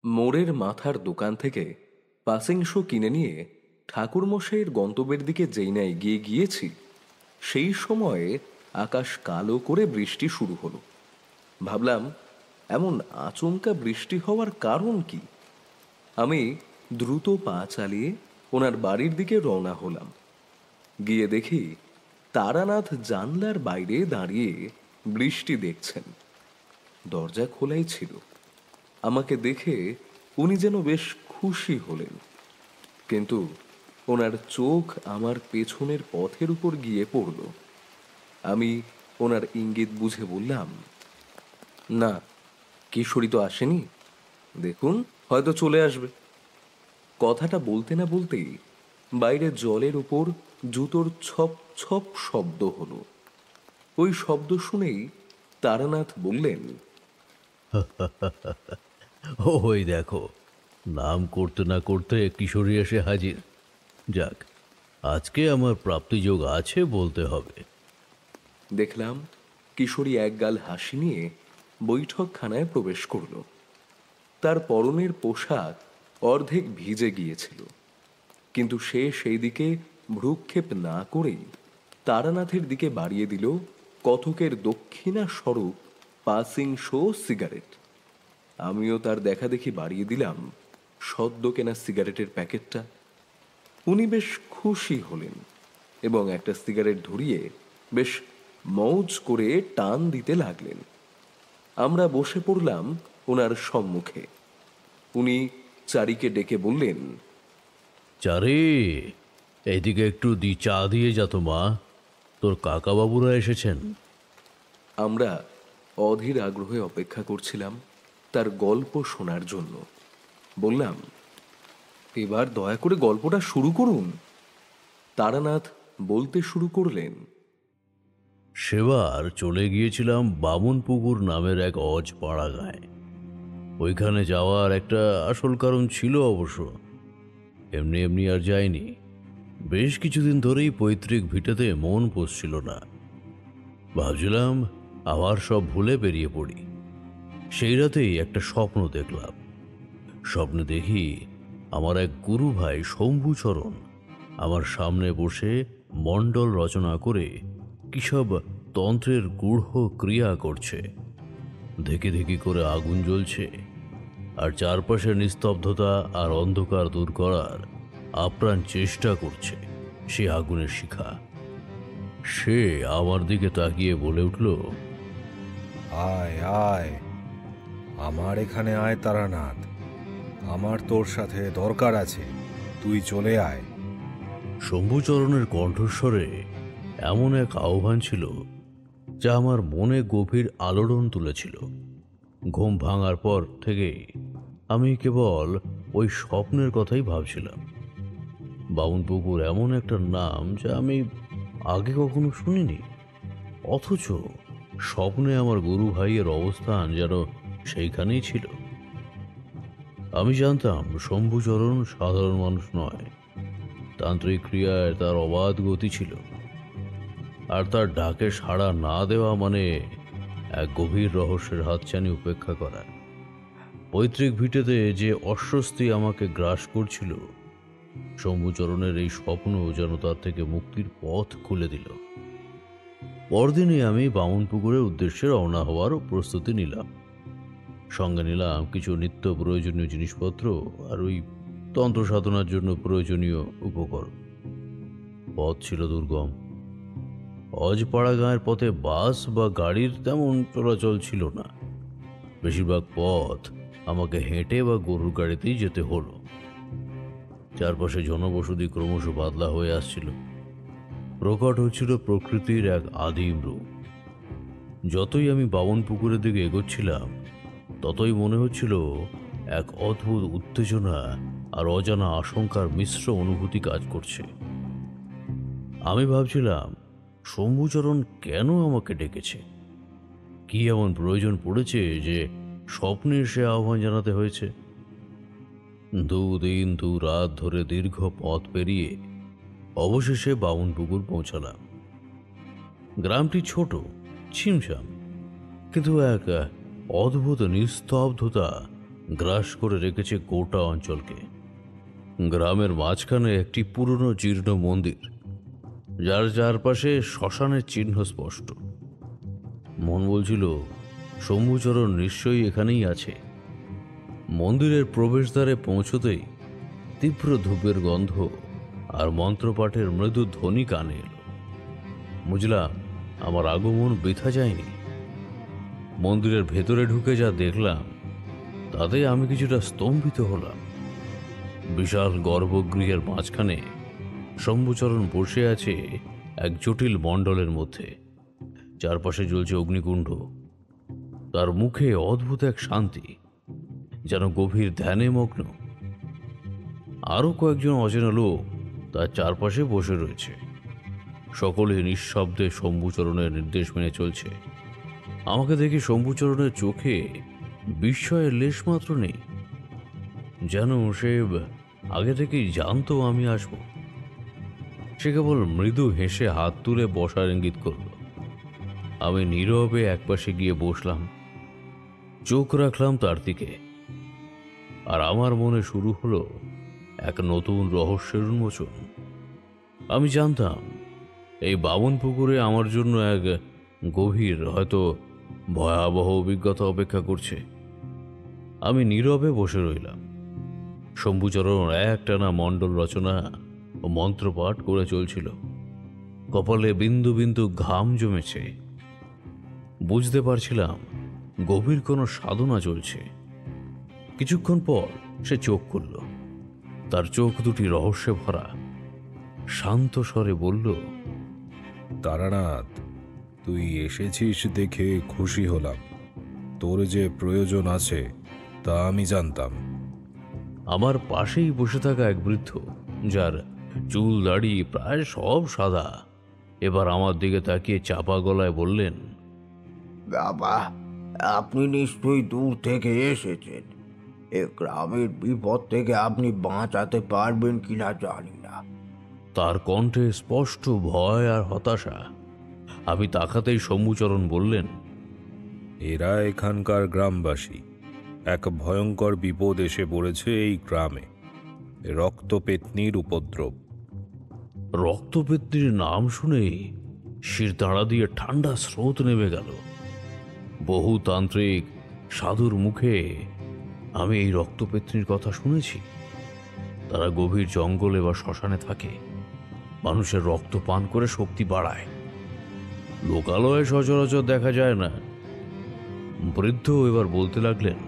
মোড়ের মাথার দোকান থেকে পাসিং শো কিনে নিয়ে ঠাকুরমশাইয়ের গন্তব্যের দিকে যেই না এগিয়ে গিয়েছি, সেই সময়ে আকাশ কালো করে বৃষ্টি শুরু হলো। ভাবলাম, এমন আচমকা বৃষ্টি হওয়ার কারণ কি? আমি দ্রুত পা চালিয়ে ওনার বাড়ির দিকে রওনা হলাম। গিয়ে দেখি তারানাথ জানলার বাইরে দাঁড়িয়ে বৃষ্টি দেখছেন। দরজা খোলাই ছিল। আমাকে দেখে উনি যেন বেশ খুশি হলেন, কিন্তু ওনার চোখ আমার পেছনের পথের উপর গিয়ে পড়ল। আমি ওনার ইঙ্গিত বুঝে বললাম, না, কিশোরী তো আসেনি, দেখুন হয়তো চলে আসবে। কথাটা বলতে না বলতেই বাইরে জলের উপর জুতোর ছপ ছপ শব্দ হলো। ওই শব্দ শুনেই তারানাথ বললেন, ওই দেখো, নাম করতে না করতে কিশোরী এসে হাজির। যাক, আজকে আমার প্রাপ্তিযোগ আছে বলতে হবে। দেখলাম কিশোরী একগাল হাসি নিয়ে বৈঠকখানায় প্রবেশ করল। তার পরনের পোশাক অর্ধেক ভিজে গিয়েছিল, কিন্তু সে সেই দিকে ভ্রুক্ষেপ না করেই তারানাথের দিকে বাড়িয়ে দিল কথকের দক্ষিণা স্বরূপ পাসিং শো সিগারেট। আমিও তার দেখা দেখি বাড়িয়ে দিলাম সদ্য কেনা সিগারেটের প্যাকেটটা। উনি বেশ খুশি হলেন এবং একটা সিগারেট ধরিয়ে বেশ মৌজ করে টান দিতে লাগলেন। আমরা বসে পড়লাম ওনার সম্মুখে। উনি চারিকে ডেকে বললেন, চারে, এইদিকে একটু চা দিয়ে যা তো মা, তোর কাকাবাবুরা এসেছেন। আমরা অধীর আগ্রহে অপেক্ষা করছিলাম তার গল্প শোনার জন্য। বললাম, এবার দয়া করে গল্পটা শুরু করুন। তারানাথ বলতে শুরু করলেন, সেবার চলে গিয়েছিলাম বামুনপুকুর নামের এক অজপাড়া গায়ে। ওইখানে যাওয়ার একটা আসল কারণ ছিল অবশ্য, এমনি এমনি আর যায়নি। বেশ কিছুদিন ধরেই পৈতৃক ভিটেতে মন বসছিল না। ভাবছিলাম আবার সব ভুলে বেরিয়ে পড়ি। সেই রাতেই একটা স্বপ্ন দেখলাম। স্বপ্নে দেখি আমার এক গুরু ভাই শম্ভুচরণ আমার সামনে বসে মণ্ডল রচনা করে কিসব তন্ত্রের গূঢ় ক্রিয়া করছে। ধেকে ধেকে করে আগুন জ্বলছে, আর চারপাশের নিস্তব্ধতা আর অন্ধকার দূর করার আপ্রাণ চেষ্টা করছে সে আগুনের শিখা। সে আমার দিকে তাকিয়ে বলে উঠল, আয় আয়, আমার এখানে আয় তারানাথ, আমার তোর সাথে দরকার আছে, তুই চলে আয়। শম্ভুচরণের কণ্ঠস্বরে এমন এক আহ্বান ছিল যা আমার মনে গভীর আলোড়ন তুলেছিল। ঘুম ভাঙার পর থেকে আমি কেবল ওই স্বপ্নের কথাই ভাবছিলাম। বামুনপুকুর এমন একটা নাম যা আমি আগে কখনো শুনিনি, অথচ স্বপ্নে আমার গুরু ভাইয়ের অবস্থান যেন সেইখানেই ছিল। আমি জানতাম শম্ভুচরণ সাধারণ মানুষ নয়। তান্ত্রিক ক্রিয়ায় তার অবাধ গতি ছিল, আর তার ডাকে সাড়া না দেওয়া মানে এক গভীর রহস্যের হাতছানি উপেক্ষা করা। পৈতৃক ভিটেতে যে অস্বস্তি আমাকে গ্রাস করছিল, শম্ভুচরণের এই স্বপ্ন যেন তার থেকে মুক্তির পথ খুলে দিল। পরদিনই আমি বামুনপুকুরের উদ্দেশ্যে রওনা হওয়ার প্রস্তুতি নিলাম। সঙ্গে নিলাম কিছু নিত্য প্রয়োজনীয় জিনিসপত্র আর ওই তন্ত্র সাধনার জন্য প্রয়োজনীয় উপকরণ। পথ ছিল দুর্গম। অজপাড়া গাঁয়ের পথে বাস বা গাড়ির তেমন চলাচল ছিল না। বেশিরভাগ পথ আমাকে হেঁটে বা গরুর গাড়িতেই যেতে হলো। চারপাশে জনবসতি ক্রমশ বাদলা হয়ে আসছিল। প্রকট হচ্ছিল প্রকৃতির এক আদিম রূপ। যতই আমি বামনপুকুরের দিকে এগোচ্ছিলাম, ততই মনে হচ্ছিল এক অদ্ভুত উত্তেজনা আর অজানা আশঙ্কার মিশ্র অনুভূতি কাজ করছে। আমি ভাবছিলাম, শম্ভুচরণ কেন আমাকে ডেকেছে? কি এমন প্রয়োজন পড়েছে যে স্বপ্নের সে আহ্বান জানাতে হয়েছে? দুদিন দু রাত ধরে দীর্ঘ পথ পেরিয়ে অবশেষে বামুনপুকুর পৌঁছালাম। গ্রামটি ছোট, ছিমছাম, কিন্তু এক অদ্ভুত নিস্তব্ধতা গ্রাস করে রেখেছে গোটা অঞ্চলকে। গ্রামের মাঝখানে একটি পুরনো জীর্ণ মন্দির, যার চারপাশে শ্মশানের চিহ্ন স্পষ্ট। মন বলছিল শম্ভুচরণ নিশ্চয়ই এখানেই আছে। মন্দিরের প্রবেশদ্বারে পৌঁছতেই তীব্র ধূপের গন্ধ আর মন্ত্রপাঠের মৃদু ধ্বনি কানে এলো। বুঝলাম আমার আগমন বৃথা যায়নি। মন্দিরের ভেতরে ঢুকে যা দেখলাম তাতে আমি কিছুটা স্তম্ভিত হলাম। বিশাল গর্ভগৃহের মাঝখানে শম্ভুচরণ বসে আছে এক জটিল মণ্ডলের মধ্যে। চারপাশে জ্বলছে অগ্নিকুণ্ড। তার মুখে অদ্ভুত এক শান্তি, যেন গভীর ধ্যানে মগ্ন। আরো কয়েকজন অচেনা লোক তার চারপাশে বসে রয়েছে। সকলে নিঃশব্দে শম্ভুচরণের নির্দেশ মেনে চলছে। আমাকে দেখে শম্ভুচরণের চোখে বিস্ময়ের লেশমাত্র নেই, যেন সে আগে থেকেই জানতো আমি আসব। সে কেবল মৃদু হেসে হাত তুলে বসার ইঙ্গিত করল। আমি নীরবে একপাশে গিয়ে বসলাম, চোখ রাখলাম তার দিকে। আর আমার মনে শুরু হলো এক নতুন রহস্যের উন্মোচন। আমি জানতাম এই বামন পুকুরে আমার জন্য এক গভীর, হয়তো ভয়াবহ অভিজ্ঞতা অপেক্ষা করছে। আমি নীরবে বসে রইলাম। শম্ভুচরণ একটানা মণ্ডল রচনা ও মন্ত্রপাঠ করে চলছিল। কপালে বিন্দু বিন্দু ঘাম জমেছে। বুঝতে পারছিলাম গভীর কোনো সাধনা চলছে। কিছুক্ষণ পর সে চোখ খুলল। তার চোখ দুটি রহস্যে ভরা। শান্ত স্বরে বলল, তারানাথ, তুই এসেছিস দেখে খুশি হলাম। তোর যে প্রয়োজন আছে তা আমি জানতাম। আমার পাশেই বসে থাকা এক বৃদ্ধ, যার চুল দাড়ি প্রায় সব সাদা, এবার আমার দিকে তাকিয়ে চাপা গলায় বললেন, বাবা, আপনি নিশ্চয়ই দূর থেকে এসেছেন। এ গ্রামের বিপদ থেকে আপনি বাঁচাতে পারবেন কিনা জানি না। তার কণ্ঠে স্পষ্ট ভয় আর হতাশা। আমি তাকাতেই শম্ভুচরণ বললেন, এরা এখানকার গ্রামবাসী। এক ভয়ঙ্কর বিপদ এসে পড়েছে এই গ্রামে, রক্তপেতনির উপদ্রব। রক্তপেত্রীর নাম শুনেই শির দাঁড়া দিয়ে ঠান্ডা স্রোত নেমে গেল। বহু তান্ত্রিক সাধুর মুখে আমি এই রক্তপেত্রীর কথা শুনেছি। তারা গভীর জঙ্গলে বা শ্মশানে থাকে, মানুষের রক্ত পান করে শক্তি বাড়ায়। লোকালয়ে সচরাচর দেখা যায় না। বৃদ্ধ এবার বলতে লাগলেন,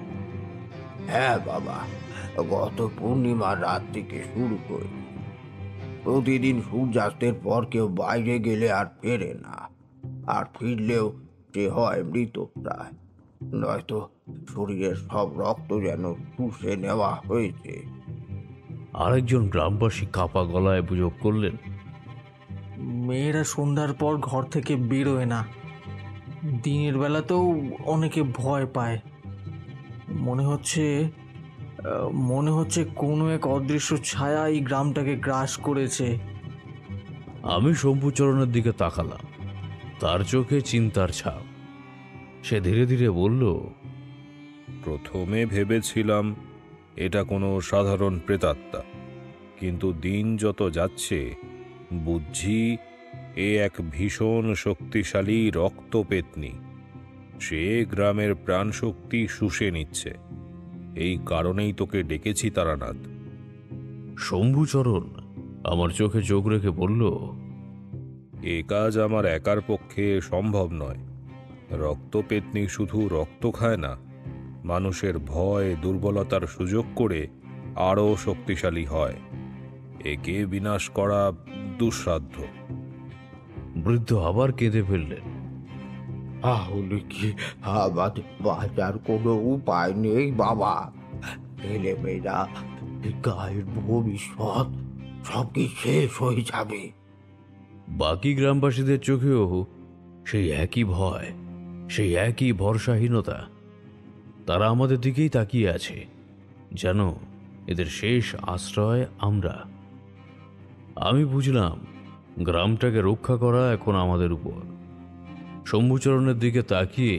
হ্যাঁ বাবা, গত পূর্ণিমার রাত থেকে শুরু করে প্রতিদিন সূর্যাস্তের পর কেউ বাইরে গেলে আর ফেরে না। আর ফিরলেও সে হয় মৃতপ্রায়, নয়তো শরীরের সব রক্ত যেন শুষে নেওয়া হয়েছে। আরেকজন গ্রামবাসী কাপা গলায় অভিযোগ করলেন, মেয়েরা সন্ধ্যার পর ঘর থেকে বেরোয় না। দিনের বেলাতেও অনেকে ভয় পায়। মনে হচ্ছে কোনো এক অদৃশ্য ছায়া এই গ্রামটাকে গ্রাস করেছে। আমি শম্ভুচরণের দিকে তাকালাম। তার চোখে চিন্তার ছাপ। সে ধীরে ধীরে বলল, প্রথমে ভেবেছিলাম এটা কোনো সাধারণ প্রেতাত্মা, কিন্তু দিন যত যাচ্ছে বুঝছি এ এক ভীষণ শক্তিশালী রক্তপেতনি। সে গ্রামের প্রাণশক্তি শুষে নিচ্ছে। এই কারণেই তোকে ডেকেছি তারানাথ। শম্ভুচরণ আমার চোখে চোখ রেখে বলল, এ কাজ আমার একার পক্ষে সম্ভব নয়। রক্তপেতনি শুধু রক্ত খায় না, মানুষের ভয় দুর্বলতার সুযোগ করে আরও শক্তিশালী হয়। একে বিনাশ করা দুঃসাধ্য। বৃদ্ধ আবার কেঁদে ফেললেন। তাহলে কি আমাদের বাঁচার কোনো উপায় নেই বাবা? ছেলেমেয়েরা, গায়ের ভবিষ্যৎ সব কি শেষ হয়ে যাবে? বাকি গ্রামবাসীদের চোখেও সেই একই ভয়, সেই একই ভরসাহীনতা। তারা আমাদের দিকেই তাকিয়ে আছে, যেন এদের শেষ আশ্রয় আমরা। আমি বুঝলাম গ্রামটাকে রক্ষা করা এখন আমাদের উপর। শম্ভুচরণের দিকে তাকিয়ে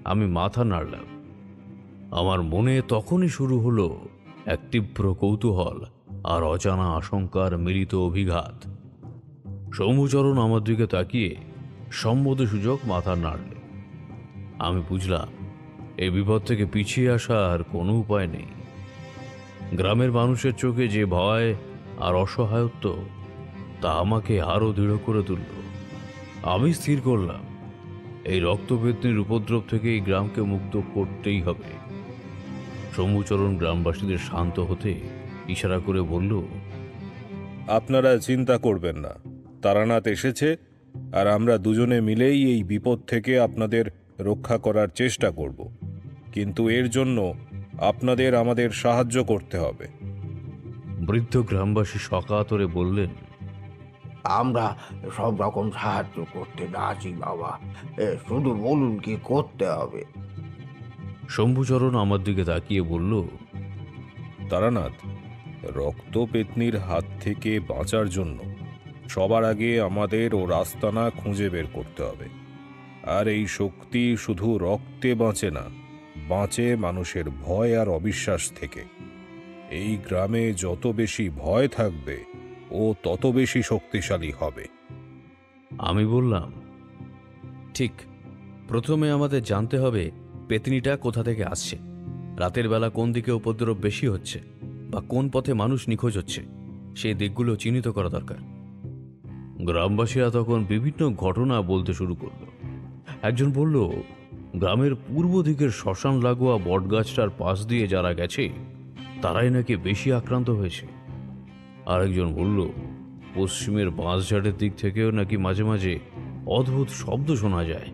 আমি মাথা নাড়লাম। আমার মনে তখনই শুরু হলো এক তীব্র কৌতূহল আর অজানা আশঙ্কার মিলিত অভিঘাত। সৌম্যচরণ আমার দিকে তাকিয়ে সম্মতিসূচক মাথা নাড়লে। আমি বুঝলাম এই বিপদ থেকে পিছিয়ে আসার কোনো উপায় নেই। গ্রামের মানুষের চোখে যে ভয় আর অসহায়ত্ব, তা আমাকে আরো দৃঢ় করে তুলল। আমি স্থির করলাম এই রক্তবেদনীর উপদ্রব থেকে এই গ্রামকে মুক্ত করতেই হবে। সৌম্যচরণ গ্রামবাসীদের শান্ত হতে ইশারা করে বলল, আপনারা চিন্তা করবেন না, তারানাথ এসেছে আর আমরা দুজনে মিলেই এই বিপদ থেকে আপনাদের রক্ষা করার চেষ্টা করব, কিন্তু এর জন্য আপনাদের আমাদের সাহায্য করতে হবে। বৃদ্ধ গ্রামবাসী সকাতরে বললেন, আমরা সব রকম সাহায্য করতে রাজি বাবা, শুধু বলুন কি করতে হবে। শম্ভুচরণ আমার দিকে তাকিয়ে বলল, তারানাথ, রক্তপেতনির হাত থেকে বাঁচার জন্য সবার আগে আমাদের ও রাস্তানা খুঁজে বের করতে হবে। আর এই শক্তি শুধু রক্তে বাঁচে না, বাঁচে মানুষের ভয় আর অবিশ্বাস থেকে। এই গ্রামে যত বেশি ভয় থাকবে ও তত বেশি শক্তিশালী হবে। আমি বললাম, ঠিক, প্রথমে আমাদের জানতে হবে পেতনিটা কোথা থেকে আসছে, রাতের বেলা কোন দিকে উপদ্রব বেশি হচ্ছে বা কোন পথে মানুষ নিখোঁজ হচ্ছে, সেই দিকগুলো চিহ্নিত করা দরকার। গ্রামবাসীরা তখন বিভিন্ন ঘটনা বলতে শুরু করল। একজন বলল, গ্রামের পূর্ব দিকের শ্মশান লাগোয়া বটগাছটার পাশ দিয়ে যারা গেছে তারাই নাকি বেশি আক্রান্ত হয়েছে। আরেকজন বলল, পশ্চিমের বাঁশঝাড়ের দিক থেকেও নাকি মাঝে মাঝে অদ্ভুত শব্দ শোনা যায়।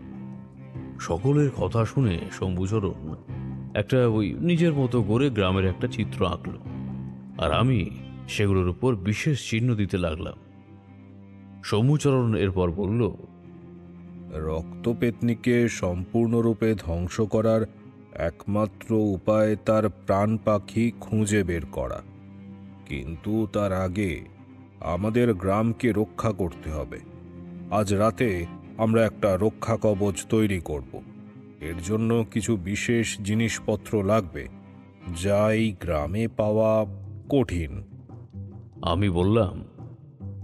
সকলের কথা শুনে শম্ভুচরণ একটা নিজের মতো করে গ্রামের একটা চিত্র আঁকল, আর আমি সেগুলোর উপর বিশেষ চিহ্ন দিতে লাগলাম। শম্ভুচরণ এরপর বলল, রক্তপেতনিকে সম্পূর্ণরূপে ধ্বংস করার একমাত্র উপায় তার প্রাণ পাখি খুঁজে বের করা, কিন্তু তার আগে আমাদের গ্রামকে রক্ষা করতে হবে। আজ রাতে আমরা একটা রক্ষা কবচ তৈরি করব। এর জন্য কিছু বিশেষ জিনিসপত্র লাগবে, যা এই গ্রামে পাওয়া কঠিন। আমি বললাম,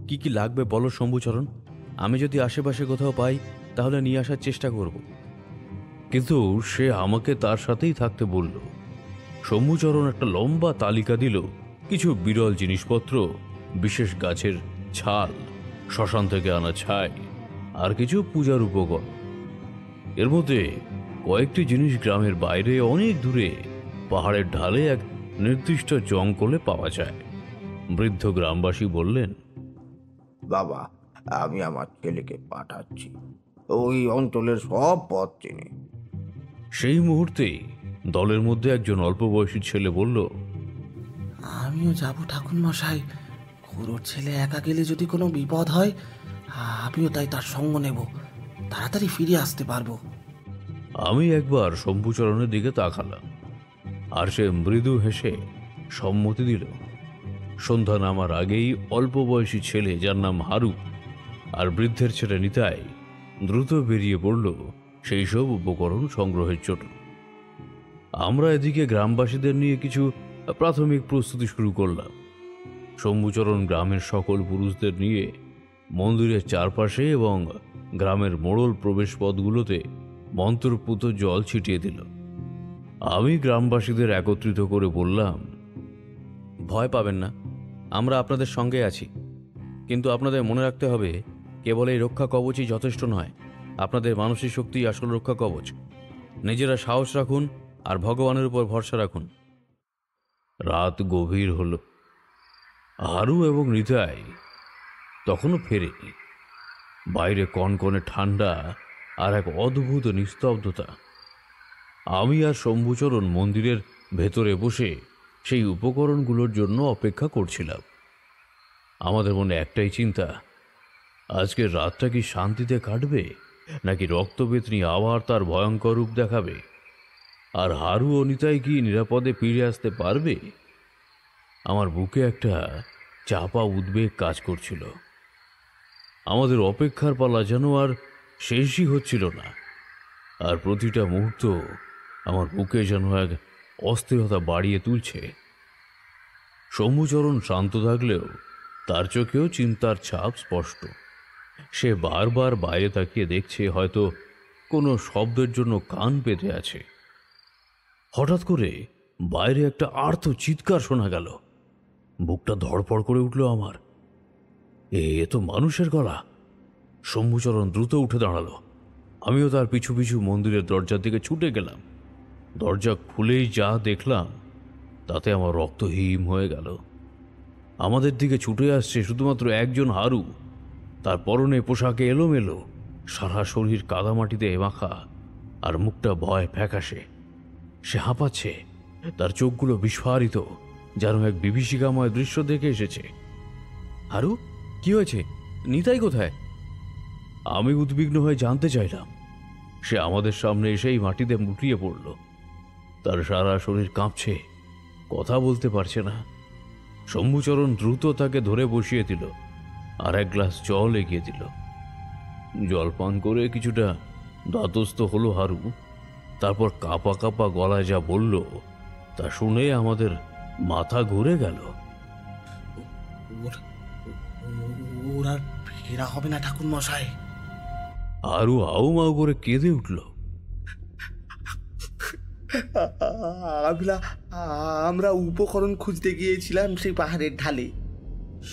কি কি লাগবে বলো শম্ভুচরণ, আমি যদি আশেপাশে কোথাও পাই তাহলে নিয়ে আসার চেষ্টা করব। কিন্তু সে আমাকে তার সাথেই থাকতে বলল। শম্ভুচরণ একটা লম্বা তালিকা দিল কিছু বিরল জিনিসপত্র, বিশেষ গাছের ছাল, শ্মশান থেকে আনা ছাই আর কিছু পূজার উপকরণ। এর মধ্যে কয়েকটি জিনিস গ্রামের বাইরে অনেক দূরে পাহাড়ের ঢালে এক নির্দিষ্ট জঙ্গলে পাওয়া যায়। বৃদ্ধ গ্রামবাসী বললেন, বাবা, আমি আমার ছেলেকে পাঠাচ্ছি, ওই অঞ্চলের সব পথ চিনি। সেই মুহূর্তেই দলের মধ্যে একজন অল্প বয়সী ছেলে বলল, আমিও যাব ঠাকুর মশাই, খুড়োর ছেলে একা গেলে যদি কোনো বিপদ হয় আমিও তাই তার সঙ্গ নেব, তাড়াতাড়ি ফিরে আসতে পারবো। আমি একবার শম্ভুচরণের দিকে তাকালাম, আর সে মৃদু হেসে সম্মতি দিল। সন্ধ্যা নামার আগেই অল্প বয়সী ছেলে, যার নাম হারু, আর বৃদ্ধের ছেলে নিতাই দ্রুত বেরিয়ে পড়ল সেই সব উপকরণ সংগ্রহের জন্য। আমরা এদিকে গ্রামবাসীদের নিয়ে কিছু প্রাথমিক প্রস্তুতি শুরু করলাম। শম্ভুচরণ গ্রামের সকল পুরুষদের নিয়ে মন্দিরের চারপাশে এবং গ্রামের মোড়ল প্রবেশ পথগুলোতে মন্ত্রপুত জল ছিটিয়ে দিল। আমি গ্রামবাসীদের একত্রিত করে বললাম, ভয় পাবেন না, আমরা আপনাদের সঙ্গে আছি, কিন্তু আপনাদের মনে রাখতে হবে কেবল এই রক্ষা কবচই যথেষ্ট নয়, আপনাদের মানসিক শক্তি আসল রক্ষা কবচ। নিজেরা সাহস রাখুন আর ভগবানের উপর ভরসা রাখুন। রাত গভীর হল। হারু এবং নিতাই তখনও ফেরেনি। বাইরে কনকনে ঠান্ডা আর এক অদ্ভুত নিস্তব্ধতা। আমি আর শম্ভুচরণ মন্দিরের ভেতরে বসে সেই উপকরণগুলোর জন্য অপেক্ষা করছিলাম। আমাদের মনে একটাই চিন্তা, আজকের রাতটা কি শান্তিতে কাটবে নাকি রক্তবেতনী আবার তার ভয়ঙ্কর রূপ দেখাবে, আর হারু ও নিতাই কি নিরাপদে ফিরে আসতে পারবে? আমার বুকে একটা চাপা উদ্বেগ কাজ করছিল। আমাদের অপেক্ষার পালা যেন আর শেষই হচ্ছিল না, আর প্রতিটা মুহূর্ত আমার বুকে যেন এক অস্থিরতা বাড়িয়ে তুলছে। শম্ভুচরণ শান্ত থাকলেও তার চোখেও চিন্তার ছাপ স্পষ্ট। সে বারবার বাইরে তাকিয়ে দেখছে, হয়তো কোনো শব্দের জন্য কান পেতে আছে। হঠাৎ করে বাইরে একটা আর্ত চিৎকার শোনা গেল। বুকটা ধড়ফড় করে উঠল আমার। এ তো মানুষের গলা। শম্ভুচরণ দ্রুত উঠে দাঁড়ালো। আমিও তার পিছু পিছু মন্দিরের দরজার দিকে ছুটে গেলাম। দরজা খুলেই যা দেখলাম তাতে আমার রক্ত হিম হয়ে গেল। আমাদের দিকে ছুটে আসছে শুধুমাত্র একজন হারু। তার পরনে পোশাকে এলোমেলো, সারা শরীর কাদামাটিতে মাখা, আর মুখটা ভয় ফ্যাকাশে। সে হাঁপাচ্ছে, তার চোখগুলো বিস্ফারিত, যেন এক বিভীষিকাময় দৃশ্য দেখে এসেছে। হারু, কি হয়েছে? নিতাই কোথায়? আমি উদ্বিগ্ন হয়ে জানতে চাইলাম। সে আমাদের সামনে এসেই মাটিতে মুটিয়ে পড়ল। তার সারা শরীর কাঁপছে, কথা বলতে পারছে না। শম্ভুচরণ দ্রুত তাকে ধরে বসিয়ে দিল, আর এক গ্লাস জল এগিয়ে দিল। জল পান করে কিছুটা ধাতস্থ হলো হারু। তারপর কাঁপা কাঁপা গলায় যা বলল তা শুনে আমাদের মাথা ঘুরে গেল। ওর আর ফেরা হবে না ঠাকুর মশাই। হারু হাউ মাউ করে কেঁদে উঠল। আমরা উপকরণ খুঁজতে গিয়েছিলাম সেই পাহাড়ের ঢালে।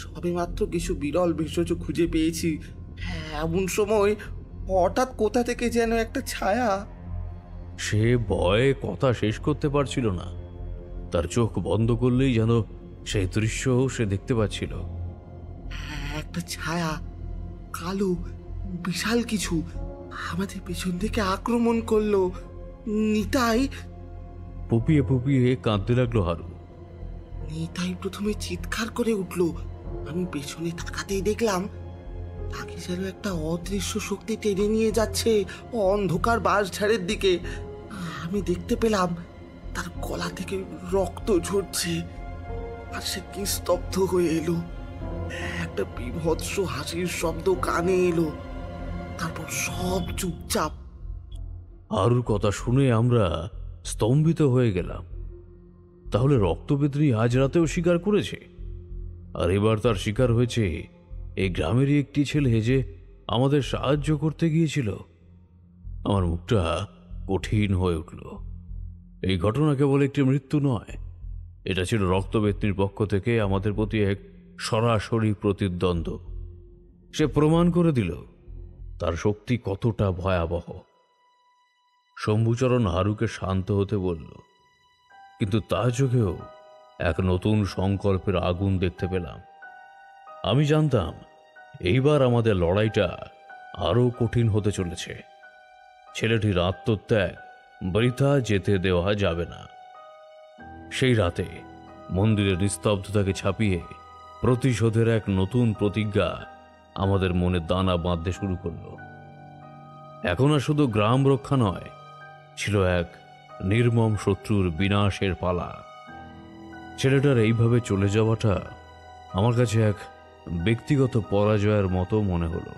সবে মাত্র কিছু বিরল ভেষজ খুঁজে পেয়েছি। এমন সময় হঠাৎ কোথা থেকে যেন একটা ছায়া। সে ভয়ে কথা শেষ করতে পারছিল না। তার চোখ বন্ধ করলেই যেন সেই দৃশ্য সে দেখতে পাচ্ছিল। একটা ছায়া, কালো, বিশাল কিছু আমাদের পেছন থেকে আক্রমণ করলো। নিতাই ফুপিয়ে ফুপিয়ে কাঁদতে লাগলো হারু। নিতাই প্রথমে চিৎকার করে উঠল। আমি পেছনে তাকাতেই দেখলাম তাকে যেন একটা অদৃশ্য শক্তি টেনে নিয়ে যাচ্ছে অন্ধকার বাঁশঝাড়ের দিকে। আমি দেখতে পেলাম তার গলা থেকে রক্ত ঝরছে, আর সে কি স্তব্ধ হয়ে এলো। একটা বীভৎস হাসির শব্দ কানে এলো, তারপর সব চুপচাপ। হারুর কথা শুনে আমরা স্তম্ভিত হয়ে গেলাম। তাহলে রক্তবেদনী আজ রাতেও শিকার করেছে, আর এবার তার শিকার হয়েছে এই গ্রামেরই একটি ছেলে যে আমাদের সাহায্য করতে গিয়েছিল। আমার মুখটা কঠিন হয়ে উঠল। এই ঘটনা কেবল একটি মৃত্যু নয়, এটা ছিল রক্তবেদনীর পক্ষ থেকে আমাদের প্রতি এক সরাসরি প্রতিদ্বন্দ্ব। সে প্রমাণ করে দিল তার শক্তি কতটা ভয়াবহ। শম্ভুচরণ হারুকে শান্ত হতে বলল, কিন্তু তার চোখেও এক নতুন সংকল্পের আগুন দেখতে পেলাম। আমি জানতাম এইবার আমাদের লড়াইটা আরো কঠিন হতে চলেছে। ছেলেটির আত্মত্যাগ বৃথা যেতে দেওয়া যাবে না। সেই রাতে মন্দিরের নিস্তব্ধতাকে ছাপিয়ে প্রতিশোধের এক নতুন প্রতিজ্ঞা আমাদের মনে দানা বাঁধতে শুরু করল। এখন আর শুধু গ্রাম রক্ষা নয়, ছিল এক নির্মম শত্রুর বিনাশের পালা। ছেলেটার এইভাবে চলে যাওয়াটা আমার কাছে এক ব্যক্তিগত পরাজয়ের মতো মনে হলো।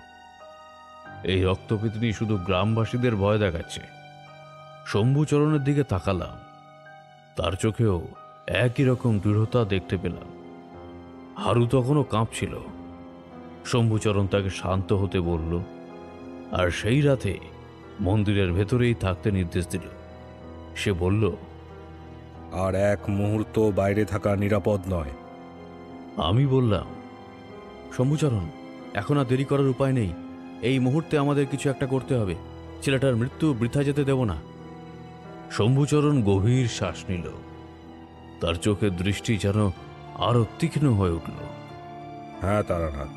এই রক্তপিতনি শুধু গ্রামবাসীদের ভয় দেখাচ্ছে। শম্ভুচরণের দিকে তাকালাম, তার চোখেও একই রকম দৃঢ়তা দেখতে পেলাম। হারু তখনও কাঁপছিল। শম্ভুচরণ তাকে শান্ত হতে বলল, আর সেই রাতে মন্দিরের ভেতরেই থাকতে নির্দেশ দিল। সে বলল, আর এক মুহূর্ত বাইরে থাকা নিরাপদ নয়। আমি বললাম, শম্ভুচরণ, এখন আর দেরি করার উপায় নেই। এই মুহূর্তে আমাদের কিছু একটা করতে হবে। ছেলেটার মৃত্যু বৃথা যেতে দেব না। শম্ভুচরণ গভীর শ্বাস নিল। তার চোখের দৃষ্টি যেন আরো তীক্ষ্ণ হয়ে উঠল। হ্যাঁ তারানাথ,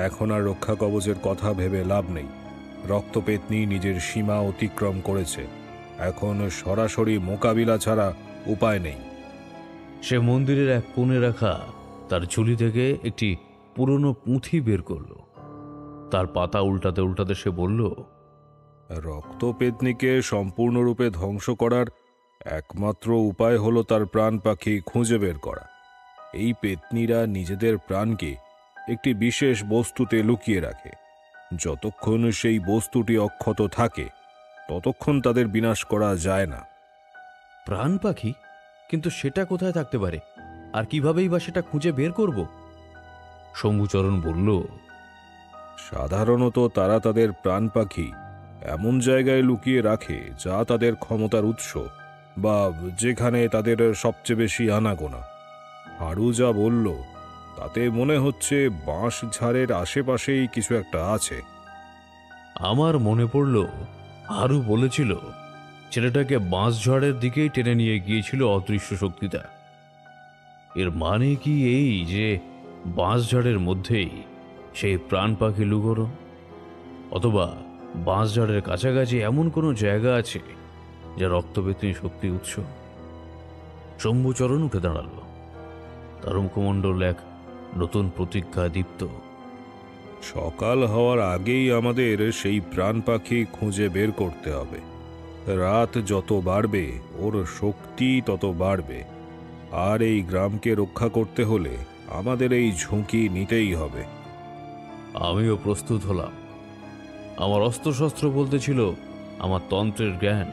এখন আর রক্ষা কবচের কথা ভেবে লাভ নেই। রক্তপেতনি নিজের সীমা অতিক্রম করেছে। এখন সরাসরি মোকাবিলা ছাড়া উপায় নেই। সে মন্দিরের এক কোণে রাখা তার ঝুলি থেকে একটি পুরনো পুঁথি বের করল। তার পাতা উল্টাতে উল্টাতে সে বলল, রক্তপেতনিকে সম্পূর্ণরূপে ধ্বংস করার একমাত্র উপায় হলো তার প্রাণ পাখি খুঁজে বের করা। এই পেতনিরা নিজেদের প্রাণকে একটি বিশেষ বস্তুতে লুকিয়ে রাখে। যতক্ষণ সেই বস্তুটি অক্ষত থাকে ততক্ষণ তাদের বিনাশ করা যায় না। প্রাণ পাখি? কিন্তু সেটা কোথায় থাকতে পারে, আর কিভাবেই বা সেটা খুঁজে বের করব? শম্ভুচরণ বলল, সাধারণত তারা তাদের প্রাণ পাখি এমন জায়গায় লুকিয়ে রাখে যা তাদের ক্ষমতার উৎস, বা যেখানে তাদের সবচেয়ে বেশি আনাগোনা। হারু যা বলল তাতে মনে হচ্ছে বাঁশ ঝাড়ের আশেপাশেই কিছু একটা আছে। আমার মনে পড়ল হারু বলেছিল ছেলেটাকে বাঁশঝাড়ের দিকেই টেনে নিয়ে গিয়েছিল অদৃশ্য শক্তিটা। এর মানে কি এই যে বাঁশঝাড়ের মধ্যেই সেই প্রাণ পাখি লুকোনো, অথবা বাঁশঝাড়ের কাছাকাছি এমন কোনো জায়গা আছে যা রক্তবেদনী শক্তির উৎস? শম্ভুচরণ উঠে দাঁড়াল। তার মুখমণ্ডল এক নতুন প্রতিজ্ঞা দীপ্ত। সকাল হওয়ার আগেই আমাদের সেই প্রাণ পাখি খুঁজে বের করতে হবে। রাত যত বাড়বে ওর শক্তি তত বাড়বে, আর এই গ্রামকে রক্ষা করতে হলে আমাদের এই ঝুঁকি নিতেই হবে। আমিও প্রস্তুত হলাম। আমার অস্ত্রশস্ত্র বলতে ছিল আমার তন্ত্রের জ্ঞান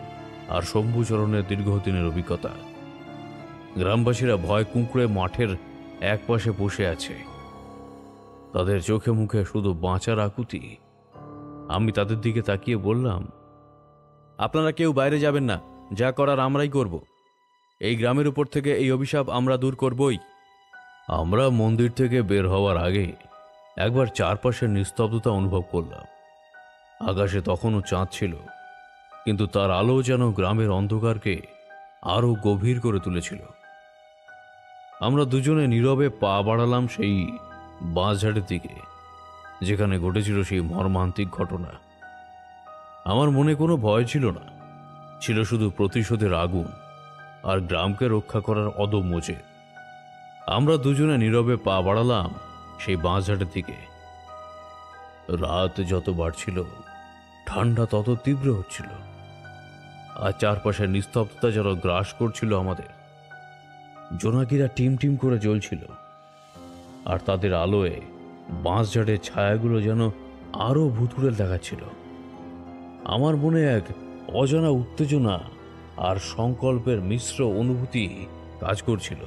আর শম্ভুচরণের দীর্ঘদিনের অভিজ্ঞতা। গ্রামবাসীরা ভয় কুঁকড়ে মাঠের এক পাশে বসে আছে, তাদের চোখে মুখে শুধু বাঁচার আকুতি। আমি তাদের দিকে তাকিয়ে বললাম, আপনারা কেউ বাইরে যাবেন না, যা করার আমরাই করব। এই গ্রামের উপর থেকে এই অভিশাপ আমরা দূর করবই। আমরা মন্দির থেকে বের হওয়ার আগে একবার চারপাশের নিস্তব্ধতা অনুভব করলাম। আকাশে তখনও চাঁদ ছিল, কিন্তু তার আলো যেন গ্রামের অন্ধকারকে আরো গভীর করে তুলেছিল। আমরা দুজনে নীরবে পা বাড়ালাম সেই বাঁশঝাড়ের দিকে যেখানে ঘটেছিল সেই মর্মান্তিক ঘটনা। আমার মনে কোনো ভয় ছিল না, ছিল শুধু প্রতিশোধের আগুন আর গ্রামকে রক্ষা করার অদম্য জেদ। আমরা দুজনে নীরবে পা বাড়ালাম সেই বাঁশঝাড়ের দিকে। রাত যত বাড়ছিল ঠান্ডা তত তীব্র হচ্ছিল, আর চারপাশের নিস্তব্ধতা যেন গ্রাস করছিল আমাদের। জোনাকিরা টিম টিম করে জ্বলছিল, আর তাদের আলোয় বাঁশঝাড়ের ছায়াগুলো যেন আরো ভুতুড়ে দেখাচ্ছিল। আমার মনে এক অজানা উত্তেজনা আর সংকল্পের মিশ্র অনুভূতি কাজ করছিল।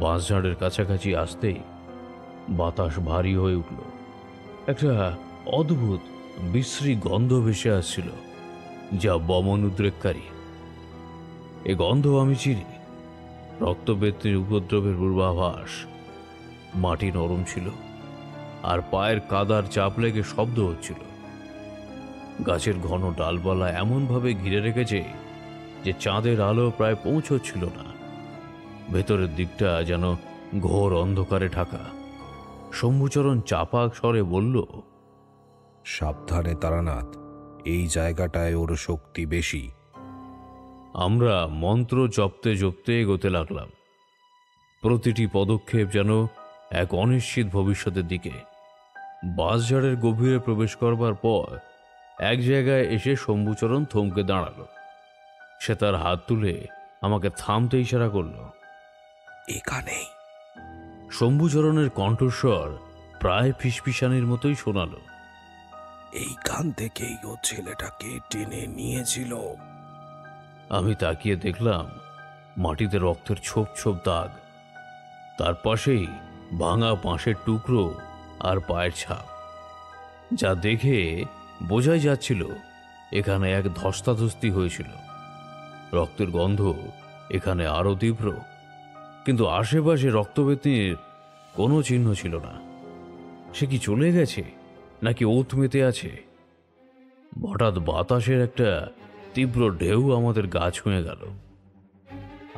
বাঁশঝাড়ের কাছাকাছি আসতেই বাতাস ভারী হয়ে উঠল। একটা অদ্ভুত বিশ্রী গন্ধ ভেসে আসছিল, যা বমন উদ্রেককারী। এ গন্ধ আমি চিনি, রক্তবেদনীর উপদ্রবের পূর্বাভাস। মাটি নরম ছিল, আর পায়ের কাদার চাপ লেগে শব্দ হচ্ছিল। গাছের ঘন ডালপালা এমনভাবে ঘিরে রেখেছে যে চাঁদের আলো প্রায় পৌঁছচ্ছিল না। ভেতরের দিকটা যেন ঘোর অন্ধকারে ঢাকা। শম্ভুচরণ চাপা স্বরে বলল, সাবধানে তারানাথ, এই জায়গাটায় ওর শক্তি বেশি। আমরা মন্ত্র জপতে জপতে এগোতে লাগলাম, প্রতিটি পদক্ষেপ যেন এক অনিশ্চিত ভবিষ্যতের দিকে। বাঁশঝাড়ের গভীরে প্রবেশ করবার পর এক জায়গায় এসে শম্ভুচরণ থমকে দাঁড়ালো। সে তার হাত তুলে আমাকে থামতে ইশারা করল। এখানেই। শম্ভুচরণের কণ্ঠস্বর প্রায় ফিসফিসানির মতোই শোনালো। এইখান থেকেই ও ছেলেটাকে টেনে নিয়েছিল। আমি তাকিয়ে দেখলাম মাটিতে রক্তের ছোপ ছোপ দাগ, তার পাশেই ভাঙা বাঁশের টুকরো আর পায়ের ছাপ, যা দেখে বোঝাই যাচ্ছিল এখানে এক ধস্তাধস্তি হয়েছিল। রক্তের গন্ধ এখানে আরো তীব্র, কিন্তু আশেপাশে রক্তবেদনীর কোনো চিহ্ন ছিল না। সে কি চলে গেছে, নাকি ওত মেতে আছে? হঠাৎ বাতাসের একটা তীব্র ঢেউ আমাদের গা ছুঁয়ে গেল।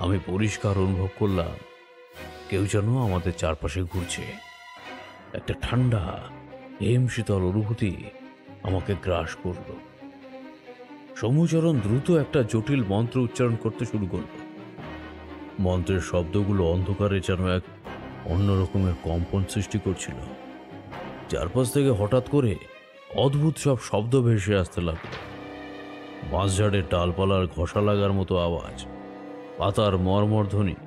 আমি পরিষ্কার অনুভব করলাম কেউ যেন আমাদের চারপাশে ঘুরছে। একটা ঠান্ডা হেম শীতল অনুভূতি আমাকে গ্রাস করল। শম্ভুচরণ দ্রুত একটা জটিল মন্ত্র উচ্চারণ করতে শুরু করল। মন্ত্রের শব্দগুলো অন্ধকারে যেন এক অন্য রকমের কম্পন সৃষ্টি করছিল। চারপাশ থেকে হঠাৎ করে অদ্ভুত সব শব্দ ভেসে আসতে লাগলো। বাঁশঝাড়ের ডালপালার ঘষা লাগার মতো আওয়াজ, পাতার মর্মর ধ্বনি,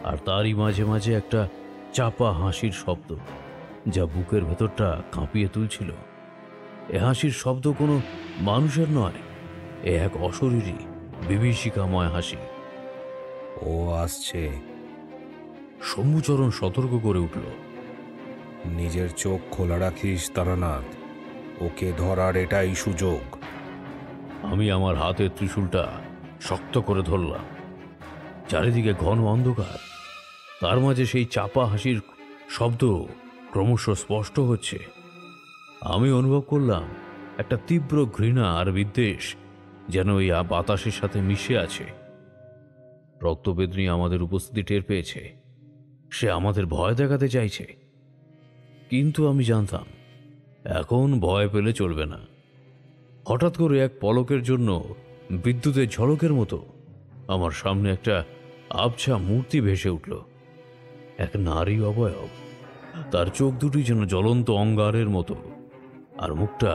আর তারই মাঝে মাঝে একটা চাপা হাসির শব্দ যা বুকের ভেতরটা কাঁপিয়ে তুলছিল। এ হাসির শব্দ কোনো মানুষের নয়, এ এক অশরীরী বিভীষিকাময় হাসি। ও আসছে। শম্ভুচরণ সতর্ক করে উঠল। নিজের চোখ খোলা রাখিস তারানাথ, ওকে ধরার এটাই সুযোগ। আমি আমার হাতের ত্রিশূলটা শক্ত করে ধরলাম। চারিদিকে ঘন অন্ধকার, তার মাঝে সেই চাপা হাসির শব্দ ক্রমশ স্পষ্ট হচ্ছে। আমি অনুভব করলাম একটা তীব্র ঘৃণা আর বিদ্বেষ যেন এই বাতাসের সাথে মিশে আছে। রক্তবেদনী আমাদের উপস্থিতি টের পেয়েছে, সে আমাদের ভয় দেখাতে চাইছে। কিন্তু আমি জানতাম এখন ভয় পেলে চলবে না। হঠাৎ করে এক পলকের জন্য বিদ্যুতের ঝলকের মতো আমার সামনে একটা আবছা মূর্তি ভেসে উঠল। এক নারী অবয়ব, তার চোখ দুটি যেন জ্বলন্ত অঙ্গারের মতো, আর মুখটা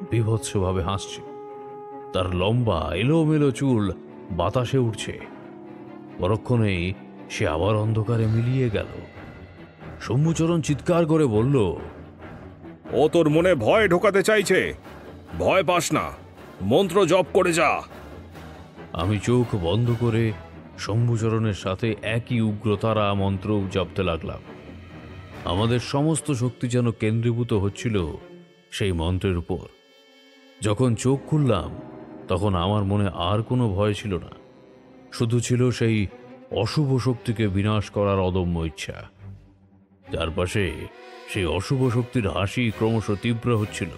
বীভৎসভাবে হাসছে। তার লম্বা এলোমেলো চুল বাতাসে উঠছে। পরক্ষণেই সে আবার অন্ধকারে মিলিয়ে গেল। শম্ভুচরণ চিৎকার করে বলল, ও তোর মনে ভয় ঢোকাতে চাইছে। ভয় পাস না, মন্ত্র জপ করে যা। আমি চোখ বন্ধ করে শম্ভুচরণের সাথে একই উগ্রতারা মন্ত্র জপতে লাগলাম। আমাদের সমস্ত শক্তি যেন কেন্দ্রীভূত হচ্ছিল সেই মন্ত্রের উপর। যখন চোখ খুললাম তখন আমার মনে আর কোনো ভয় ছিল না, শুধু ছিল সেই অশুভ শক্তিকে বিনাশ করার অদম্য ইচ্ছা। চারপাশে সেই অশুভ শক্তির হাসি ক্রমশ তীব্র হচ্ছিল,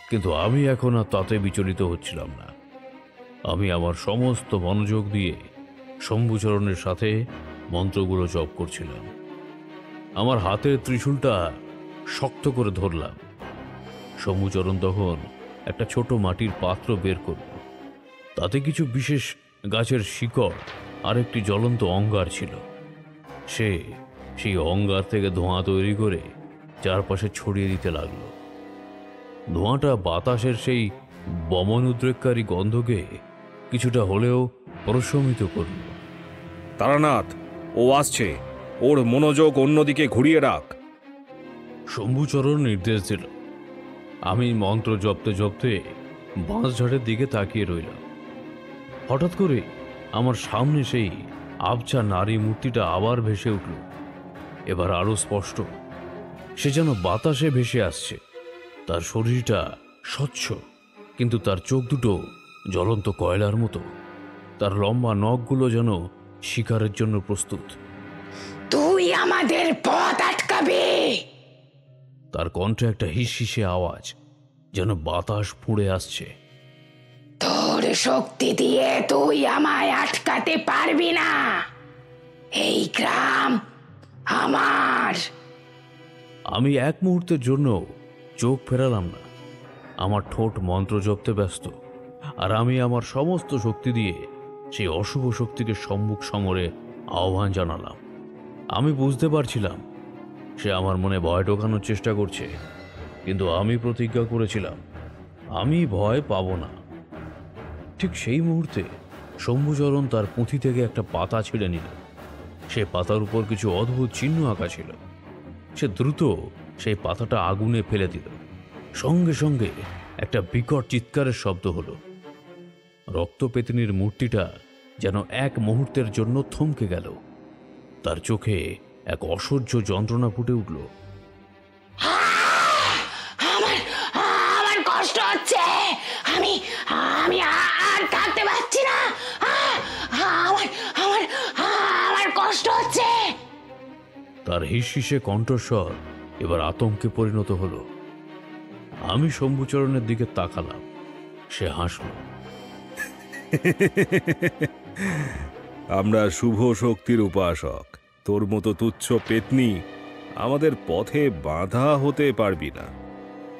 কিন্তু আমি এখন আর তাতে বিচলিত হচ্ছিলাম না। আমি আমার সমস্ত মনোযোগ দিয়ে শম্ভুচরণের সাথে মন্ত্রগুলো জপ করছিলাম। আমার হাতের ত্রিশূলটা শক্ত করে ধরলাম। শম্ভুচরণ তখন একটা ছোট মাটির পাত্র বের করল। তাতে কিছু বিশেষ গাছের শিকড় আর একটি জ্বলন্ত অঙ্গার ছিল। সে সেই অঙ্গার থেকে ধোঁয়া তৈরি করে চারপাশে ছড়িয়ে দিতে লাগলো। ধোঁয়াটা বাতাসের সেই বমন উদ্রেককারী গন্ধকে কিছুটা হলেও প্রশমিত করল। তারানাথ, ও আসছে, ওর মনোযোগ অন্যদিকে ঘুরিয়ে রাখ। শম্ভুচরণ নির্দেশ দিল। আমি মন্ত্র জপতে জপতে বাঁশঝাড়ের দিকে তাকিয়ে রইলাম। হঠাৎ করে আমার সামনে সেই আবছা নারী মূর্তিটা আবার ভেসে উঠল, এবার আরো স্পষ্ট। সে যেন বাতাসে ভেসে আসছে। তার শরীরটা স্বচ্ছ, কিন্তু তার চোখ দুটো জ্বলন্ত কয়লার মতো। তার লম্বা নখগুলো যেন শিকারের জন্য প্রস্তুত। তুই আমাদের পথ আটকাবে। তার কণ্ঠে একটা হিসহিসে আওয়াজ, যেন বাতাস ফুঁড়ে আসছে। তোর শক্তি দিয়ে তুই আমায় আটকাতে পারবি না। এই গ্রাম আমার। আমি এক মুহূর্তের জন্য চোখ ফেরালাম না। আমার ঠোঁট মন্ত্র জপতে ব্যস্ত, আর আমি আমার সমস্ত শক্তি দিয়ে সেই অশুভ শক্তিকে সম্মুখ সমরে আহ্বান জানালাম। আমি বুঝতে পারছিলাম সে আমার মনে ভয় ঢোকানোর চেষ্টা করছে, কিন্তু আমি প্রতিজ্ঞা করেছিলাম আমি ভয় পাব না। ঠিক সেই মুহূর্তে শম্ভুচরণ তার পুঁথি থেকে একটা পাতা ছিঁড়ে নিল। সে পাতার উপর কিছু অদ্ভুত চিহ্ন আঁকা ছিল। সে দ্রুত সেই পাতাটা আগুনে ফেলে দিল। সঙ্গে সঙ্গে একটা বিকট চিৎকারের শব্দ হলো। রক্তপেতিনীর মূর্তিটা যেন এক মুহূর্তের জন্য থমকে গেল। তার চোখে এক অসহ্য যন্ত্রণা ফুটে উঠল। আমার আমার কষ্ট হচ্ছে। আমি আমি আর থাকতে পারছি না। আমার আমার আমার কষ্ট হচ্ছে। তার হিসহিসে কণ্ঠস্বর এবার আতঙ্কে পরিণত হলো। আমি শম্ভুচরণের দিকে তাকালাম। সে হাসল। আমরা শুভ শক্তির উপাসক। তোর মতো তুচ্ছ পেতনি আমাদের পথে বাধা হতে পারবি না।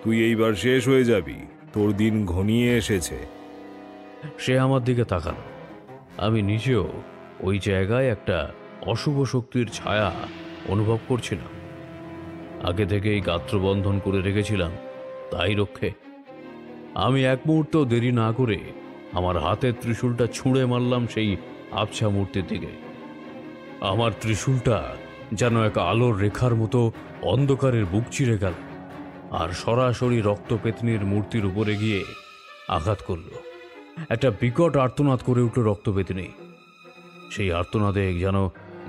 তুই এইবার শেষ হয়ে যাবি, তোর দিন ঘনিয়ে এসেছে। সে আমার দিকে তাকালো। আমি নিজেও ওই জায়গায় একটা অশুভ শক্তির ছায়া অনুভব করছিলাম। আগে থেকেই গাত্রবন্ধন করে রেখেছিলাম তাই রক্ষে। আমি এক মুহূর্তেও দেরি না করে আমার হাতের ত্রিশূলটা ছুঁড়ে মারলাম সেই আবছা মূর্তির দিকে। আমার ত্রিশূলটা যেন এক আলোর রেখার মতো অন্ধকারের বুক চিরে গেল, আর সরাসরি রক্তপেতনির মূর্তির উপরে গিয়ে আঘাত করল। একটা বিকট আর্তনাদ করে উঠল রক্তপেতনি। সেই আর্তনাদে যেন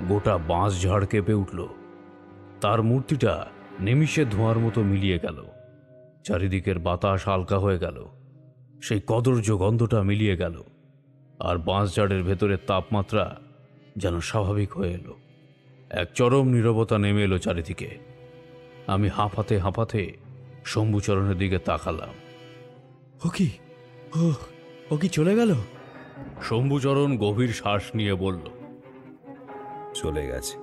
গোটা বাঁশ ঝাড় কেঁপে উঠল। তার মূর্তিটা নিমিষে ধোঁয়ার মতো মিলিয়ে গেল। চারিদিকের বাতাস হালকা হয়ে গেল, সেই কদর্য গন্ধটা মিলিয়ে গেল, আর বাঁশঝাড়ের ভেতরের তাপমাত্রা যেন স্বাভাবিক হয়ে এলো। এক চরম নীরবতা নেমে এলো চারিদিকে। আমি হাঁপাতে হাঁপাতে শম্ভুচরণের দিকে তাকালাম। ও কি চলে গেল? শম্ভুচরণ গভীর শ্বাস নিয়ে বলল, চলে গেছে,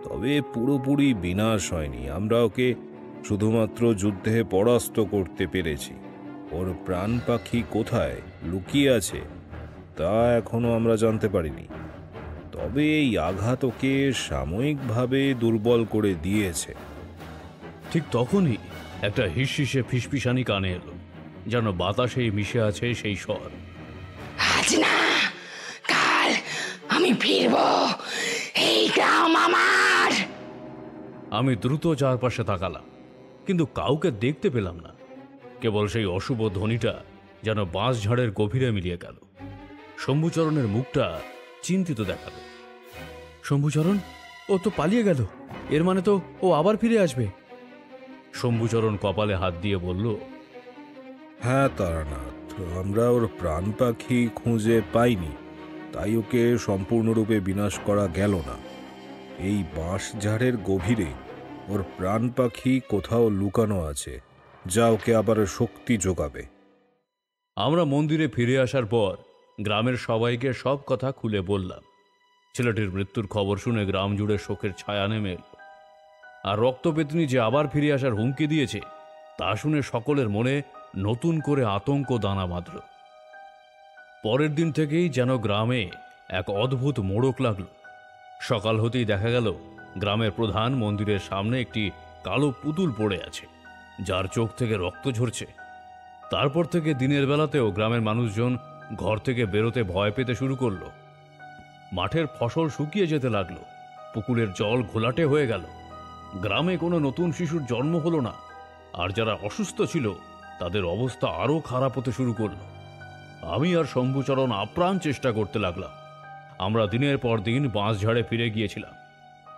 তবে পুরোপুরি বিনাশ হয়নি। আমরা ওকে শুধুমাত্র যুদ্ধে পরাস্ত করতে পেরেছি। ওর প্রাণ পাখি কোথায় লুকিয়ে আছে তা এখনো আমরা জানতে পারিনি। তবে এই আঘাত ওকে সাময়িকভাবে দুর্বল করে দিয়েছে। ঠিক তখনই একটা হিসহিসে ফিসফিসানি কানে এলো, যেন বাতাসেই মিশে আছে সেই স্বর। আজ না, কাল আমি ফিরবো, এই গ্রাম আমার। আমি দ্রুত চারপাশে তাকালাম, কিন্তু কাউকে দেখতে পেলাম না। কেবল সেই অশুভ ধ্বনিটা যেন বাঁশঝাড়ের গভীরে মিলিয়ে গেল। শম্ভুচরণের মুখটা চিন্তিত দেখালো। শম্ভুচরণ, ও তো পালিয়ে গেল, এর মানে তো ও আবার ফিরে আসবে। শম্ভুচরণ কপালে হাত দিয়ে বলল, হ্যাঁ তারানাথ, আমরা ওর প্রাণ পাখি খুঁজে পাইনি, তাই ওকে সম্পূর্ণরূপে বিনাশ করা গেল না। এই বাঁশঝাড়ের গভীরে ওর প্রাণ পাখি কোথাও লুকানো আছে, যা ওকে আবার শক্তি যোগাবে। আমরা মন্দিরে ফিরে আসার পর গ্রামের সবাইকে সব কথা খুলে বললাম। ছেলেটির মৃত্যুর খবর শুনে গ্রাম জুড়ে শোকের ছায়া নেমে এল। আর রক্তপেতনি যে আবার ফিরে আসার হুমকি দিয়েছে তা শুনে সকলের মনে নতুন করে আতঙ্ক দানা বাঁধল। পরের দিন থেকেই যেন গ্রামে এক অদ্ভুত মোড়ক লাগল। সকাল হতেই দেখা গেল গ্রামের প্রধান মন্দিরের সামনে একটি কালো পুতুল পড়ে আছে, যার চোখ থেকে রক্ত ঝরছে। তারপর থেকে দিনের বেলাতেও গ্রামের মানুষজন ঘর থেকে বেরোতে ভয় পেতে শুরু করলো। মাঠের ফসল শুকিয়ে যেতে লাগলো, পুকুরের জল ঘোলাটে হয়ে গেল। গ্রামে কোনো নতুন শিশুর জন্ম হলো না, আর যারা অসুস্থ ছিল তাদের অবস্থা আরও খারাপ হতে শুরু করলো। আমি আর শম্ভুচরণ আপ্রাণ চেষ্টা করতে লাগলাম। আমরা দিনের পর দিন বাঁশঝাড়ে ফিরে গিয়েছিলাম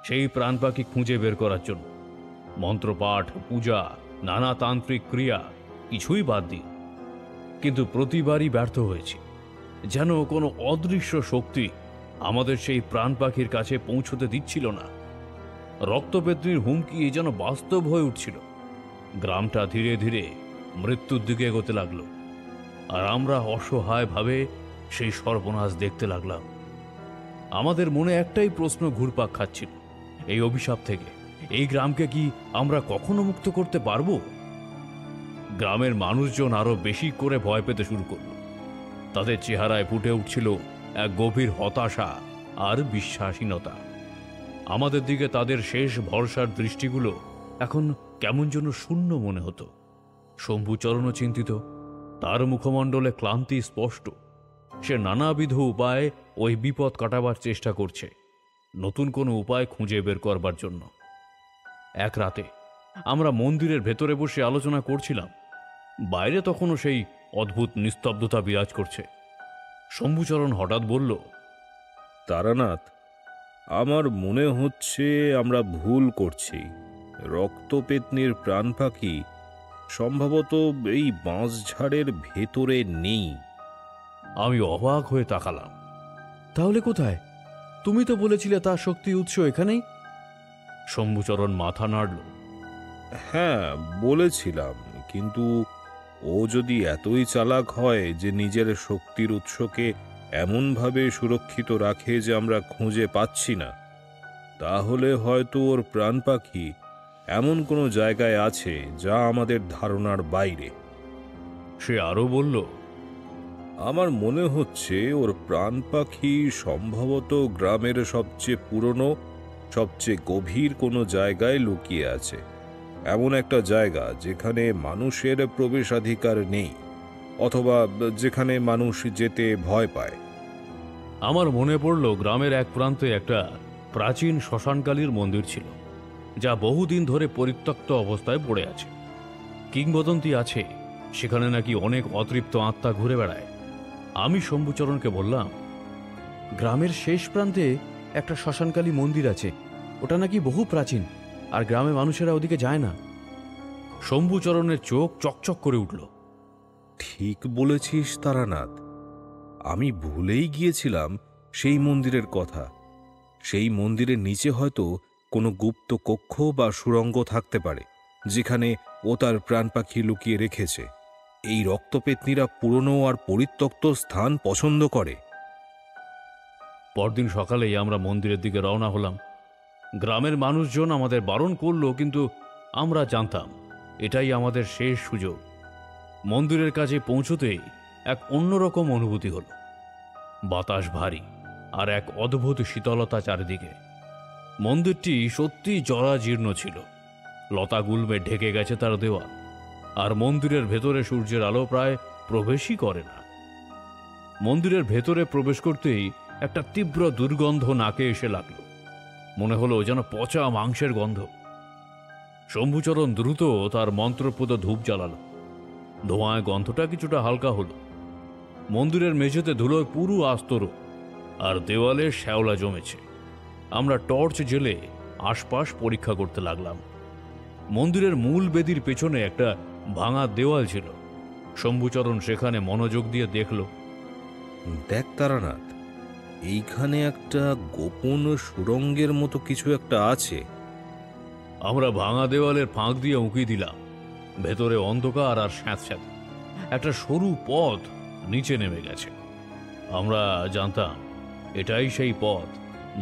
সেই প্রাণ পাখি খুঁজে বের করার জন্য। মন্ত্রপাঠ, পূজা, নানা তান্ত্রিক ক্রিয়া কিছুই বাদ দিই, কিন্তু প্রতিবারই ব্যর্থ হয়েছি। যেন কোনো অদৃশ্য শক্তি আমাদের সেই প্রাণ পাখির কাছে পৌঁছতে দিচ্ছিল না। রক্তপেত্রীর হুমকি যেন বাস্তব হয়ে উঠছিল। গ্রামটা ধীরে ধীরে মৃত্যুর দিকে এগোতে লাগলো, আর আমরা অসহায়ভাবে সেই সর্বনাশ দেখতে লাগলাম। আমাদের মনে একটাই প্রশ্ন ঘুরপাক খাচ্ছিল, এই অভিশাপ থেকে এই গ্রামকে কি আমরা কখনো মুক্ত করতে পারবো? গ্রামের মানুষজন আরো বেশি করে ভয় পেতে শুরু করল। তাদের চেহারায় ফুটে উঠছিল এক গভীর হতাশা আর বিশ্বাসহীনতা। আমাদের দিকে তাদের শেষ ভরসার দৃষ্টিগুলো এখন কেমন যেন শূন্য মনে হতো। শম্ভুচরণও চিন্তিত, তার মুখমণ্ডলে ক্লান্তি স্পষ্ট। সে নানাবিধ উপায়ে ওই বিপদ কাটাবার চেষ্টা করছে, নতুন কোনো উপায় খুঁজে বের করবার জন্য। এক রাতে আমরা মন্দিরের ভেতরে বসে আলোচনা করছিলাম। বাইরে তখনও সেই অদ্ভুত নিস্তব্ধতা বিরাজ করছে। শম্ভুচরণ হঠাৎ বলল, তারানাথ, আমার মনে হচ্ছে আমরা ভুল করছি। রক্তপেতনির প্রাণ পাখি সম্ভবত এই বাঁশঝাড়ের ভেতরে নেই। আমি অবাক হয়ে তাকালাম। তাহলে কোথায়? তুমি তো বলেছিলে তার শক্তি উৎস এখানেই। শম্ভুচরণ মাথা নাড়ল। হ্যাঁ বলেছিলাম, কিন্তু ও যদি এতই চালাক হয় যে নিজের শক্তির উৎসকে এমনভাবে সুরক্ষিত রাখে যে আমরা খুঁজে পাচ্ছি না, তাহলে হয়তো ওর প্রাণ পাখি এমন কোনো জায়গায় আছে যা আমাদের ধারণার বাইরে। সে আরো বলল, আমার মনে হচ্ছে ওর প্রাণ পাখি সম্ভবত গ্রামের সবচেয়ে পুরনো, সবচেয়ে গভীর কোনো জায়গায় লুকিয়ে আছে। এমন একটা জায়গা যেখানে মানুষের প্রবেশাধিকার নেই, অথবা যেখানে মানুষ যেতে ভয় পায়। আমার মনে পড়ল গ্রামের এক প্রান্তে একটা প্রাচীন শ্মশানকালীর মন্দির ছিল, যা বহুদিন ধরে পরিত্যক্ত অবস্থায় পড়ে আছে। কিংবদন্তি আছে সেখানে নাকি অনেক অতৃপ্ত আত্মা ঘুরে বেড়ায়। আমি শম্ভুচরণকে বললাম, গ্রামের শেষ প্রান্তে একটা শ্মশানকালী মন্দির আছে, ওটা নাকি বহু প্রাচীন, আর গ্রামে মানুষেরা ওদিকে যায় না। শম্ভুচরণের চোখ চকচক করে উঠল। ঠিক বলেছিস তারানাথ, আমি ভুলেই গিয়েছিলাম সেই মন্দিরের কথা। সেই মন্দিরের নিচে হয়তো কোনো গুপ্ত কক্ষ বা সুড়ঙ্গ থাকতে পারে, যেখানে ও তার প্রাণ পাখি লুকিয়ে রেখেছে। এই রক্তপেতনীরা পুরনো আর পরিত্যক্ত স্থান পছন্দ করে। পরদিন সকালেই আমরা মন্দিরের দিকে রওনা হলাম। গ্রামের মানুষজন আমাদের বারণ করলো, কিন্তু আমরা জানতাম এটাই আমাদের শেষ সুযোগ। মন্দিরের কাছে পৌঁছতেই এক অন্যরকম অনুভূতি হলো। বাতাস ভারী আর এক অদ্ভুত শীতলতা চারিদিকে। মন্দিরটি সত্যি জরাজীর্ণ ছিল, লতাগুল্মে ঢেকে গেছে তার দেওয়াল, আর মন্দিরের ভেতরে সূর্যের আলো প্রায় প্রবেশই করে না। মন্দিরের ভেতরে প্রবেশ করতেই একটা তীব্র দুর্গন্ধ নাকে এসে লাগলো। মনে হলো যেন পচা মাংসের গন্ধ। শম্ভুচরণ দ্রুত তার মন্ত্রপুত ধূপ জ্বালালো। ধোঁয়ায় গন্ধটা কিছুটা হালকা হলো। মন্দিরের মেঝেতে ধুলোর পুরো আস্তরণ, আর দেওয়ালে শ্যাওলা জমেছে। আমরা টর্চ জ্বেলে আশপাশ পরীক্ষা করতে লাগলাম। মন্দিরের মূল বেদির পেছনে একটা ভাঙা দেওয়াল ছিল। শম্ভুচরণ সেখানে মনোযোগ দিয়ে দেখল। দেখ তারানাথ, এইখানে একটা গোপন সুড়ঙ্গের মতো কিছু একটা আছে। আমরা ভাঙা দেওয়ালের ফাঁক দিয়ে উঁকি দিলাম। ভেতরে অন্ধকার আর স্যাঁতস্যাঁতে একটা সরু পথ নিচে নেমে গেছে। আমরা জানতাম এটাই সেই পথ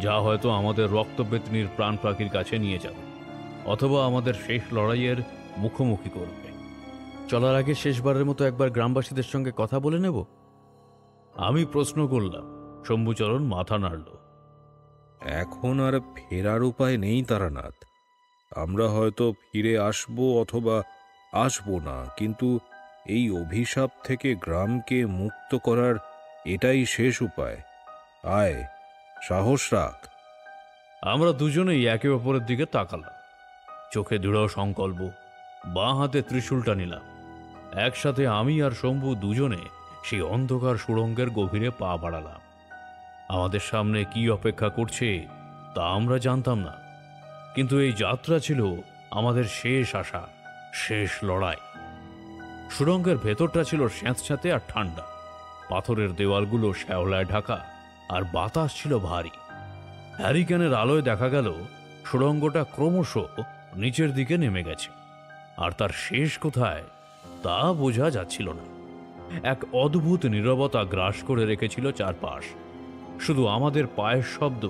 যা হয়তো আমাদের রক্তপেতনির প্রাণ পাখির কাছে নিয়ে যাবে, অথবা আমাদের শেষ লড়াইয়ের মুখোমুখি করবে। চলার আগে শেষবারের মতো একবার গ্রামবাসীদের সঙ্গে কথা বলে নেব, আমি প্রশ্ন করলাম। শম্ভুচরণ মাথা নাড়ল। এখন আর ফেরার উপায় নেই তারানাথ। আমরা হয়তো ফিরে আসবো অথবা আসবো না, কিন্তু এই অভিশাপ থেকে গ্রামকে মুক্ত করার এটাই শেষ উপায়। আয়, সাহস রাখ। আমরা দুজনেই একে অপরের দিকে তাকালাম। চোখে দৃঢ় সংকল্প। বাঁ হাতে ত্রিশূলটা নিলাম। একসাথে আমি আর শম্ভু দুজনে সেই অন্ধকার সুড়ঙ্গের গভীরে পা বাড়ালাম। আমাদের সামনে কি অপেক্ষা করছে তা আমরা জানতাম না, কিন্তু এই যাত্রা ছিল আমাদের শেষ আশা, শেষ লড়াই। সুড়ঙ্গের ভেতরটা ছিল স্যাঁতস্যাঁতে আর ঠান্ডা। পাথরের দেওয়ালগুলো শ্যাওলায় ঢাকা, আর বাতাস ছিল ভারী। হ্যারিকেনের আলোয় দেখা গেল সুড়ঙ্গটা ক্রমশ নিচের দিকে নেমে গেছে, আর তার শেষ কোথায় তা বোঝা যাচ্ছিল না। এক অদ্ভুত নীরবতা গ্রাস করে রেখেছিল চারপাশ। শুধু আমাদের পায়ের শব্দ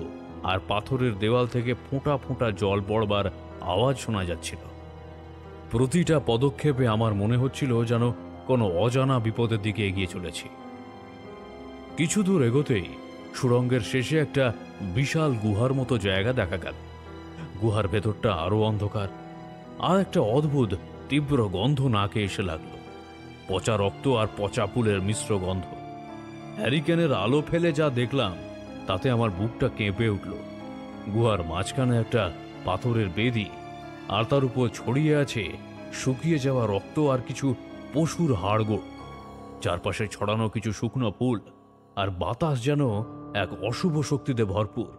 আর পাথরের দেওয়াল থেকে ফোঁটা ফোঁটা জল পড়বার আওয়াজ শোনা যাচ্ছিল। প্রতিটা পদক্ষেপে আমার মনে হচ্ছিল যেন কোনো অজানা বিপদের দিকে এগিয়ে চলেছি। কিছু দূর এগোতেই সুড়ঙ্গের শেষে একটা বিশাল গুহার মতো জায়গা দেখা গেল। গুহার ভেতরটা আরো অন্ধকার, আর একটা অদ্ভুত তীব্র গন্ধ নাকে এসে লাগলো। পচা রক্ত আর পচা ফুলের মিশ্র গন্ধ। হ্যারিকেনের আলো ফেলে যা দেখলাম তাতে আমার বুকটা কেঁপে উঠল। গুহার মাঝখানে একটা পাথরের বেদি, আর তার উপর ছড়িয়ে আছে শুকিয়ে যাওয়া রক্ত আর কিছু পশুর হাড়গোড়। চারপাশে ছড়ানো কিছু শুকনো ফুল, আর বাতাস যেন এক অশুভ শক্তিতে ভরপুর।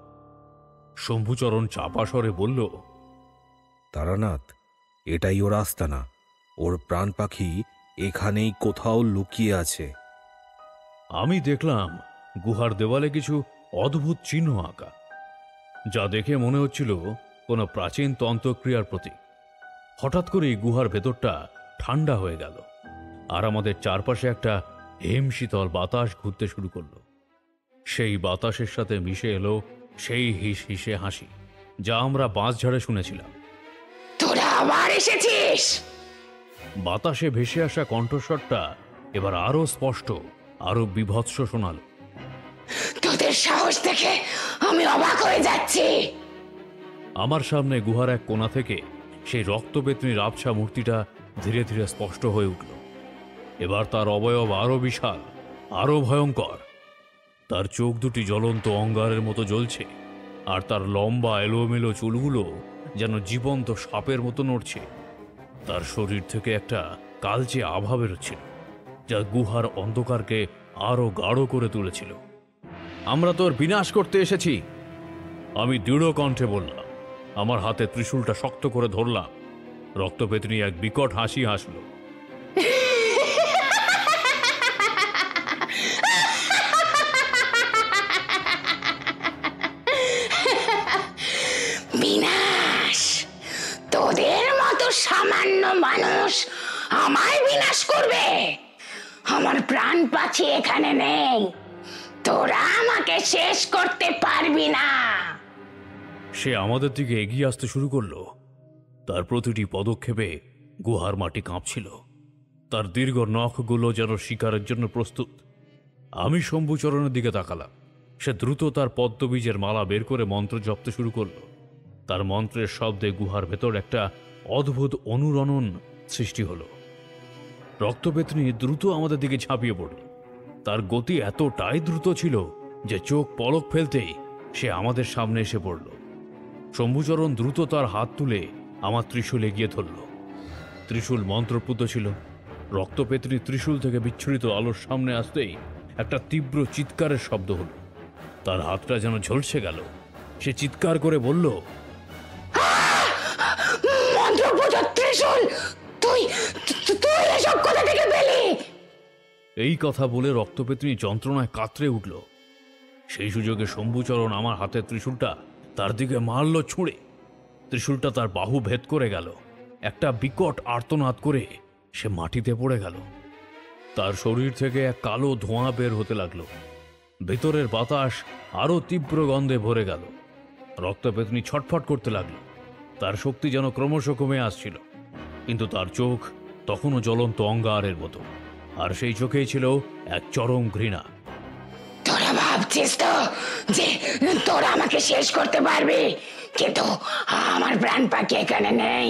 শম্ভুচরণ চাপা স্বরে বলল, তারানাথ, এটাই ওর আস্তানা। ওর প্রাণ পাখি এখানেই কোথাও লুকিয়ে আছে। আমি দেখলাম গুহার দেওয়ালে কিছু অদ্ভুত চিহ্ন আঁকা, যা দেখে মনে হচ্ছিল কোনো প্রাচীন তন্ত্রক্রিয়ার প্রতীক। হঠাৎ করেই গুহার ভেতরটা ঠান্ডা হয়ে গেল, আর আমাদের চারপাশে একটা হিমশীতল বাতাস ঘুরতে শুরু করলো। সেই বাতাসের সাথে মিশে এলো সেই হিস হিসে হাসি যা আমরা বাঁশঝাড়ে শুনেছিলাম। তোরা আবার এসেছিস? বাতাসে ভেসে আসা কণ্ঠস্বরটা এবার আরো স্পষ্ট, আরো বিভৎস শোনালো। তোদের সাহস দেখে আমি অবাক হয়ে যাচ্ছি। আমার সামনে গুহার এক কোণা থেকে সেই রক্তবেতনির আবছা মূর্তিটা ধীরে ধীরে স্পষ্ট হয়ে উঠল। এবার তার অবয়ব আরো বিশাল, আরো ভয়ঙ্কর। তার চোখ দুটি জ্বলন্ত অঙ্গারের মতো জ্বলছে, আর তার লম্বা এলোমেলো চুলগুলো যেন জীবন্ত সাপের মতো নড়ছে। তার শরীর থেকে একটা কালচে আভা বেরোচ্ছিল, যা গুহার অন্ধকারকে আরো গাঢ় করে তুলেছিল। আমরা তোর বিনাশ করতে এসেছি। আমি দৃঢ় কণ্ঠে বললাম। আমার হাতে ত্রিশূলটা শক্ত করে ধরলাম। রক্তপেতনি এক বিকট হাসি হাসল। বিনাশ? তোদের মতো সামান্য মানুষ আমায় বিনাশ করবে? আমার প্রাণ পাখি এখানে নেই, তোরা আমাকে শেষ করতে পারবি না। সে আমাদের দিকে এগিয়ে আসতে শুরু করলো। তার প্রতিটি পদক্ষেপে গুহার মাটি কাঁপছিল। তার দীর্ঘ নখগুলো যেন শিকারের জন্য প্রস্তুত। আমি শম্ভুচরণের দিকে তাকালাম। সে দ্রুত তার পদ্মবীজের মালা বের করে মন্ত্র জপতে শুরু করলো। তার মন্ত্রের শব্দে গুহার ভেতর একটা অদ্ভুত অনুরণন সৃষ্টি হলো। রক্তপেতনি দ্রুত আমাদের দিকে ঝাঁপিয়ে পড়ল। তার গতি এতটাই দ্রুত ছিল যে চোখ পলক ফেলতেই সে আমাদের সামনে এসে পড়ল। শম্ভুচরণ দ্রুত তার হাত তুলে আমার ত্রিশূল এগিয়ে ধরল। ত্রিশূল মন্ত্রপুত ছিল। রক্তপেতনি ত্রিশূল থেকে বিচ্ছুরিত আলোর সামনে আসতেই একটা তীব্র চিৎকারের শব্দ হলো। তার হাতটা যেন ঝলসে গেল। সে চিৎকার করে বলল, মন্ত্রপুত ত্রিশূল, তুই তুই এসব কোথা থেকে পেলি? এই কথা বলে রক্তপেতনি যন্ত্রণায় কাতরে উঠল। সেই সুযোগে শম্ভুচরণ আমার হাতের ত্রিশূলটা তার দিকে মারল ছুঁড়ে। ত্রিশূলটা তার বাহু ভেদ করে গেল। একটা বিকট আর্তনাদ করে সে মাটিতে পড়ে গেল। তার শরীর থেকে এক কালো ধোঁয়া বের হতে লাগলো। ভেতরের বাতাস আরো তীব্র গন্ধে ভরে গেল। রক্তপেতনি ছটফট করতে লাগলো। তার শক্তি যেন ক্রমশ কমে আসছিল, কিন্তু তার চোখ তখনও জ্বলন্ত অঙ্গারের মতো। আর সেই চোখেই ছিল এক চরম ঘৃণা। তোরা ভাবছিস তো যে তোরা আমাকে শেষ করতে পারবি, কিন্তু আমার প্রাণ পাখি এখানে নেই।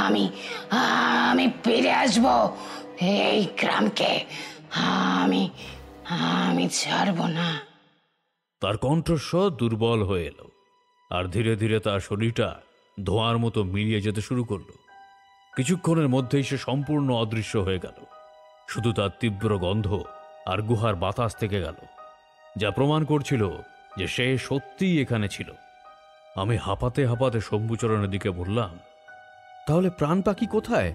আমি আমি ফিরে আসব এই গ্রামকে। আমি আমি ছাড়ব না। তার কণ্ঠস্বর দুর্বল হয়ে এলো, আর ধীরে ধীরে তার শরীরটা ধোঁয়ার মতো মিলিয়ে যেতে শুরু করলো। কিছুক্ষণের মধ্যেই সে সম্পূর্ণ অদৃশ্য হয়ে গেল। শুধু তার তীব্র গন্ধ আর গুহার বাতাস থেকে গেল, যা প্রমাণ করছিল যে সে সত্যিই এখানে ছিল। আমি হাঁপাতে হাঁপাতে শম্ভুচরণের দিকে বললাম, তাহলে প্রাণ পাখি কোথায়?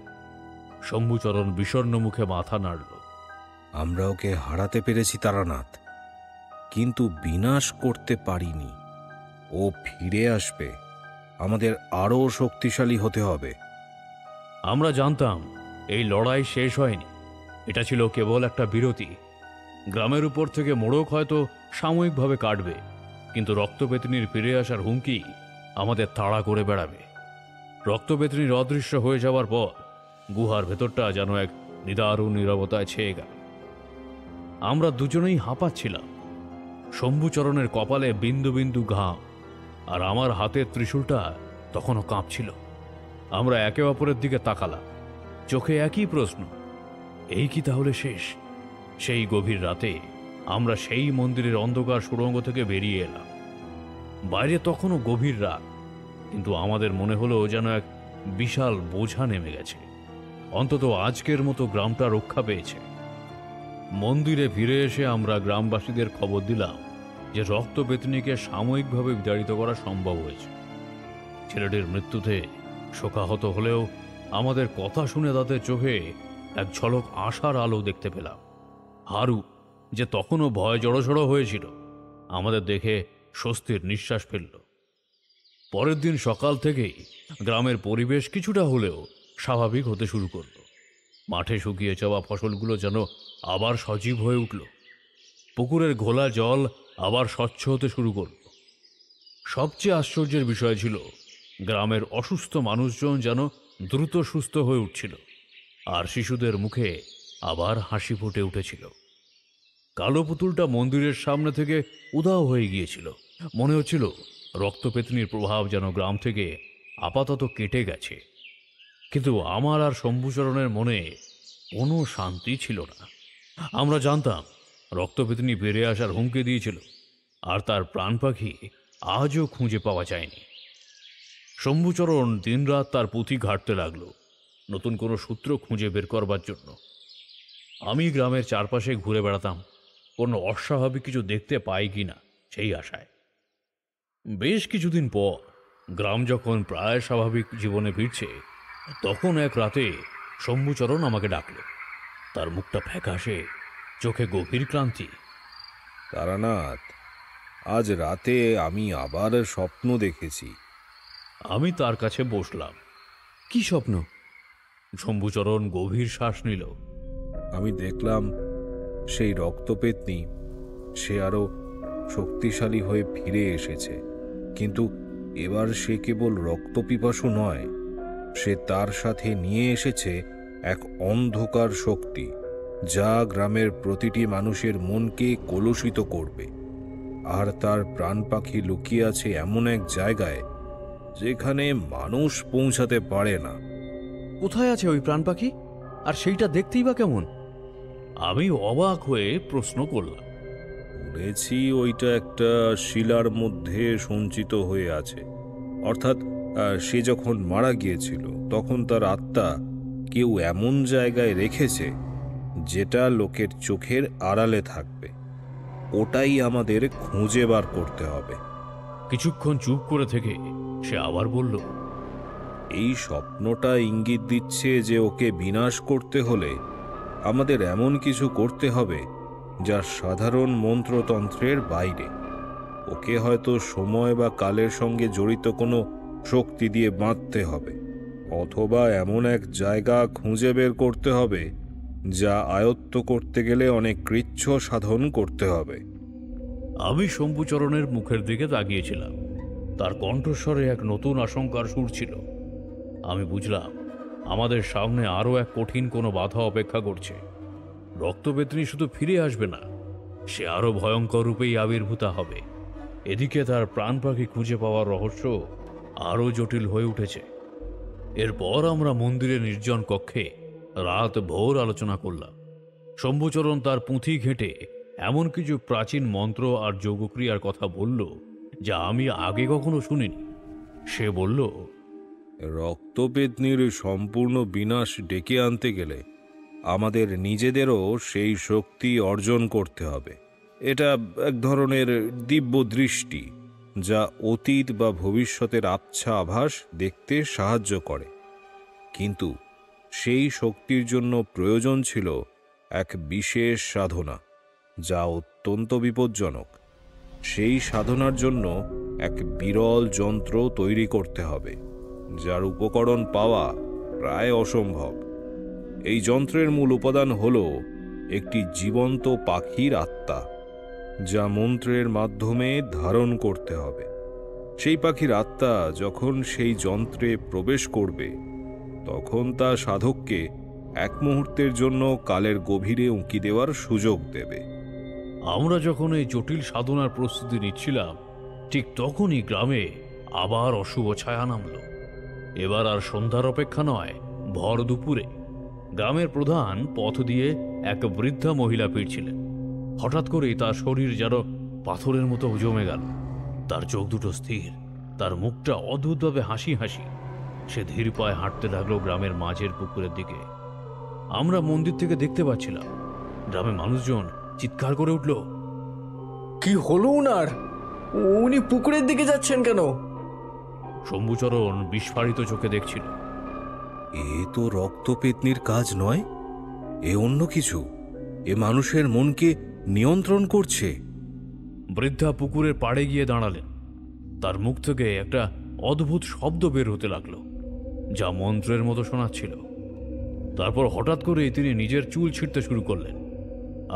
শম্ভুচরণ বিষণ্ণ মুখে মাথা নাড়ল। আমরা ওকে হারাতে পেরেছি তারানাথ, কিন্তু বিনাশ করতে পারিনি। ও ফিরে আসবে। আমাদের আরও শক্তিশালী হতে হবে। আমরা জানতাম এই লড়াই শেষ হয়নি। এটা ছিল কেবল একটা বিরতি। গ্রামের উপর থেকে মোড়ক হয়তো সাময়িকভাবে কাটবে, কিন্তু রক্তপেতনির ফিরে আসার হুমকি আমাদের তাড়া করে বেড়াবে। রক্তপেতনির অদৃশ্য হয়ে যাওয়ার পর গুহার ভেতরটা যেন এক নিদারুণ নীরবতায় ছেয়ে গেল। আমরা দুজনেই হাঁপাচ্ছিলাম। শম্ভুচরণের কপালে বিন্দু বিন্দু ঘাম, আর আমার হাতের ত্রিশূলটা তখনও কাঁপছিল। আমরা একে অপরের দিকে তাকালাম, চোখে একই প্রশ্ন, এই কি তাহলে শেষ? সেই গভীর রাতে আমরা সেই মন্দিরের অন্ধকার সুড়ঙ্গ থেকে বেরিয়ে এলাম। বাইরে তখনও গভীর রাত, কিন্তু আমাদের মনে হলো যেন এক বিশাল বোঝা নেমে গেছে। অন্তত আজকের মতো গ্রামটা রক্ষা পেয়েছে। মন্দিরে ফিরে এসে আমরা গ্রামবাসীদের খবর দিলাম যে রক্তপেতনিকে সাময়িকভাবে বিতাড়িত করা সম্ভব হয়েছে। ছেলেটির মৃত্যুতে শোকাহত হলেও আমাদের কথা শুনে তাদের চোখে এক ঝলক আশার আলো দেখতে পেলাম। হারু, যে তখনও ভয় জড়সড় হয়েছিল, আমাদের দেখে স্বস্তির নিঃশ্বাস ফেলল। পরের দিন সকাল থেকেই গ্রামের পরিবেশ কিছুটা হলেও স্বাভাবিক হতে শুরু করল। মাঠে শুকিয়ে যাওয়া ফসলগুলো যেন আবার সজীব হয়ে উঠল। পুকুরের ঘোলা জল আবার স্বচ্ছ হতে শুরু করল। সবচেয়ে আশ্চর্যের বিষয় ছিল গ্রামের অসুস্থ মানুষজন যেন দ্রুত সুস্থ হয়ে উঠছিল, আর শিশুদের মুখে আবার হাসি ফুটে উঠেছিল। কালো পুতুলটা মন্দিরের সামনে থেকে উধাও হয়ে গিয়েছিল। মনে হচ্ছিল রক্তপেতনির প্রভাব যেন গ্রাম থেকে আপাতত কেটে গেছে। কিন্তু আমার আর শম্ভুচরণের মনে কোনো শান্তি ছিল না। আমরা জানতাম রক্তপেতনি বেড়ে আসার হুমকি দিয়েছিল, আর তার প্রাণ পাখি আজও খুঁজে পাওয়া যায়নি। শম্ভুচরণ দিনরাত তার পুঁথি ঘাঁটতে লাগলো, নতুন কোনো সূত্র খুঁজে বের করবার জন্য। আমি গ্রামের চারপাশে ঘুরে বেড়াতাম, কোনো অস্বাভাবিক কিছু দেখতে পাই কিনা সেই আশায়। বেশ কিছুদিন পর গ্রাম যখন প্রায় স্বাভাবিক জীবনে ফিরছে, তখন এক রাতে শম্ভুচরণ আমাকে ডাকল। তার মুখটা ফ্যাকাশে, চোখে গভীর ক্লান্তি। তারানাথ, আজ রাতে আমি আবার স্বপ্ন দেখেছি। আমি তার কাছে বসলাম। কি স্বপ্ন? শম্ভুচরণ গভীর শ্বাস নিল। আমি দেখলাম সেই রক্তপেতনি, সে আরো শক্তিশালী হয়ে ফিরে এসেছে। কিন্তু এবার সে কেবল রক্তপিপাসু নয়, সে তার সাথে নিয়ে এসেছে এক অন্ধকার শক্তি, যা গ্রামের প্রতিটি মানুষের মনকে কলুষিত করবে। আর তার প্রাণ পাখি লুকিয়ে আছে এমন এক জায়গায় যেখানে মানুষ পৌঁছাতে পারে না। কোথায় আছে ওই প্রাণ পাখি? আর সেইটা দেখতেই বা কেমন? আমি অবাক হয়ে প্রশ্ন করলাম। শুনেছি ওইটা একটা শিলার মধ্যে সঞ্চিত হয়ে আছে। অর্থাৎ সে যখন মারা গিয়েছিল তখন তার আত্মা কেউ এমন জায়গায় রেখেছে যেটা লোকের চোখের আড়ালে থাকবে। ওটাই আমাদের খুঁজে বার করতে হবে। কিছুক্ষণ চুপ করে থেকে সে আবার বলল, এই স্বপ্নটা ইঙ্গিত দিচ্ছে যে ওকে বিনাশ করতে হলে আমাদের এমন কিছু করতে হবে যা সাধারণ মন্ত্রতন্ত্রের বাইরে। ওকে হয়তো সময় বা কালের সঙ্গে জড়িত কোনো শক্তি দিয়ে বাঁধতে হবে, অথবা এমন এক জায়গা খুঁজে বের করতে হবে যা আয়ত্ত করতে গেলে অনেক কৃচ্ছ সাধন করতে হবে। আমি শম্ভুচরণের মুখের দিকে তাকিয়েছিলাম। তার কণ্ঠস্বরে এক নতুন আশঙ্কার সুর ছিল। আমি বুঝলাম আমাদের সামনে আরও এক কঠিন কোনো বাধা অপেক্ষা করছে। রক্তবেত্রী শুধু ফিরে আসবে না, সে আরও ভয়ঙ্কর রূপেই আবির্ভূতা হবে। এদিকে তার প্রাণ পাখি খুঁজে পাওয়ার রহস্য আরও জটিল হয়ে উঠেছে। এরপর আমরা মন্দিরের নির্জন কক্ষে রাত ভোর আলোচনা করলাম। শম্ভুচরণ তার পুঁথি ঘেঁটে এমন কিছু প্রাচীন মন্ত্র আর যোগক্রিয়ার কথা বলল যা আমি আগে কখনো শুনিনি। সে বলল, রক্তবেদনীর সম্পূর্ণ বিনাশ ডেকে আনতে গেলে আমাদের নিজেদেরও সেই শক্তি অর্জন করতে হবে। এটা এক ধরনের দিব্য দৃষ্টি, যা অতীত বা ভবিষ্যতের আবছা আভাস দেখতে সাহায্য করে। কিন্তু সেই শক্তির জন্য প্রয়োজন ছিল এক বিশেষ সাধনা, যা অত্যন্ত বিপজ্জনক। সেই সাধনার জন্য এক বিরল যন্ত্র তৈরি করতে হবে, যার উপকরণ পাওয়া প্রায় অসম্ভব। এই যন্ত্রের মূল উপাদান হল একটি জীবন্ত পাখির আত্মা, যা মন্ত্রের মাধ্যমে ধারণ করতে হবে। সেই পাখির আত্মা যখন সেই যন্ত্রে প্রবেশ করবে, তখন তা সাধককে এক মুহূর্তের জন্য কালের গভীরে উঁকি দেওয়ার সুযোগ দেবে। আমরা যখন এই জটিল সাধনার প্রস্তুতি নিচ্ছিলাম, ঠিক তখনই গ্রামে আবার অশুভ ছায়া নামল। এবার আর সন্ধ্যার অপেক্ষা নয়, ভর দুপুরে গ্রামের প্রধান পথ দিয়ে এক বৃদ্ধা মহিলা ফিরছিলেন। হঠাৎ করেই তার শরীর যেন পাথরের মতো জমে গেল। তার চোখ দুটো স্থির, তার মুখটা অদ্ভুতভাবে হাসি হাসি। সে ধীর পায়ে হাঁটতে লাগলো গ্রামের মাঝের পুকুরের দিকে। আমরা মন্দির থেকে দেখতে পাচ্ছিলাম। গ্রামের মানুষজন চিৎকার করে উঠল, কি হলো উনার? উনি পুকুরের দিকে যাচ্ছেন কেন? শম্ভুচরণ বিস্ফারিত চোখে দেখছিল। এ তো রক্তপেতনির কাজ নয়, এ অন্য কিছু। এ মানুষের মনকে নিয়ন্ত্রণ করছে। বৃদ্ধা পুকুরের পাড়ে গিয়ে দাঁড়ালেন। তার মুখ থেকে একটা অদ্ভুত শব্দ বের হতে লাগলো, যা মন্ত্রের মতো শোনাচ্ছিল। তারপর হঠাৎ করে তিনি নিজের চুল ছিঁড়তে শুরু করলেন,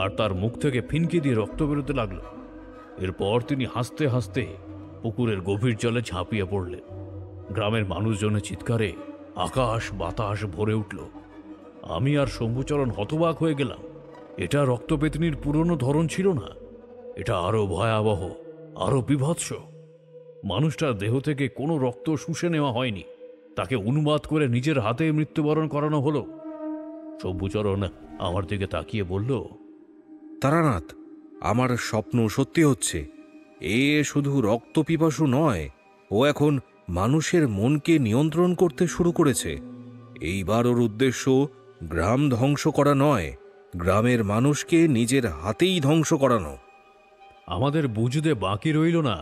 আর তার মুখ থেকে ফিনকি দিয়ে রক্ত বেরোতে লাগলো। এরপর তিনি হাসতে হাসতে পুকুরের গভীর জলে ঝাঁপিয়ে পড়লেন। গ্রামের মানুষজনের চিৎকারে আকাশ বাতাস ভরে উঠল। আমি আর শম্ভুচরণ হতবাক হয়ে গেলাম। এটা রক্তপেতনির পুরনো ধরন ছিল না, এটা আরো ভয়াবহ, আরো বীভৎস। মানুষটার দেহ থেকে কোনো রক্ত শুষে নেওয়া হয়নি, তাকে উন্মাদ করে নিজের হাতে মৃত্যুবরণ করানো হলো। শম্ভুচরণ আমার দিকে তাকিয়ে বলল, তারানাথ, আমার স্বপ্ন সত্যি হচ্ছে। এ শুধু রক্তপিপাসু নয়, ও এখন মানুষের মনকে নিয়ন্ত্রণ করতে শুরু করেছে। এইবার ওর উদ্দেশ্য গ্রাম ধ্বংস করা নয়, গ্রামের মানুষকে নিজের হাতেই ধ্বংস করানো। আমাদের বুঝতে বাকি রইল না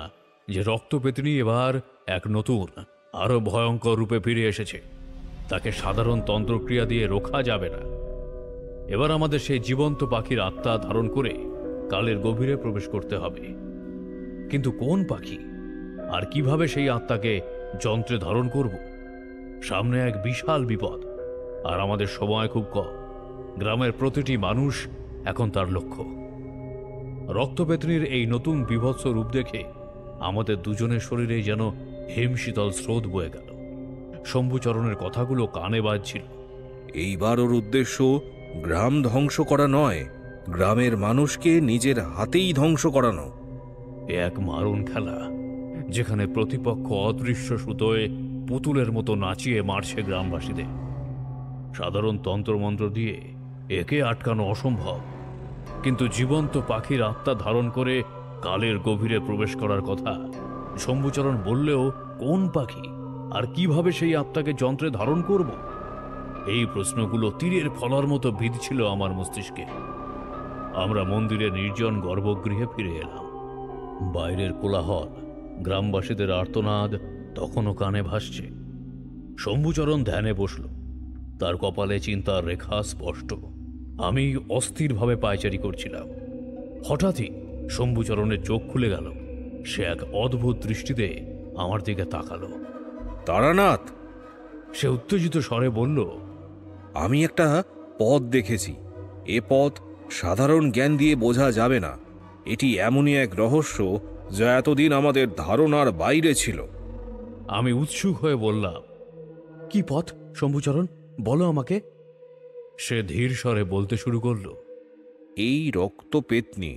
যে রক্তপেতনি এবার এক নতুন আরো ভয়ঙ্কর রূপে ফিরে এসেছে। তাকে সাধারণ তন্ত্রক্রিয়া দিয়ে রোখা যাবে না। এবার আমাদের সেই জীবন্ত পাখির আত্মা ধারণ করে কালের গভীরে প্রবেশ করতে হবে। কিন্তু কোন পাখি আর কিভাবে সেই আত্মাকে যন্ত্রে ধারণ করব? সামনে এক বিশাল বিপদ, আর আমাদের সময় খুব কম। গ্রামের প্রতিটি মানুষ এখন তার লক্ষ্য। রক্তপেতনির এই নতুন বিভৎস রূপ দেখে আমাদের দুজনের শরীরে যেন হিমশীতল স্রোত বয়ে গেল। শম্ভুচরণের কথাগুলো কানে বাজছিল। এইবার ওর উদ্দেশ্য গ্রাম ধ্বংস করা নয়, গ্রামের মানুষকে নিজের হাতেই ধ্বংস করানো। এ এক মারণ খেলা, যেখানে প্রতিপক্ষ অদৃশ্য সুতোয় পুতুলের মতো নাচিয়ে মারছে গ্রামবাসীদের। সাধারণ তন্ত্রমন্ত্র দিয়ে একে আটকানো অসম্ভব, কিন্তু জীবন্ত পাখির আত্মা ধারণ করে কালের গভীরে প্রবেশ করার কথা শম্ভুচরণ বললেও কোন পাখি আর কিভাবে সেই আত্মাকে যন্ত্রে ধারণ করব? এই প্রশ্নগুলো তীরের ফলার মতো বিঁধছিল আমার মস্তিষ্কে। আমরা মন্দিরের নির্জন গর্ভগৃহে ফিরে এলাম। বাইরের কোলাহল, গ্রামবাসীদের আর্তনাদ তখনও কানে ভাসছে। শম্ভুচরণ ধ্যানে বসল। তার কপালে চিন্তার রেখা স্পষ্ট। আমি অস্থিরভাবে পায়চারি করছিলাম। হঠাৎই শম্ভুচরণের চোখ খুলে গেল। সে এক অদ্ভুত দৃষ্টিতে আমার দিকে তাকালো। তারানাথ, সে উত্তেজিত স্বরে বলল, আমি একটা পথ দেখেছি। এ পথ সাধারণ জ্ঞান দিয়ে বোঝা যাবে না। এটি এমনই এক রহস্য যা এতদিন আমাদের ধারণার বাইরে ছিল। আমি উৎসুক হয়ে বললাম, কি পথ শম্ভুচরণ, বলো আমাকে। সে ধীর স্বরে বলতে শুরু করল, এই রক্তপেতনি,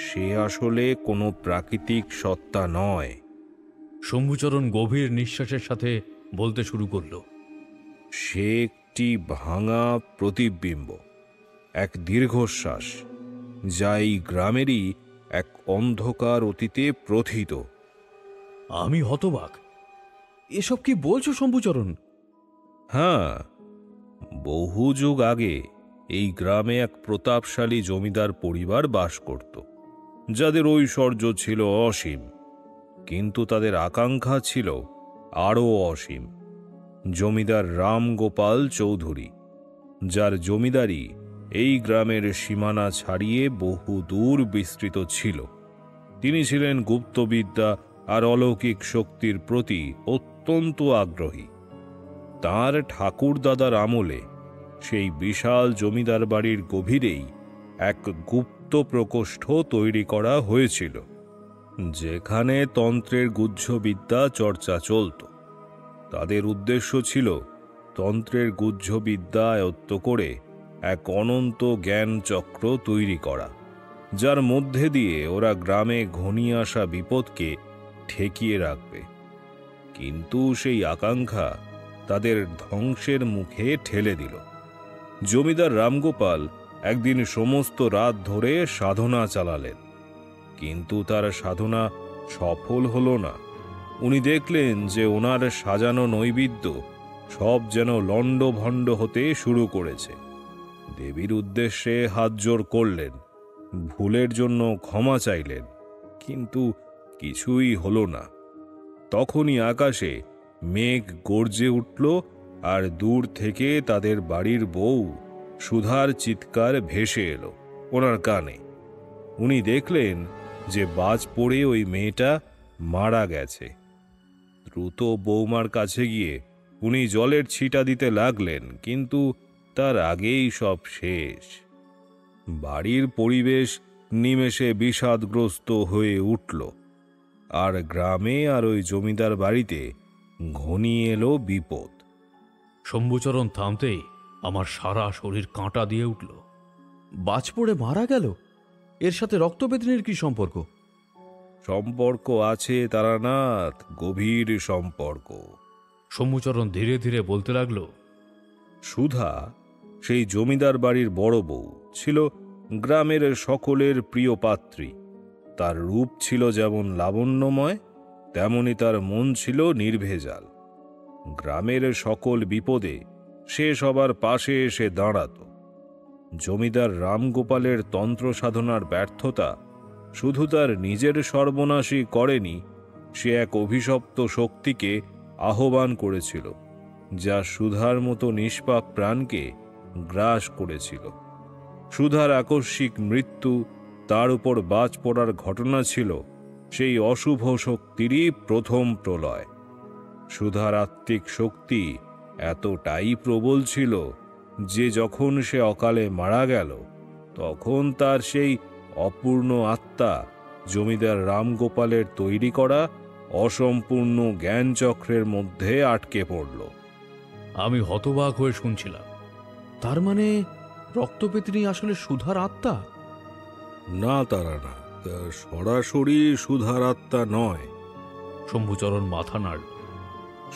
সে আসলে কোনো প্রাকৃতিক সত্তা নয়। শম্ভুচরণ গভীর নিঃশ্বাসের সাথে বলতে শুরু করল, সে একটি ভাঙা প্রতিবিম্ব, এক দীর্ঘশ্বাস, যা এই গ্রামেরই এক অন্ধকার অতীতে প্রথিত। আমি হতবাক। এসব কি বলছো শম্ভুচরণ? হ্যাঁ, বহু যুগ আগে এই গ্রামে এক প্রতাপশালী জমিদার পরিবার বাস করত, যাদের ঐশ্বর্য ছিল অসীম, কিন্তু তাদের আকাঙ্ক্ষা ছিল আরও অসীম। জমিদার রামগোপাল চৌধুরী, যার জমিদারি এই গ্রামের সীমানা ছাড়িয়ে বহু দূর বিস্তৃত ছিল, তিনি ছিলেন গুপ্তবিদ্যা আর অলৌকিক শক্তির প্রতি অত্যন্ত আগ্রহী। তাঁর ঠাকুরদাদার আমলে সেই বিশাল জমিদার বাড়ির গভীরেই এক গুপ্ত প্রকোষ্ঠ তৈরি করা হয়েছিল, যেখানে তন্ত্রের গুহ্যবিদ্যা চর্চা চলত। তাদের উদ্দেশ্য ছিল তন্ত্রের গুহ্যবিদ্যা আয়ত্ত করে এক অনন্ত জ্ঞান চক্র তৈরি করা, যার মধ্যে দিয়ে ওরা গ্রামে ঘনিয়ে আসা বিপদকে ঠেকিয়ে রাখবে। কিন্তু সেই আকাঙ্ক্ষা তাদের ধ্বংসের মুখে ঠেলে দিল। জমিদার রামগোপাল একদিন সমস্ত রাত ধরে সাধনা চালালেন, কিন্তু তার সাধনা সফল হল না। উনি দেখলেন যে ওনার সাজানো নৈবেদ্য সব যেন লণ্ডভণ্ড হতে শুরু করেছে। দেবীর উদ্দেশ্যে হাতজোড় করলেন, ভুলের জন্য ক্ষমা চাইলেন, কিন্তু কিছুই হল না। তখনই আকাশে মেঘ গর্জে উঠল, আর দূর থেকে তাদের বাড়ির বউ সুধার চিৎকার ভেসে এলো ওনার কানে। উনি দেখলেন যে বাজ পড়ে ওই মেয়েটা মারা গেছে। দ্রুত বৌমার কাছে গিয়ে উনি জলের ছিটা দিতে লাগলেন, কিন্তু তার আগেই সব শেষ। বাড়ির পরিবেশ নিমেষে বিষাদগ্রস্ত হয়ে উঠল, আর গ্রামে আর ওই জমিদার বাড়িতে ঘনিয়ে এলো বিপদ। শম্ভুচরণ থামতেই আমার সারা শরীর কাঁটা দিয়ে উঠল। বাজ পড়ে মারা গেল? এর সাথে রক্তপেতনির কি সম্পর্ক? সম্পর্ক আছে তারানাথ, গভীর সম্পর্ক। শম্ভুচরণ ধীরে ধীরে বলতে লাগলো, সুধা, সেই জমিদার বাড়ির বড় বউ, ছিল গ্রামের সকলের প্রিয় পাত্রী। তার রূপ ছিল যেমন লাবণ্যময়, তেমনি তার মন ছিল নির্ভেজাল। গ্রামের সকল বিপদে সে সবার পাশে এসে দাঁড়াত। জমিদার রামগোপালের তন্ত্র সাধনার ব্যর্থতা শুধু তার নিজের সর্বনাশই করেনি, সে এক অভিশপ্ত শক্তিকে আহ্বান করেছিল, যা সুধার মতো নিষ্পাপ প্রাণকে গ্রাস করেছিল। সুধার আকস্মিক মৃত্যু, তার উপর বাজ পড়ার ঘটনা ছিল সেই অশুভ শক্তিরই প্রথম প্রলয়। সুধার আত্মিক শক্তি এতটাই প্রবল ছিল যে যখন সে অকালে মারা গেল, তখন তার সেই অপূর্ণ আত্মা জমিদার রামগোপালের তৈরি করা অসম্পূর্ণ জ্ঞানচক্রের মধ্যে আটকে পড়ল। আমি হতবাক হয়ে শুনছিলাম। তার মানে রক্তপেত্নী আসলে সুধার আত্মা? না তারানাথ, সরাসরি সুধার আত্মা নয়। শম্ভুচরণ মাথা নাড়ল।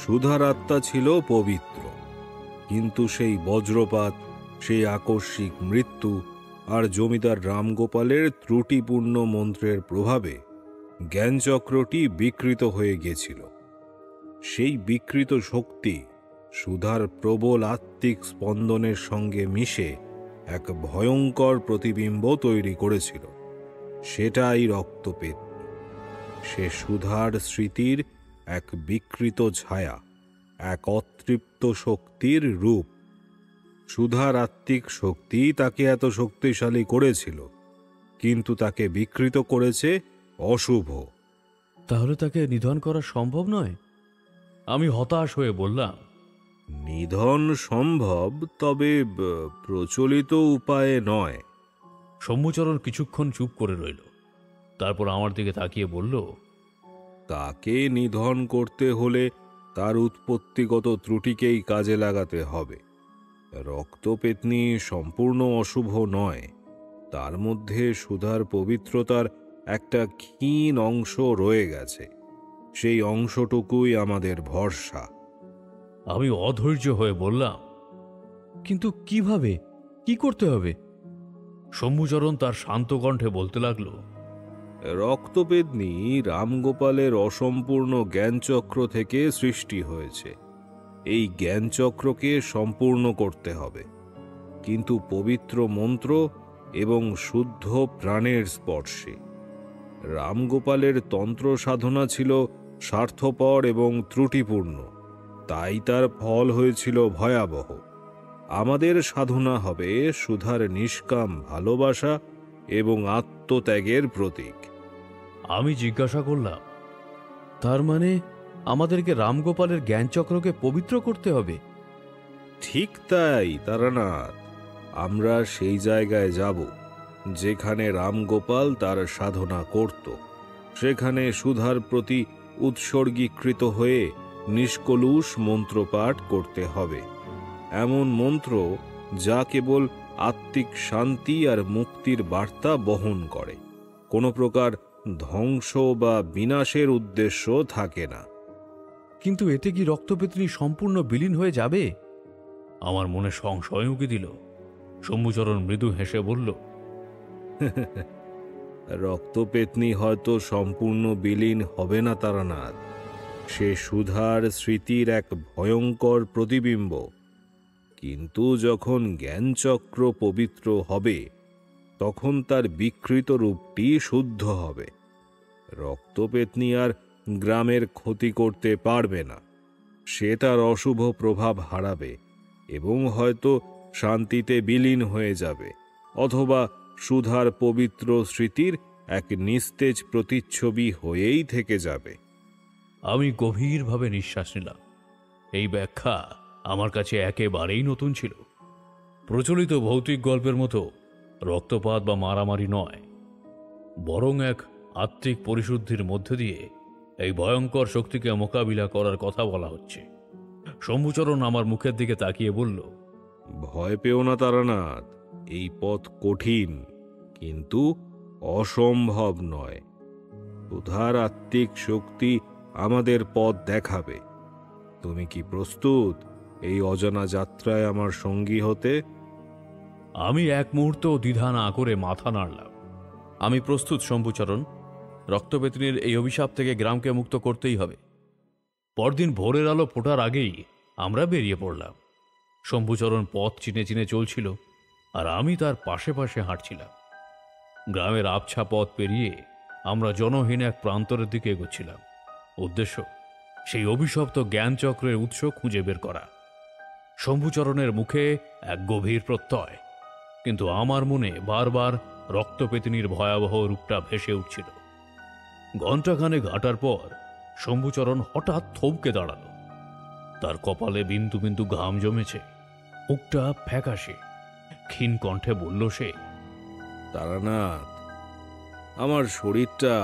সুধার আত্মা ছিল পবিত্র, কিন্তু সেই বজ্রপাত, সেই আকস্মিক মৃত্যু আর জমিদার রামগোপালের ত্রুটিপূর্ণ মন্ত্রের প্রভাবে জ্ঞানচক্রটি বিকৃত হয়ে গেছিল। সেই বিকৃত শক্তি সুধার প্রবল আত্মিক স্পন্দনের সঙ্গে মিশে এক ভয়ঙ্কর প্রতিবিম্ব তৈরি করেছিল। সেটাই রক্তপেত্নী। সে সুধার স্মৃতির এক বিকৃত ছায়া, এক অতৃপ্ত শক্তির রূপ। সুধার আত্মিক শক্তি তাকে এত শক্তিশালী করেছিল, কিন্তু তাকে বিকৃত করেছে অশুভ। তাহলে তাকে নিধন করা সম্ভব নয়? আমি হতাশ হয়ে বললাম। নিধন সম্ভব, তবে প্রচলিত উপায়ে নয়। শম্ভুচরণ কিছুক্ষণ চুপ করে রইল, তারপর আমার দিকে তাকিয়ে বলল, তাকে নিধন করতে হলে তার উৎপত্তিগত ত্রুটিকেই কাজে লাগাতে হবে। রক্তপেত্নী সম্পূর্ণ অশুভ নয়, তার মধ্যে সুধার পবিত্রতার একটা ক্ষীণ অংশ রয়ে গেছে। সেই অংশটুকুই আমাদের ভরসা। আমি অধৈর্য হয়ে বললাম, কিন্তু কিভাবে, কি করতে হবে? শম্ভুচরণ তার শান্ত কণ্ঠে বলতে লাগলো, রক্তপেত্নী রামগোপালের অসম্পূর্ণ জ্ঞানচক্র থেকে সৃষ্টি হয়েছে। এই জ্ঞানচক্রকে সম্পূর্ণ করতে হবে, কিন্তু পবিত্র মন্ত্র এবং শুদ্ধ প্রাণের স্পর্শে। রামগোপালের তন্ত্র সাধনা ছিল স্বার্থপর এবং ত্রুটিপূর্ণ, তাই তার ফল হয়েছিল ভয়াবহ। আমাদের সাধনা হবে সুধার নিষ্কাম ভালোবাসা এবং আত্মত্যাগের প্রতীক। আমি জিজ্ঞাসা করলাম, তার মানে আমাদেরকে রামগোপালের জ্ঞানচক্রকে পবিত্র করতে হবে? ঠিক তাই তারানাথ, আমরা সেই জায়গায় যাব যেখানে রামগোপাল তার সাধনা করত। সেখানে সুধার প্রতি উৎসর্গীকৃত হয়ে নিষ্কলুষ মন্ত্রপাঠ করতে হবে, এমন মন্ত্র যা কেবল আত্মিক শান্তি আর মুক্তির বার্তা বহন করে, কোনো প্রকার ধ্বংস বা বিনাশের উদ্দেশ্য থাকে না। কিন্তু এতে কি রক্তপেত্নী সম্পূর্ণ বিলীন হয়ে যাবে? আমার মনে সংশয় উকি দিল। শম্ভুচরণ মৃদু হেসে বলল, রক্তপেত্নী হয়তো সম্পূর্ণ বিলীন হবে না তারানাথ। সে সুধার স্মৃতির এক ভয়ঙ্কর প্রতিবিম্ব, কিন্তু যখন জ্ঞানচক্র পবিত্র হবে, তখন তার বিকৃত রূপটি শুদ্ধ হবে। রক্তপেত্নী আর গ্রামের ক্ষতি করতে পারবে না। সে তার অশুভ প্রভাব হারাবে এবং হয়তো শান্তিতে বিলীন হয়ে যাবে, অথবা সুধার পবিত্র স্মৃতির এক নিস্তেজ প্রতিচ্ছবি হয়েই থেকে যাবে। আমি গভীরভাবে নিঃশ্বাস নিলাম। এই ব্যাখ্যা আমার কাছে একেবারেই নতুন ছিল। প্রচলিত ভৌতিক গল্পের মতো রক্তপাত বা মারামারি নয়, বরং এক আত্মিক পরিশুদ্ধির মধ্যে দিয়ে এই ভয়ঙ্কর শক্তিকে মোকাবিলা করার কথা বলা হচ্ছে। শম্ভুচরণ আমার মুখের দিকে তাকিয়ে বলল, ভয় পেও না তারানাথ, এই পথ কঠিন কিন্তু অসম্ভব নয়। সুধার আত্মিক শক্তি আমাদের পথ দেখাবে। তুমি কি প্রস্তুত এই অজানা যাত্রায় আমার সঙ্গী হতে? আমি এক মুহূর্ত দ্বিধা না করে মাথা নাড়লাম। আমি প্রস্তুত শম্ভুচরণ। রক্তপেত্নীর এই অভিশাপ থেকে গ্রামকে মুক্ত করতেই হবে। পরদিন ভোরের আলো ফোটার আগেই আমরা বেরিয়ে পড়লাম। শম্ভুচরণ পথ চিনে চিনে চলছিল, আর আমি তার পাশে পাশে হাঁটছিলাম। গ্রামের আবছা পথ পেরিয়ে আমরা জনহীন এক প্রান্তরের দিকে এগোচ্ছিলাম। উদ্দেশ্য সেই অভিশপ্ত জ্ঞানচক্রের উৎস খুঁজে বের করা। শম্ভুচরণের মুখে এক গভীর প্রত্যয়, কিন্তু আমার মনে বারবার রক্তপেতিনীর ভয়াবহ রূপটা ভেসে উঠছিল। ঘণ্টাখানেক হাঁটার পর শম্ভুচরণ হঠাৎ থমকে দাঁড়ালো। তার কপালে বিন্দু বিন্দু ঘাম জমেছে, মুখটা ফ্যাকাশে। ক্ষীণ কণ্ঠে বলল সে, তারানাথ, আমার শরীরটা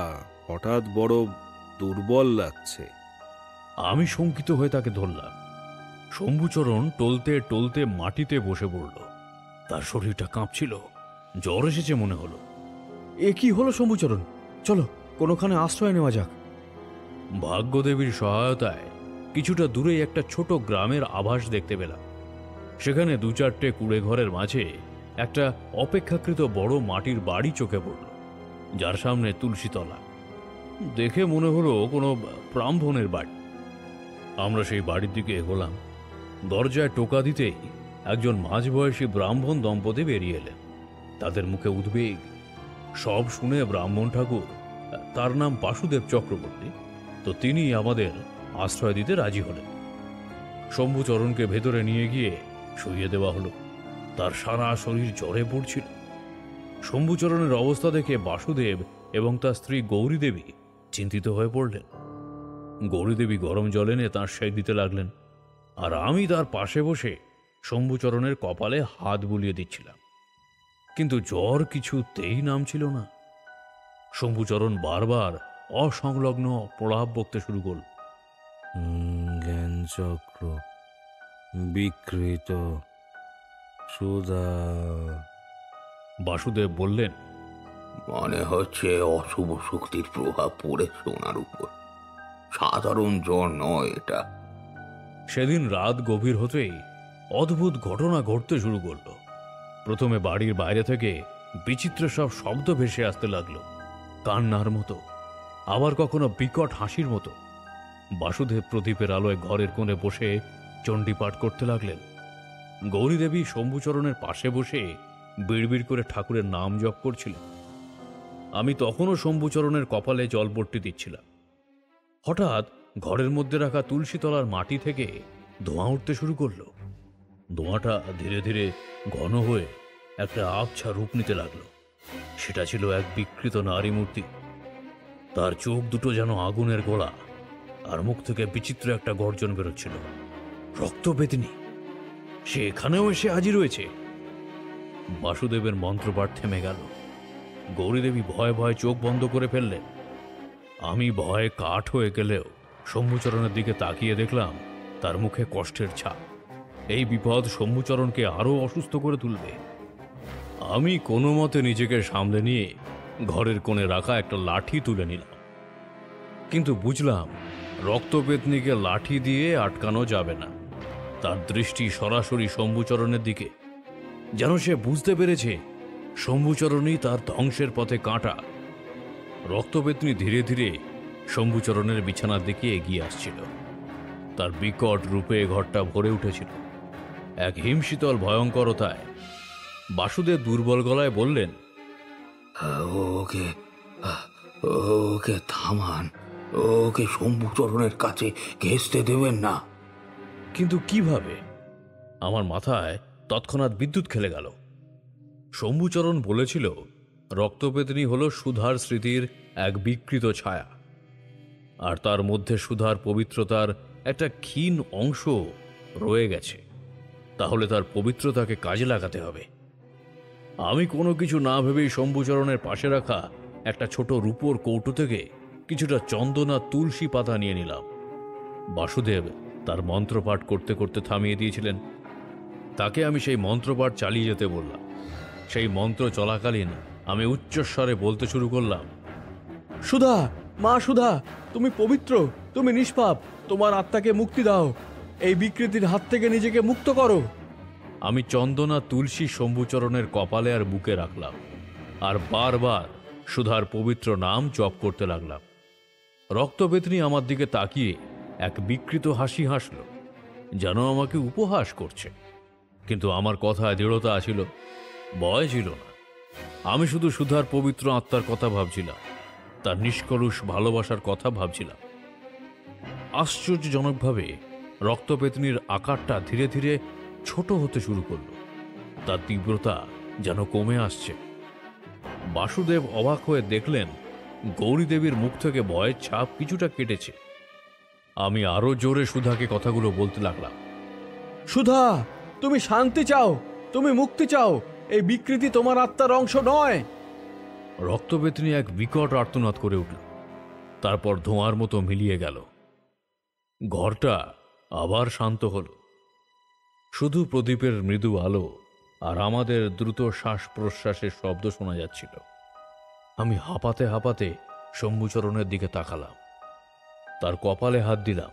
হঠাৎ বড় দুর্বল লাগছে। আমি শঙ্কিত হয়ে তাকে ধরলাম। শম্ভুচরণ টলতে টলতে মাটিতে বসে পড়ল। তার শরীরটা কাঁপছিল, জ্বর এসেছে মনে হলো। এ কি হলো শম্ভুচরণ? চলো কোনোখানে আশ্রয় নেওয়া যাক। ভাগ্যদেবীর সহায়তায় কিছুটা দূরে একটা ছোট গ্রামের আভাস দেখতে পেলাম। সেখানে দু চারটে কুড়ে ঘরের মাঝে একটা অপেক্ষাকৃত বড় মাটির বাড়ি চোখে পড়ল, যার সামনে তুলসীতলা। দেখে মনে হলো কোনো ব্রাহ্মণের বাড়ি। আমরা সেই বাড়ির দিকে এগোলাম। দরজায় টোকা দিতেই একজন মাঝবয়সী ব্রাহ্মণ দম্পতি বেরিয়ে এলেন। তাদের মুখে উদ্বেগ। সব শুনে ব্রাহ্মণ ঠাকুর, তার নাম বাসুদেব চক্রবর্তী, তো তিনি আমাদের আশ্রয় দিতে রাজি হলেন। শম্ভুচরণকে ভেতরে নিয়ে গিয়ে শুইয়ে দেওয়া হলো। তার সারা শরীর জ্বরে পড়ছিল। শম্ভুচরণের অবস্থা দেখে বাসুদেব এবং তার স্ত্রী গৌরীদেবী চিন্তিত হয়ে পড়লেন। গৌরীদেবী গরম জল এনে তাঁর সেঁক দিতে লাগলেন, আর আমি তার পাশে বসে শম্ভুচরণের কপালে হাত বুলিয়ে দিচ্ছিলাম। কিন্তু জ্বর কিছুতেই নামছিল না। শম্ভুচরণ বারবার অসংলগ্ন প্রলাপ বকতে শুরু করল। জ্ঞানচক্র বিকৃত, সুধা। বাসুদেব বললেন, মনে হচ্ছে অশুভ শক্তির প্রভাব পড়েছে ওনার উপর। সাধারণ জ্বর নয় এটা। সেদিন রাত গভীর হতেই অদ্ভুত ঘটনা ঘটতে শুরু করলো। প্রথমে বাড়ির বাইরে থেকে বিচিত্র সব শব্দ ভেসে আসতে লাগলো, কান্নার মতো, আবার কখনো বিকট হাসির মতো। বাসুদেব প্রদীপের আলোয় ঘরের কোণে বসে চণ্ডীপাঠ করতে লাগলেন। গৌরীদেবী শম্ভুচরণের পাশে বসে বিড়বিড় করে ঠাকুরের নাম জপ করছিলেন। আমি তখনও শম্ভুচরণের কপালে জলপট্টি দিচ্ছিলাম। হঠাৎ ঘরের মধ্যে রাখা তুলসীতলার মাটি থেকে ধোঁয়া উঠতে শুরু করলো। ধোঁয়াটা ধীরে ধীরে ঘন হয়ে একটা আবছা রূপ নিতে লাগলো। সেটা ছিল এক বিকৃত নারী মূর্তি। তার চোখ দুটো যেন আগুনের গোলা, আর মুখ থেকে বিচিত্র একটা গর্জন বেরোচ্ছিল। রক্তবেদিনী! সে এখানেও এসে হাজির হয়েছে। বাসুদেবের মন্ত্রপাঠ থেমে গেল। গৌরীদেবী ভয়ে ভয়ে চোখ বন্ধ করে ফেললেন। আমি ভয়ে কাঠ হয়ে গেলেও শম্ভুচরণের দিকে তাকিয়ে দেখলাম তার মুখে কষ্টের ছাপ। এই বিপদ শম্ভুচরণকে আরো অসুস্থ করে তুলবে। আমি কোনো মতে নিজেকে সামলে নিয়ে ঘরের কোণে রাখা একটা লাঠি তুলে নিলাম। কিন্তু বুঝলাম রক্তপেতনীকে লাঠি দিয়ে আটকানো যাবে না। তার দৃষ্টি সরাসরি শম্ভুচরণের দিকে, যেন সে বুঝতে পেরেছে শম্ভুচরণই তার ধ্বংসের পথে কাঁটা। রক্তপেতনী ধীরে ধীরে শম্ভুচরণের বিছানার দিকে এগিয়ে আসছিল। তার বিকট রূপে ঘরটা ভরে উঠেছিল এক হিমশীতল ভয়ঙ্করতায়। বাসুদেব দুর্বল গলায় বললেন, ওকে ওকে থামান, ওকে শম্ভুচরণের কাছে ঘেঁষতে দেবেন না। কিন্তু কিভাবে? আমার মাথায় তৎক্ষণাৎ বিদ্যুৎ খেলে গেল। শম্ভুচরণ বলেছিল রক্তপেতনী হল সুধার স্মৃতির এক বিকৃত ছায়া, আর তার মধ্যে সুধার পবিত্রতার একটা ক্ষীণ অংশ রয়ে গেছে। তাহলে তার পবিত্রতাকে কাজে লাগাতে হবে। আমি কোনো কিছু না ভেবেই শম্ভুচরণের পাশে রাখা একটা ছোট রূপোর কৌটো থেকে কিছুটা চন্দন আর তুলসী পাতা নিয়ে নিলাম। বাসুদেব তার মন্ত্রপাঠ করতে করতে থামিয়ে দিয়েছিলেন। তাকে আমি সেই মন্ত্রপাঠ চালিয়ে যেতে বললাম। সেই মন্ত্র চলাকালীন আমি উচ্চস্বরে বলতে শুরু করলাম, সুধা, মা সুধা, তুমি পবিত্র, তুমি নিষ্পাপ, তোমার আত্মাকে মুক্তি দাও, এই বিকৃতির হাত থেকে নিজেকে মুক্ত করো। আমি চন্দনা তুলসী শম্ভুচরণের কপালে আর বুকে রাখলাম, আর বারবার সুধার পবিত্র নাম জপ করতে লাগলাম। রক্তবেতনী আমার দিকে তাকিয়ে এক বিকৃত হাসি হাসল, যেন আমাকে উপহাস করছে। কিন্তু আমার কথায় দৃঢ়তা ছিল। ভয় ছিল না। আমি শুধু সুধার পবিত্র আত্মার কথা ভাবছিলাম, তার নিষ্কলুষ ভালোবাসার কথা ভাবছিলাম। আশ্চর্যজনকভাবে রক্তপেতনির আকারটা ধীরে ধীরে ছোট হতে শুরু করল, তার তীব্রতা যেন কমে আসছে। বাসুদেব অবাক হয়ে দেখলেন গৌরী দেবীর মুখ থেকে ভয়ের ছাপ কিছুটা কেটেছে। আমি আরো জোরে সুধাকে কথাগুলো বলতে লাগলাম। সুধা, তুমি শান্তি চাও, তুমি মুক্তি চাও, এই বিকৃতি তোমার আত্মার অংশ নয়। রক্তবেতনী এক বিকট আর্তনাদ করে উঠল, তারপর ধোঁয়ার মতো মিলিয়ে গেল। ঘরটা আবার শান্ত হল, শুধু প্রদীপের মৃদু আলো আর আমাদের দ্রুত শ্বাস প্রশ্বাসের শব্দ শোনা যাচ্ছিল। আমি হাঁপাতে হাঁপাতে শম্ভুচরণের দিকে তাকালাম, তার কপালে হাত দিলাম।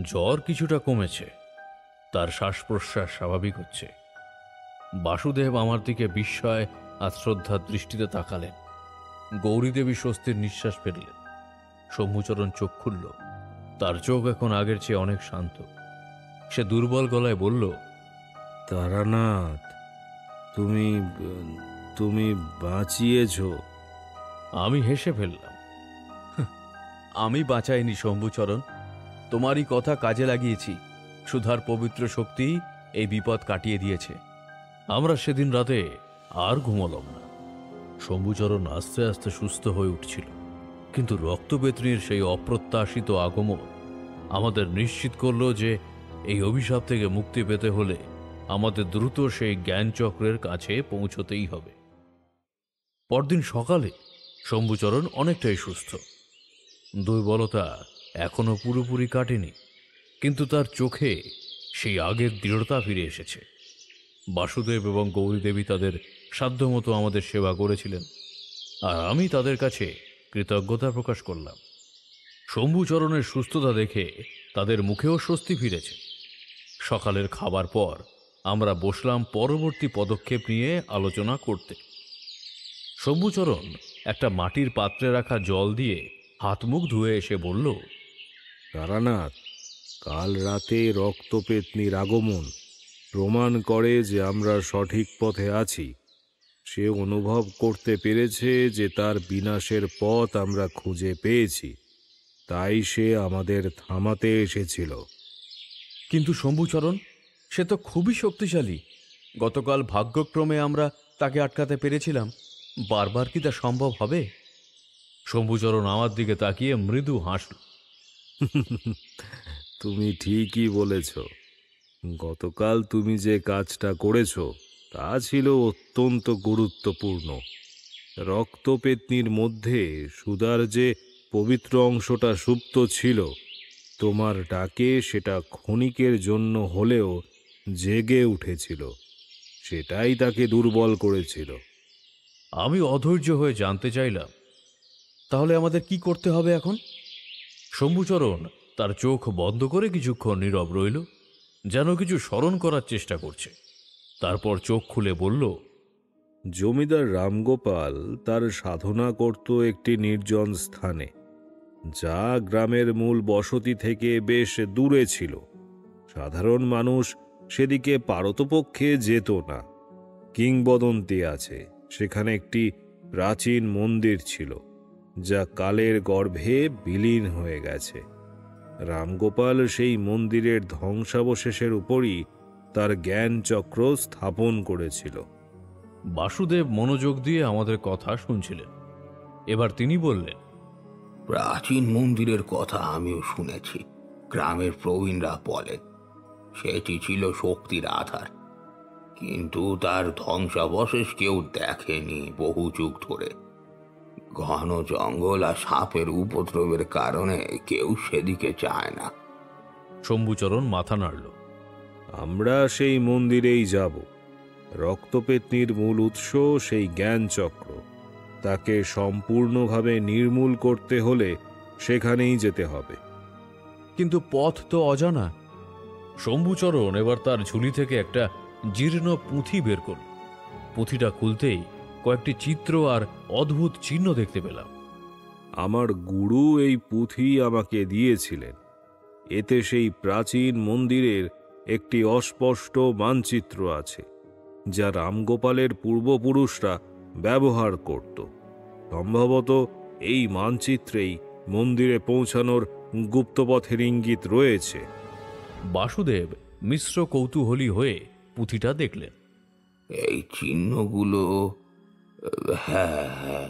জ্বর কিছুটা কমেছে, তার শ্বাস প্রশ্বাস স্বাভাবিক হচ্ছে। বাসুদেব আমার দিকে বিস্ময় আর শ্রদ্ধার দৃষ্টিতে তাকালেন। গৌরীদেবী স্বস্তির নিঃশ্বাস ফেললেন। শম্ভুচরণ চোখ খুলল, তার চোখ এখন আগের চেয়ে অনেক শান্ত। সে দুর্বল গলায় বলল, তারানাথ, তুমি তুমি বাঁচিয়েছ। আমি হেসে ফেললাম। আমি বাঁচাইনি শম্ভুচরণ, তোমারই কথা কাজে লাগিয়েছি। সুধার পবিত্র শক্তি এই বিপদ কাটিয়ে দিয়েছে। আমরা সেদিন রাতে আর ঘুমালাম না। শম্ভুচরণ আস্তে আস্তে সুস্থ হয়ে উঠছিল, কিন্তু রক্তবেতনীর সেই অপ্রত্যাশিত আগমন আমাদের নিশ্চিত করল যে এই অভিশাপ থেকে মুক্তি পেতে হলে আমাদের দ্রুত সেই জ্ঞানচক্রের কাছে পৌঁছতেই হবে। পরদিন সকালে শম্ভুচরণ অনেকটাই সুস্থ। দুর্বলতা এখনো পুরোপুরি কাটেনি, কিন্তু তার চোখে সেই আগের দৃঢ়তা ফিরে এসেছে। বাসুদেব এবং গৌরীদেবী তাদের সাধ্যমতো আমাদের সেবা করেছিলেন, আর আমি তাদের কাছে কৃতজ্ঞতা প্রকাশ করলাম। শম্ভুচরণের সুস্থতা দেখে তাদের মুখেও স্বস্তি ফিরেছে। সকালের খাবার পর আমরা বসলাম পরবর্তী পদক্ষেপ নিয়ে আলোচনা করতে। শম্ভুচরণ একটা মাটির পাত্রে রাখা জল দিয়ে হাত মুখ ধুয়ে এসে বলল, তারানাথ, কাল রাতে রক্তপেতনির আগমন প্রমাণ করে যে আমরা সঠিক পথে আছি। সে অনুভব করতে পেরেছে যে তার বিনাশের পথ আমরা খুঁজে পেয়েছি, তাই সে আমাদের থামাতে এসেছিল। কিন্তু শম্ভুচরণ, সে তো খুবই শক্তিশালী। গতকাল ভাগ্যক্রমে আমরা তাকে আটকাতে পেরেছিলাম, বারবার কি তা সম্ভব হবে? শম্ভুচরণ আমার দিকে তাকিয়ে মৃদু হাসল। তুমি ঠিকই বলেছ। গতকাল তুমি যে কাজটা করেছ তা ছিল অত্যন্ত গুরুত্বপূর্ণ। রক্তপেতনির মধ্যে সুধার যে পবিত্র অংশটা সুপ্ত ছিল, তোমার ডাকে সেটা ক্ষণিকের জন্য হলেও জেগে উঠেছিল। সেটাই তাকে দুর্বল করেছিল। আমি অধৈর্য হয়ে জানতে চাইলাম, তাহলে আমাদের কি করতে হবে এখন? শম্ভুচরণ তার চোখ বন্ধ করে কিছুক্ষণ নীরব রইল, যেন কিছু স্মরণ করার চেষ্টা করছে। তারপর চোখ খুলে বলল, জমিদার রামগোপাল তার সাধনা করত একটি নির্জন স্থানে, যা গ্রামের মূল বসতি থেকে বেশ দূরে ছিল। সাধারণ মানুষ সেদিকে পারতপক্ষে যেত না। কিংবদন্তি আছে সেখানে একটি প্রাচীন মন্দির ছিল, যা কালের গর্ভে বিলীন হয়ে গেছে। রামগোপাল সেই মন্দিরের ধ্বংসাবশেষের উপরই তার জ্ঞান চক্র স্থাপন করেছিল। বাসুদেব মনোযোগ দিয়ে আমাদের কথা শুনছিলেন। এবার তিনি বললেন, প্রাচীন মন্দিরের কথা আমিও শুনেছি। গ্রামের প্রবীণরা বলেন সেটি ছিল শক্তির আধার, কিন্তু তার ধ্বংসাবশেষ কেউ দেখেনি বহু যুগ ধরে। ঘন জঙ্গল আর সাপের উপদ্রবের কারণে কেউ সেদিকে যায় না। শম্ভুচরণ মাথা নাড়ল। আমরা সেই মন্দিরেই যাব। রক্তপেতনির মূল উৎস সেই জ্ঞান চক্র। তাকে সম্পূর্ণভাবে নির্মূল করতে হলে সেখানেই যেতে হবে। কিন্তু পথ তো অজানা। শম্ভুচরণ এবার তার ঝুলি থেকে একটা জীর্ণ পুঁথি বের করল। পুঁথিটা খুলতেই কয়েকটি চিত্র আর অদ্ভুত চিহ্ন দেখতে পেলাম। আমার গুরু এই পুঁথি আমাকে দিয়েছিলেন। এতে সেই প্রাচীন মন্দিরের একটি অস্পষ্ট মানচিত্র আছে। যা রামগোপালের পূর্বপুরুষরা ব্যবহার করত। সম্ভবত এই মানচিত্রেই মন্দিরে পৌঁছানোর গুপ্তপথের ইঙ্গিত রয়েছে। বাসুদেব মিশ্র কৌতূহলী হয়ে পুঁথিটা দেখলেন। এই চিহ্নগুলো, হ্যাঁ হ্যাঁ,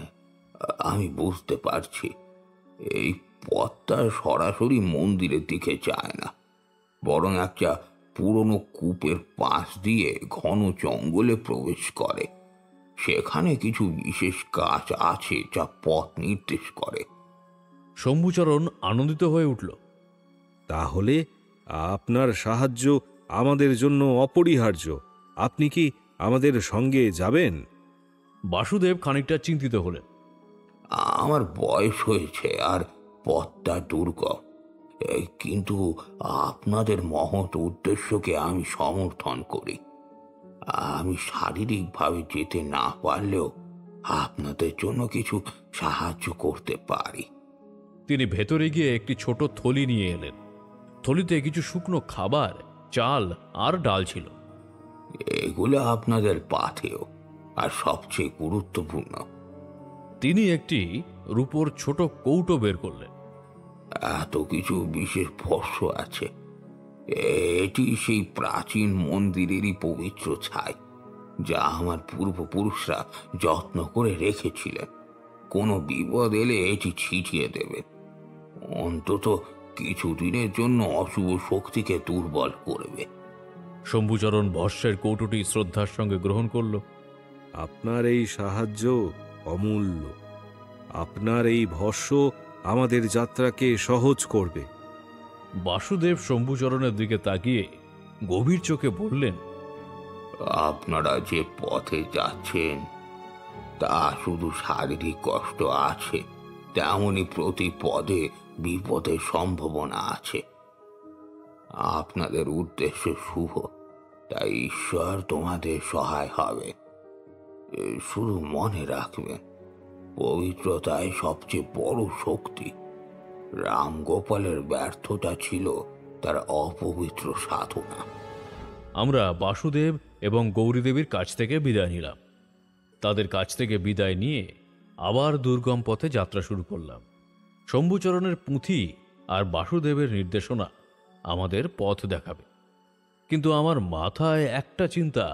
আমি বুঝতে পারছি। এই পথটা সরাসরি মন্দিরের দিকে যায় না, বরং একটা পুরনো কূপের পাশ দিয়ে ঘন জঙ্গলে প্রবেশ করে। সেখানে কিছু বিশেষ গাছ আছে যা পথ নির্দেশ করে। শম্ভুচরণ আনন্দিত হয়ে উঠল। তাহলে আপনার সাহায্য আমাদের জন্য অপরিহার্য। আপনি কি আমাদের সঙ্গে যাবেন? বাসুদেব খানিকটা চিন্তিত হলেন। আমার বয়স হয়েছে আর পথটা দুর্গম, কিন্তু আপনাদের মহৎ উদ্দেশ্যকে আমি সমর্থন করি। আমি শারীরিকভাবে যেতে না পারলেও আপনাদের জন্য কিছু সাহায্য করতে পারি। তিনি ভেতরে গিয়ে একটি ছোট থলি নিয়ে এলেন। থলিতে কিছু শুকনো খাবার, চাল আর ডাল ছিল। এগুলো আপনাদের পাথেয়, আর সবচেয়ে গুরুত্বপূর্ণ, তিনি একটি রূপোর ছোট কৌটো বের করলেন। এত কিছু বিশেষ ভস্য আছে। এটি সেই প্রাচীন মন্দিরেরই পবিত্র ছাই, যা আমার পূর্বপুরুষরা যত্ন করে রেখেছিলেন। কোনো বিপদ এলে এটি ছিটিয়ে দেবেন, অন্তত কিছুদিনের জন্য অশুভ শক্তিকে দুর্বল করবে। শম্ভুচরণ ভস্যের কৌটোটি শ্রদ্ধার সঙ্গে গ্রহণ করল। আপনার এই সাহায্য অমূল্য। আপনার এই ভস্য আমাদের যাত্রাকে সহজ করবে। বাসুদেব শম্ভুচরণের দিকে তাকিয়ে গভীর চোখে বললেন, আপনারা যে পথে যাচ্ছেন তা শুধু শারীরিক কষ্ট আছে, তেমনি প্রতি পদে বিপদের সম্ভাবনা আছে। আপনাদের উদ্দেশ্য শুভ, তাই ঈশ্বর তোমাদের সহায় হবে। শুধু মনে রাখবেন, পবিত্রতাই সবচেয়ে বড় শক্তি। রামগোপালের ব্যর্থতা ছিল তার অপবিত্র সাধনা। আমরা বাসুদেব এবং গৌরীদেবীর কাছ থেকে বিদায় নিলাম। তাদের কাছ থেকে বিদায় নিয়ে আবার দুর্গম পথে যাত্রা শুরু করলাম। শম্ভুচরণের পুঁথি আর বাসুদেবের নির্দেশনা আমাদের পথ দেখাবে, কিন্তু আমার মাথায় একটা চিন্তা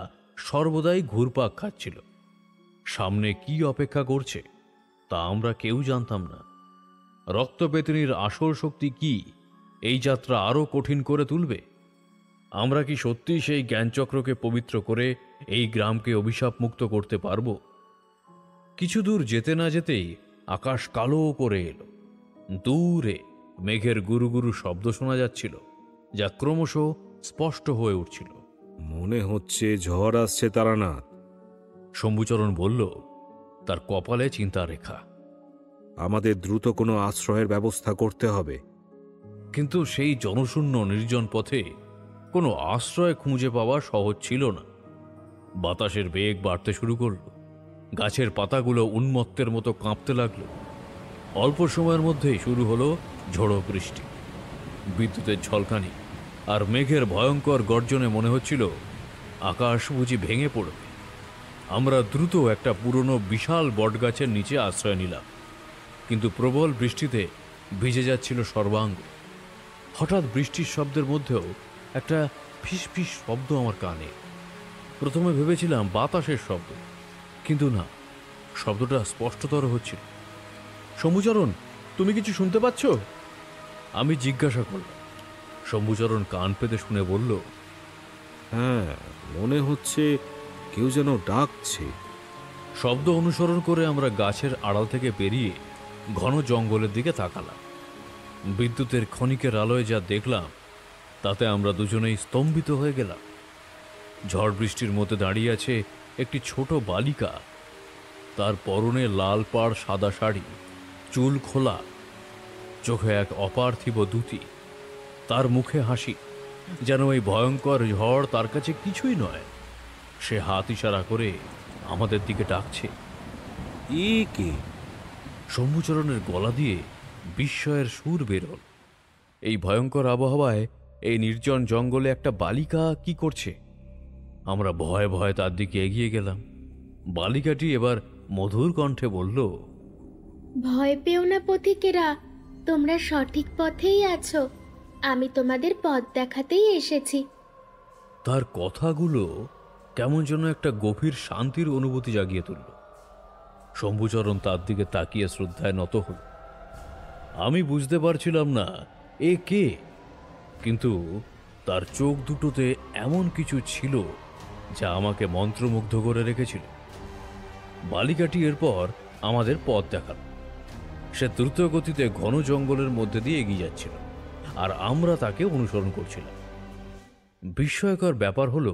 সর্বদাই ঘুরপাক খাচ্ছিল। সামনে কি অপেক্ষা করছে তা আমরা কেউ জানতাম না। রক্তপেতনির আসল শক্তি কি এই যাত্রা আরো কঠিন করে তুলবে? আমরা কি সত্যি সেই জ্ঞানচক্রকে পবিত্র করে এই গ্রামকে অভিশাপ মুক্ত করতে পারব? কিছু দূর যেতে না যেতেই আকাশ কালো করে এলো। দূরে মেঘের গুরু গুরু শব্দ শোনা যাচ্ছিল, যা ক্রমশ স্পষ্ট হয়ে উঠছিল। মনে হচ্ছে ঝড় আসছে তারানাথ। শম্ভুচরণ বলল, তার কপালে চিন্তা রেখা। আমাদের দ্রুত কোনো আশ্রয়ের ব্যবস্থা করতে হবে। কিন্তু সেই জনশূন্য নির্জন পথে কোনো আশ্রয় খুঁজে পাওয়া সহজ ছিল না। বাতাসের বেগ বাড়তে শুরু করল। গাছের পাতাগুলো উন্মত্তের মতো কাঁপতে লাগলো। অল্প সময়ের মধ্যেই শুরু হলো ঝড়ো বৃষ্টি। বিদ্যুতের ঝলকানি আর মেঘের ভয়ঙ্কর গর্জনে মনে হচ্ছিল আকাশ বুঝি ভেঙে পড়বে। আমরা দ্রুত একটা পুরনো বিশাল বটগাছের নিচে আশ্রয় নিলাম, কিন্তু প্রবল বৃষ্টিতে ভিজে যাচ্ছিল সর্বাঙ্গ। হঠাৎ বৃষ্টির শব্দের মধ্যেও একটা ফিসফিস শব্দ আমার কানে। প্রথমে ভেবেছিলাম বাতাসের শব্দ, কিন্তু না, শব্দটা স্পষ্টতর হচ্ছিল। শম্ভুচরণ, তুমি কিছু শুনতে পাচ্ছ? আমি জিজ্ঞাসা করলাম। শম্ভুচরণ কান পেতে শুনে বলল, হ্যাঁ, মনে হচ্ছে কেউ যেন ডাকছে। শব্দ অনুসরণ করে আমরা গাছের আড়াল থেকে বেরিয়ে ঘন জঙ্গলের দিকে তাকালাম। বিদ্যুতের ক্ষণিকের আলোয় যা দেখলাম তাতে আমরা দুজনেই স্তম্ভিত হয়ে গেলাম। ঝড় বৃষ্টির মধ্যে দাঁড়িয়ে আছে একটি ছোট বালিকা। তার পরনে লাল পাড় সাদা শাড়ি, চুল খোলা, চোখে এক অপার্থিব দ্যুতি। তার মুখে হাসি, যেন এই ভয়ঙ্কর ঝড় তার কাছে কিছুই নয়। সে হাত ইশারা করে আমাদের দিকে ডাকছে। এ কে? শম্ভুচরণের গলা দিয়ে বিস্ময়ের সুর বেরোল। এই ভয়ঙ্কর আবহাওয়ায় এই নির্জন জঙ্গলে একটা বালিকা কি করছে? আমরা ভয়ে ভয়ে তার দিকে এগিয়ে গেলাম। বালিকাটি এবার মধুর কণ্ঠে বলল, ভয় পেও না পথিকেরা, তোমরা সঠিক পথেই আছো। আমি তোমাদের পথ দেখাতেই এসেছি। তার কথাগুলো কেমন যেন একটা গভীর শান্তির অনুভূতি জাগিয়ে তুলল। শম্ভুচরণ তার দিকে তাকিয়ে শ্রদ্ধায় নত হল। আমি বুঝতে পারছিলাম না এ কে, কিন্তু তার চোখ দুটোতে এমন কিছু ছিল যা আমাকে মন্ত্রমুগ্ধ করে রেখেছিল। বালিকাটি এরপর আমাদের পথ দেখাল। সে দ্রুত গতিতে ঘন জঙ্গলের মধ্যে দিয়ে এগিয়ে যাচ্ছিল, আর আমরা তাকে অনুসরণ করছিলাম। বিস্ময়কর ব্যাপার হলো,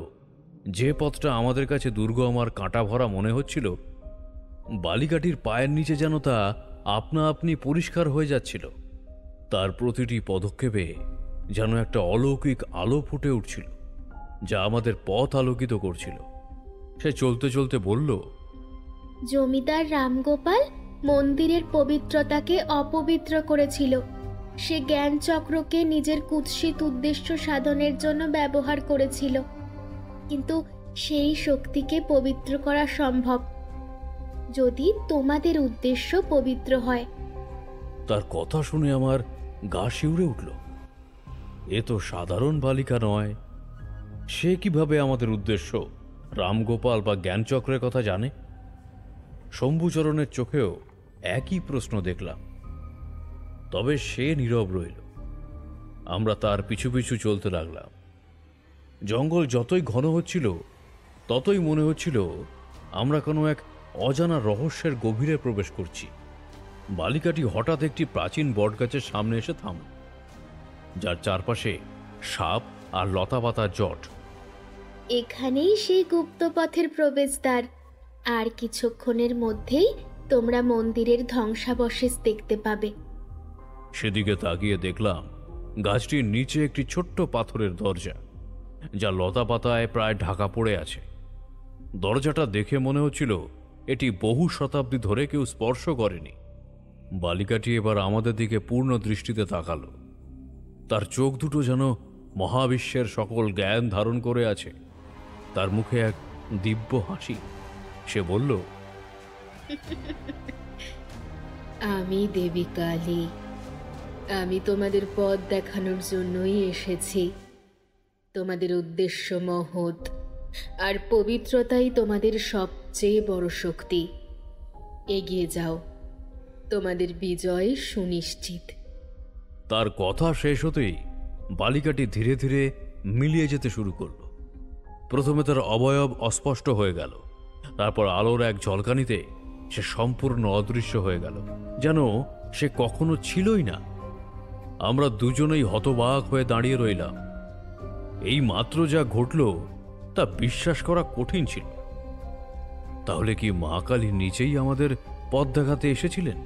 যে পথটা আমাদের কাছে দুর্গম আর কাঁটা ভরা মনে হচ্ছিল, বালিকাটির পায়ের নিচে যেন তা আপনা আপনি পরিষ্কার হয়ে যাচ্ছিল। তার প্রতিটি পদক্ষেপে যেন একটা অলৌকিক আলো ফুটে উঠছিল, যা আমাদের পথ আলোকিত করছিল। সে চলতে চলতে বলল, জমিদার রামগোপাল মন্দিরের পবিত্রতাকে অপবিত্র করেছিল। সে জ্ঞান চক্রকে নিজের কুৎসিত উদ্দেশ্য সাধনের জন্য ব্যবহার করেছিল, কিন্তু সেই শক্তিকে পবিত্র করা সম্ভব যদি তোমাদের উদ্দেশ্য পবিত্র হয়। তার কথা শুনে আমার গা শিউরে উঠল। এ তো সাধারণ বালিকা নয়। সে কিভাবে আমাদের উদ্দেশ্য, রামগোপাল বা জ্ঞানচক্রের কথা জানে? শম্ভুচরণের চোখেও একই প্রশ্ন দেখলাম। তবে সে নীরব রইল। আমরা তার পিছু পিছু চলতে লাগলাম। জঙ্গল যতই ঘন হচ্ছিল, ততই মনে হচ্ছিল আমরা কোনো এক অজানা রহস্যের গভীরে প্রবেশ করছি। বালিকাটি হঠাৎ একটি প্রাচীন বটগাছের সামনে এসে থামল, যার চারপাশে সাপ আর লতাপাতার জট। এখানেই সেই গুপ্তপথের প্রবেশদ্বার। আর কিছুক্ষণের মধ্যেই তোমরা মন্দিরের ধ্বংসাবশেষ দেখতে পাবে। সেদিকে তাকিয়ে দেখলাম গাছটির নিচে একটি ছোট্ট পাথরের দরজা, যা লতাপাতায় প্রায় ঢাকা পড়ে আছে। দরজাটা দেখে মনে হচ্ছিল এটি বহু শতাব্দী ধরে কেউ স্পর্শ করেনি। বালিকাটি এবার আমাদের দিকে পূর্ণ দৃষ্টিতে তাকালো। তার চোখ দুটো যেন মহাবিশ্বের সকল জ্ঞান ধারণ করে আছে। তার মুখে এক দিব্য হাসি। সে বলল, আমি দেবী কালী। আমি তোমাদের পথ দেখানোর জন্যই এসেছি। তোমাদের উদ্দেশ্য মহৎ, আর পবিত্রতাই তোমাদের সবচেয়ে বড় শক্তি। এগিয়ে যাও, তোমাদের বিজয় সুনিশ্চিত। তার কথা শেষ হতেই বালিকাটি ধীরে ধীরে মিলিয়ে যেতে শুরু করল। প্রথমে তার অবয়ব অস্পষ্ট হয়ে গেল, তারপর আলোর এক ঝলকানিতে সে সম্পূর্ণ অদৃশ্য হয়ে গেল, যেন সে কখনো ছিলই না। আমরা দুজনেই হতবাক হয়ে দাঁড়িয়ে রইলাম। এই মাত্র যা ঘটল তা বিশ্বাস করা কঠিন ছিল। তাহলে কি মা কালী নিজেই আমাদের পথ দেখাতে এসেছিলেন?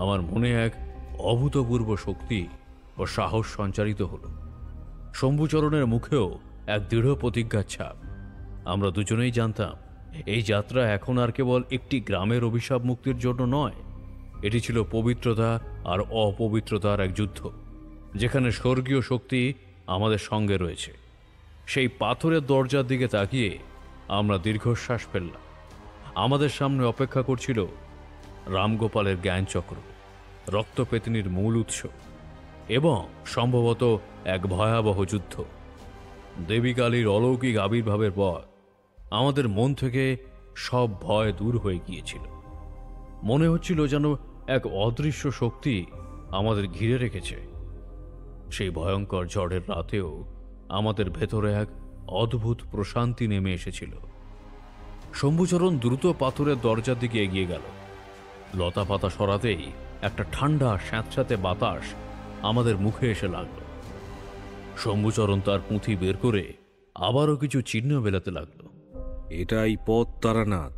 আমার মনে এক অভূতপূর্ব শক্তি ও সাহস সঞ্চারিত হল। শম্ভুচরণের মুখেও এক দৃঢ় প্রতিজ্ঞার ছাপ। আমরা দুজনেই জানতাম এই যাত্রা এখন আর কেবল একটি গ্রামের অভিশাপ মুক্তির জন্য নয়, এটি ছিল পবিত্রতা আর অপবিত্রতার এক যুদ্ধ, যেখানে স্বর্গীয় শক্তি আমাদের সঙ্গে রয়েছে। সেই পাথরের দরজার দিকে তাকিয়ে আমরা দীর্ঘশ্বাস ফেললাম। আমাদের সামনে অপেক্ষা করছিল রামগোপালের জ্ঞানচক্র, রক্তপেতনির মূল উৎস, এবং সম্ভবত এক ভয়াবহ যুদ্ধ। দেবী কালীর অলৌকিক আবির্ভাবের পর আমাদের মন থেকে সব ভয় দূর হয়ে গিয়েছিল। মনে হচ্ছিল যেন এক অদৃশ্য শক্তি আমাদের ঘিরে রেখেছে। সেই ভয়ঙ্কর ঝড়ের রাতেও আমাদের ভেতরে এক অদ্ভুত প্রশান্তি নেমে এসেছিল। শম্ভুচরণ দ্রুত পাথরের দরজার দিকে এগিয়ে গেল। লতা পাতা সরাতেই একটা ঠান্ডা স্যাঁতস্যাঁতে বাতাস আমাদের মুখে এসে লাগলো। শম্ভুচরণ তার পুঁথি বের করে আবারও কিছু চিহ্ন মেলাতে লাগলো। এটাই পথ তারানাথ।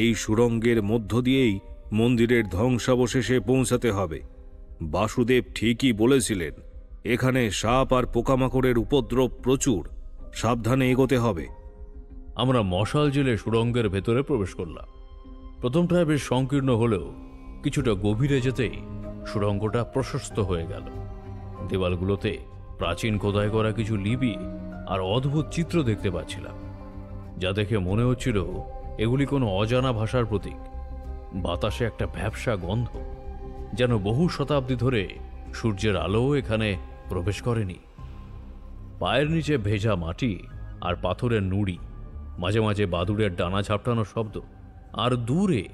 এই সুড়ঙ্গের মধ্য দিয়েই মন্দিরের ধ্বংসাবশেষে পৌঁছাতে হবে। বাসুদেব ঠিকই বলেছিলেন, এখানে সাপ আর পোকামাকড়ের উপদ্রব প্রচুর, সাবধানে এগোতে হবে। আমরা মশাল জেলে সুড়ঙ্গের ভেতরে প্রবেশ করলাম। প্রথমটায় বেশ সংকীর্ণ হলেও কিছুটা গভীরে যেতেই সুড়ঙ্গটা প্রশস্ত হয়ে গেল। দেওয়ালগুলোতে প্রাচীন খোদাই করা কিছু লিপি আর অদ্ভুত চিত্র দেখতে পাচ্ছিলাম। যা দেখে মনে হচ্ছিল এগুলি কোনো অজানা ভাষার প্রতীক। বাতাসে একটা ভ্যাপসা গন্ধ, যেন বহু শতাব্দী ধরে সূর্যের আলোও এখানে প্রবেশ করেনি। পায়ের নিচে ভেজা মাটি আর পাথরের নুড়ি, মাঝে মাঝে বাদুড়ের ডানা ঝাপটানোর শব্দ, আর দূরে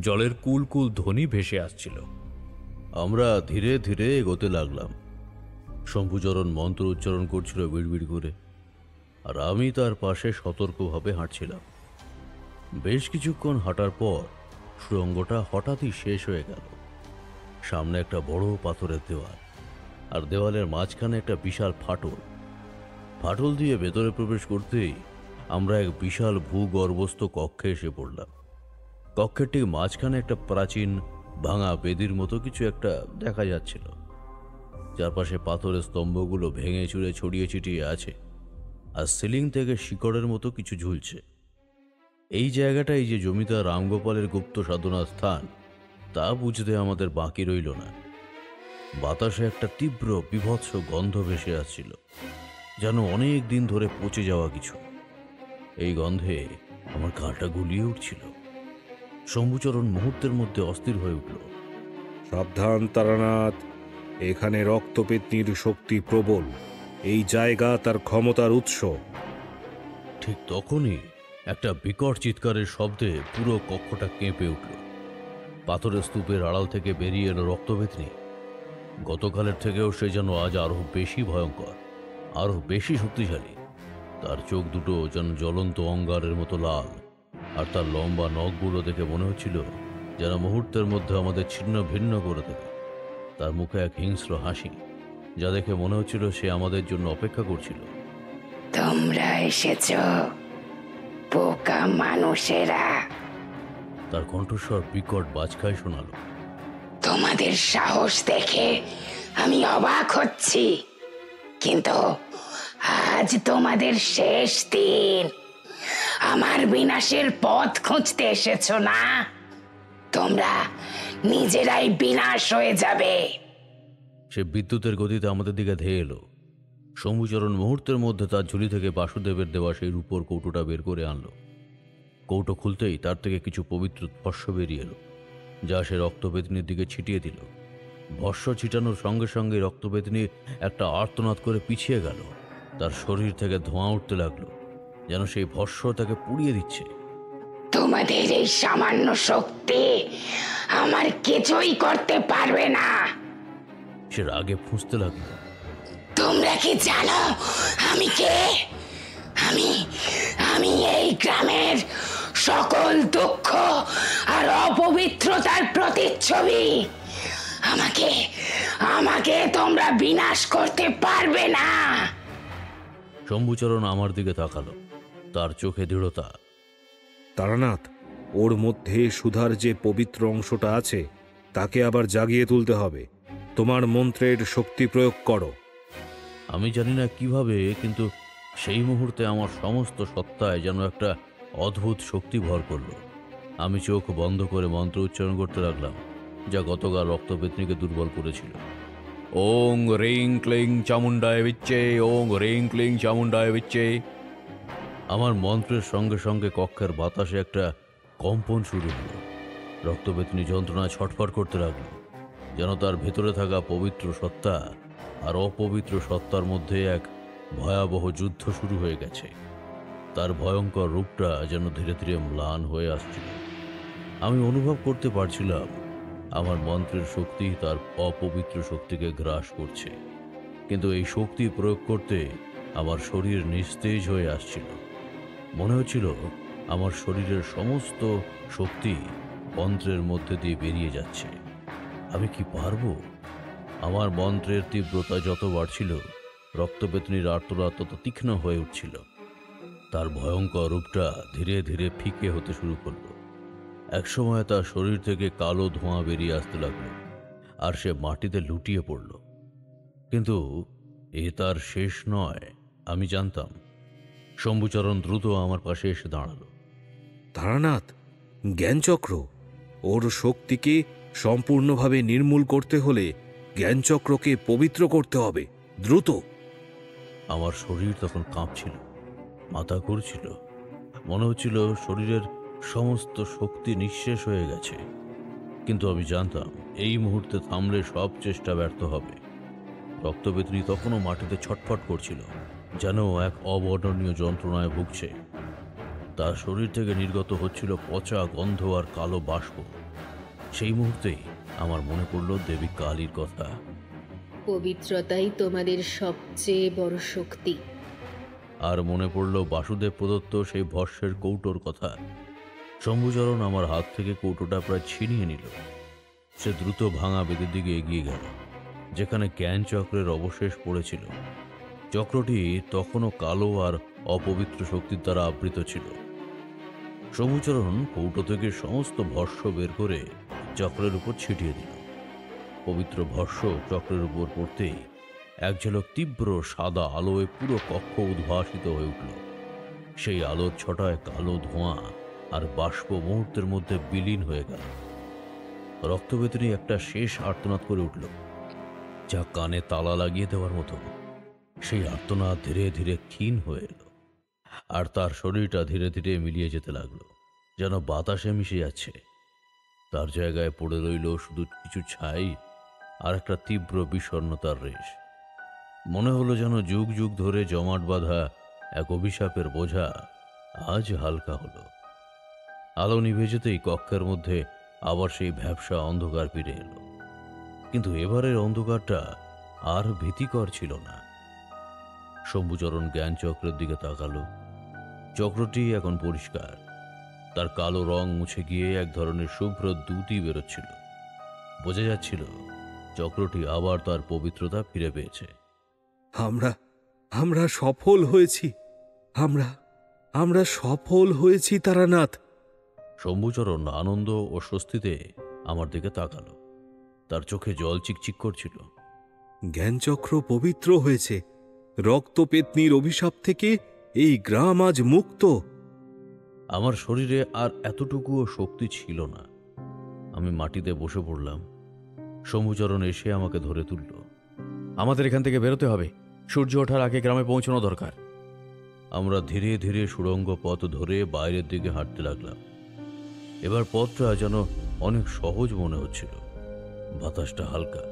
জলের কুলকুল ধ্বনি ভেসে আসছিল। আমরা ধীরে ধীরে এগোতে লাগলাম। শম্ভুচরণ মন্ত্র উচ্চারণ করছিল বিড়বিড় করে, আর আমি তার পাশে সতর্কভাবে হাঁটছিলাম। বেশ কিছুক্ষণ হাঁটার পর সুড়ঙ্গটা হঠাৎই শেষ হয়ে গেল। সামনে একটা বড় পাথরের দেওয়াল, আর দেওয়ালের মাঝখানে একটা বিশাল ফাটল। ফাটল দিয়ে ভেতরে প্রবেশ করতেই আমরা এক বিশাল ভূগর্ভস্থ কক্ষে এসে পড়লাম। কক্ষের ঠিক মাঝখানে একটা প্রাচীন ভাঙা বেদির মতো কিছু একটা দেখা যাচ্ছিল। চারপাশে পাথরের স্তম্ভগুলো ভেঙে চুরে ছড়িয়ে ছিটিয়ে আছে, আর সিলিং থেকে শিকড়ের মতো কিছু ঝুলছে। এই জায়গাটাই যে জমিদার রামগোপালের গুপ্ত সাধনার স্থান, তা বুঝতে আমাদের বাকি রইল না। বাতাসে একটা তীব্র বীভৎস গন্ধ ভেসে আসছিল, যেন অনেক দিন ধরে পচে যাওয়া কিছু। এই গন্ধে আমার গাটা গুলিয়ে উঠছিল। শম্ভুচরণ মুহূর্তের মধ্যে অস্থির হয়ে উঠল। সাবধান তারানাথ, এখানে রক্তপেত্নীর শক্তি প্রবল। এই জায়গা তার ক্ষমতার উৎস। ঠিক তখনই একটা বিকট চিৎকারের শব্দে পুরো কক্ষটা কেঁপে উঠল। পাথরের স্তূপের আড়াল থেকে বেরিয়ে এলো রক্তপেত্নী। গতকালের থেকেও সে যেন আজ আরো বেশি ভয়ঙ্কর, আরো বেশি শক্তিশালী। তার চোখ দুটো যেন জ্বলন্ত অঙ্গারের মতো লাল, আর তার লম্বা নখগুলো দেখে মনে হচ্ছিল যেন মুহূর্তের মধ্যে আমাদের ছিন্ন ভিন্ন করে দেবে। তার মুখে এক হিংস্র হাসি, যা দেখে মনে হচ্ছিল সে আমাদের জন্য অপেক্ষা করছিল। তোমরা এসেছ পোকা মানুষেরা। তার কণ্ঠস্বর বিকট বাজখায় শোনালো। তোমাদের সাহস দেখে আমি অবাক হচ্ছি, কিন্তু আজ তোমাদের শেষ দিন। আমার বিনাশের পথ খুঁজতে এসেছো না? তোমরা নিজেরাই বিনাশ হয়ে যাবে। সে বিদ্যুতের গতিতে আমাদের দিকে ধেয়ে এলো। শম্ভুচরণ মুহূর্তের মধ্যে তার ঝুলি থেকে বাসুদেবের দেওয়া সেই রূপোর কৌটোটা বের করে আনলো। কৌটো খুলতেই তার থেকে কিছু পবিত্র ভস্য বেরিয়ে এলো, যা সে রক্তবেদিনীর দিকে ছিটিয়ে দিল। ভস্য ছিটানোর সঙ্গে সঙ্গে রক্তবেদিনী একটা আর্তনাদ করে পিছিয়ে গেল। তার শরীর থেকে ধোঁয়া উঠতে লাগলো, যেন সেই ভস্য তাকে পুড়িয়ে দিচ্ছে। তোমাদের এই সামান্য শক্তি আমার কিছুই করতে পারবে না। সে রাগে ফুঁসতে লাগলো। তোমরা কি জানো আমি কে? আমি এই গ্রামের সকল দুঃখ আর অপবিত্রতার প্রতিচ্ছবি। আমাকে তোমরা বিনাশ করতে পারবে না। শম্ভুচরণ আমার দিকে তাকালো, তার চোখে দৃঢ়তা। তারানাথ, ওর মধ্যে সুধার যে পবিত্র অংশটা আছে তাকে আবার জাগিয়ে তুলতে হবে। তোমার মন্ত্রের শক্তি প্রয়োগ করো। আমি জানি না কিভাবে, কিন্তু সেই মুহূর্তে আমার সমস্ত সত্তায় যেন একটা অদ্ভুত শক্তি ভর করলো। আমি চোখ বন্ধ করে মন্ত্র উচ্চারণ করতে লাগলাম, যা গতকাল রক্তপেত্নীকে দুর্বল করেছিল। ওং রিং ক্লিং চামুন্ডায় বিচ্চে, ওং রিং ক্লিং চামুন্ডায় বিচ্চে। আমার মন্ত্রের সঙ্গে সঙ্গে কক্ষের বাতাসে একটা কম্পন শুরু হলো। রক্তপেত্নী যন্ত্রণায় ছটফট করতে লাগলো, যেন তার ভেতরে থাকা পবিত্র সত্তা আর অপবিত্র সত্তার মধ্যে এক ভয়াবহ যুদ্ধ শুরু হয়ে গেছে। তার ভয়ঙ্কর রূপটা যেন ধীরে ধীরে ম্লান হয়ে আসছিল। আমি অনুভব করতে পারছিলাম আমার মন্ত্রের শক্তি তার অপবিত্র শক্তিকে গ্রাস করছে, কিন্তু এই শক্তি প্রয়োগ করতে আমার শরীর নিস্তেজ হয়ে আসছিল। মনে হচ্ছিল আমার শরীরের সমস্ত শক্তি মন্ত্রের মধ্যে দিয়ে বেরিয়ে যাচ্ছে। আমি কি পারবো? আমার মন্ত্রের তীব্রতা যত বাড়ছিল, রক্তপেত্নীর আর্তনাদ তত তীক্ষ্ণ হয়ে উঠছিল। তার ভয়ঙ্কর রূপটা ধীরে ধীরে ফিকে হতে শুরু করলো। একসময় তার শরীর থেকে কালো ধোঁয়া বেরিয়ে আসতে লাগলো, আর সে মাটিতে লুটিয়ে পড়ল। কিন্তু এ তার শেষ নয়, আমি জানতাম। শম্ভুচরণ দ্রুত আমার পাশে এসে দাঁড়ালো। তারানাথ, জ্ঞানচক্র, ওর শক্তিকে সম্পূর্ণভাবে নির্মূল করতে হলে জ্ঞানচক্রকে পবিত্র করতে হবে, দ্রুত। আমার শরীর তখন কাঁপছিল, মাথা ঘুরছিল, মনে হচ্ছিল শরীরের সমস্ত শক্তি নিঃশেষ হয়ে গেছে। কিন্তু আমি জানতাম এই মুহূর্তে থামলে সব চেষ্টা ব্যর্থ হবে। রক্তবেদনী তখনও মাটিতে ছটফট করছিল, যেন এক অবর্ণনীয় যন্ত্রণায় ভুগছে। তার শরীর থেকে নির্গত হচ্ছিল পচা গন্ধ আর কালো বাষ্প। সেই মুহূর্তেই আমার মনে পড়ল দেবী কালীর কথা। পবিত্রতাই তোমাদের সবচেয়ে বড় শক্তি। আর মনে পড়ল বাসুদেব প্রদত্ত সেই ভস্যের কৌটোর কথা। শম্ভুচরণ আমার হাত থেকে কৌটোটা প্রায় ছিনিয়ে নিল। সে দ্রুত ভাঙা বেদের দিকে এগিয়ে গেল, যেখানে জ্ঞান চক্রের অবশেষ পড়েছিল। চক্রটি তখনও কালো আর অপবিত্র শক্তির দ্বারা আবৃত ছিল। শম্ভুচরণ কৌটো থেকে সমস্ত ভস্য বের করে চক্রের উপর ছিটিয়ে দিল। পবিত্র ভস্য চক্রের উপর পড়তেই এক ঝলক তীব্র সাদা আলোয় পুরো কক্ষ উদ্ভাসিত হয়ে উঠল। সেই আলোর ছটায় কালো ধোঁয়া আর বাষ্প মুহূর্তের মধ্যে বিলীন হয়ে গেল। রক্তবেদনী একটা শেষ আর্তনাদ করে উঠল, যা কানে তালা লাগিয়ে দেওয়ার মতো। সেই আর্তনাদ ধীরে ধীরে ক্ষীণ হয়ে এলো, আর তার শরীরটা ধীরে ধীরে মিলিয়ে যেতে লাগলো, যেন বাতাসে মিশে যাচ্ছে। তার জায়গায় পড়ে রইল শুধু কিছু ছাই আর একটা তীব্র বিষণ্ণতার রেশ। মনে হলো যেন যুগ যুগ ধরে জমাট বাঁধা এক অভিশাপের বোঝা আজ হালকা হলো। আলো নিভে যেতেই কক্ষের মধ্যে আবার সেই ভ্যাপসা অন্ধকার ফিরে এলো, কিন্তু এবারের অন্ধকারটা আর ভীতিকর ছিল না। শম্ভুচরণ জ্ঞান চক্রের দিকে তাকালো। চক্রটি এখন পরিষ্কার, তার কালো রং মুছে গিয়ে এক ধরনের শুভ্র দ্যুতি বেরোচ্ছিল। বোঝা যাচ্ছিল চক্রটি আবার তার পবিত্রতা ফিরে পেয়েছে। আমরা আমরা সফল হয়েছি, আমরা সফল হয়েছি তারানাথ। শম্ভুচরণ আনন্দ ও স্বস্তিতে আমার দিকে তাকালো। তার চোখে জল চিকচিক করছিল। জ্ঞানচক্র পবিত্র হয়েছে, রক্তপেতনির অভিশাপ থেকে এই গ্রাম আজ মুক্ত। আমার শরীরে আর এতটুকুও শক্তি ছিল না। আমি মাটিতে বসে পড়লাম। শম্ভুচরণ এসে আমাকে ধরে তুলল। আমাদের এখান থেকে বেরোতে হবে, সূর্য ওঠার আগে গ্রামে পৌঁছানো দরকার। আমরা ধীরে ধীরে সুড়ঙ্গ পথ ধরে বাইরের দিকে হাঁটতে লাগলাম। এবার পথটা যেন অনেক সহজ মনে হচ্ছিল। বাতাসটা হালকা।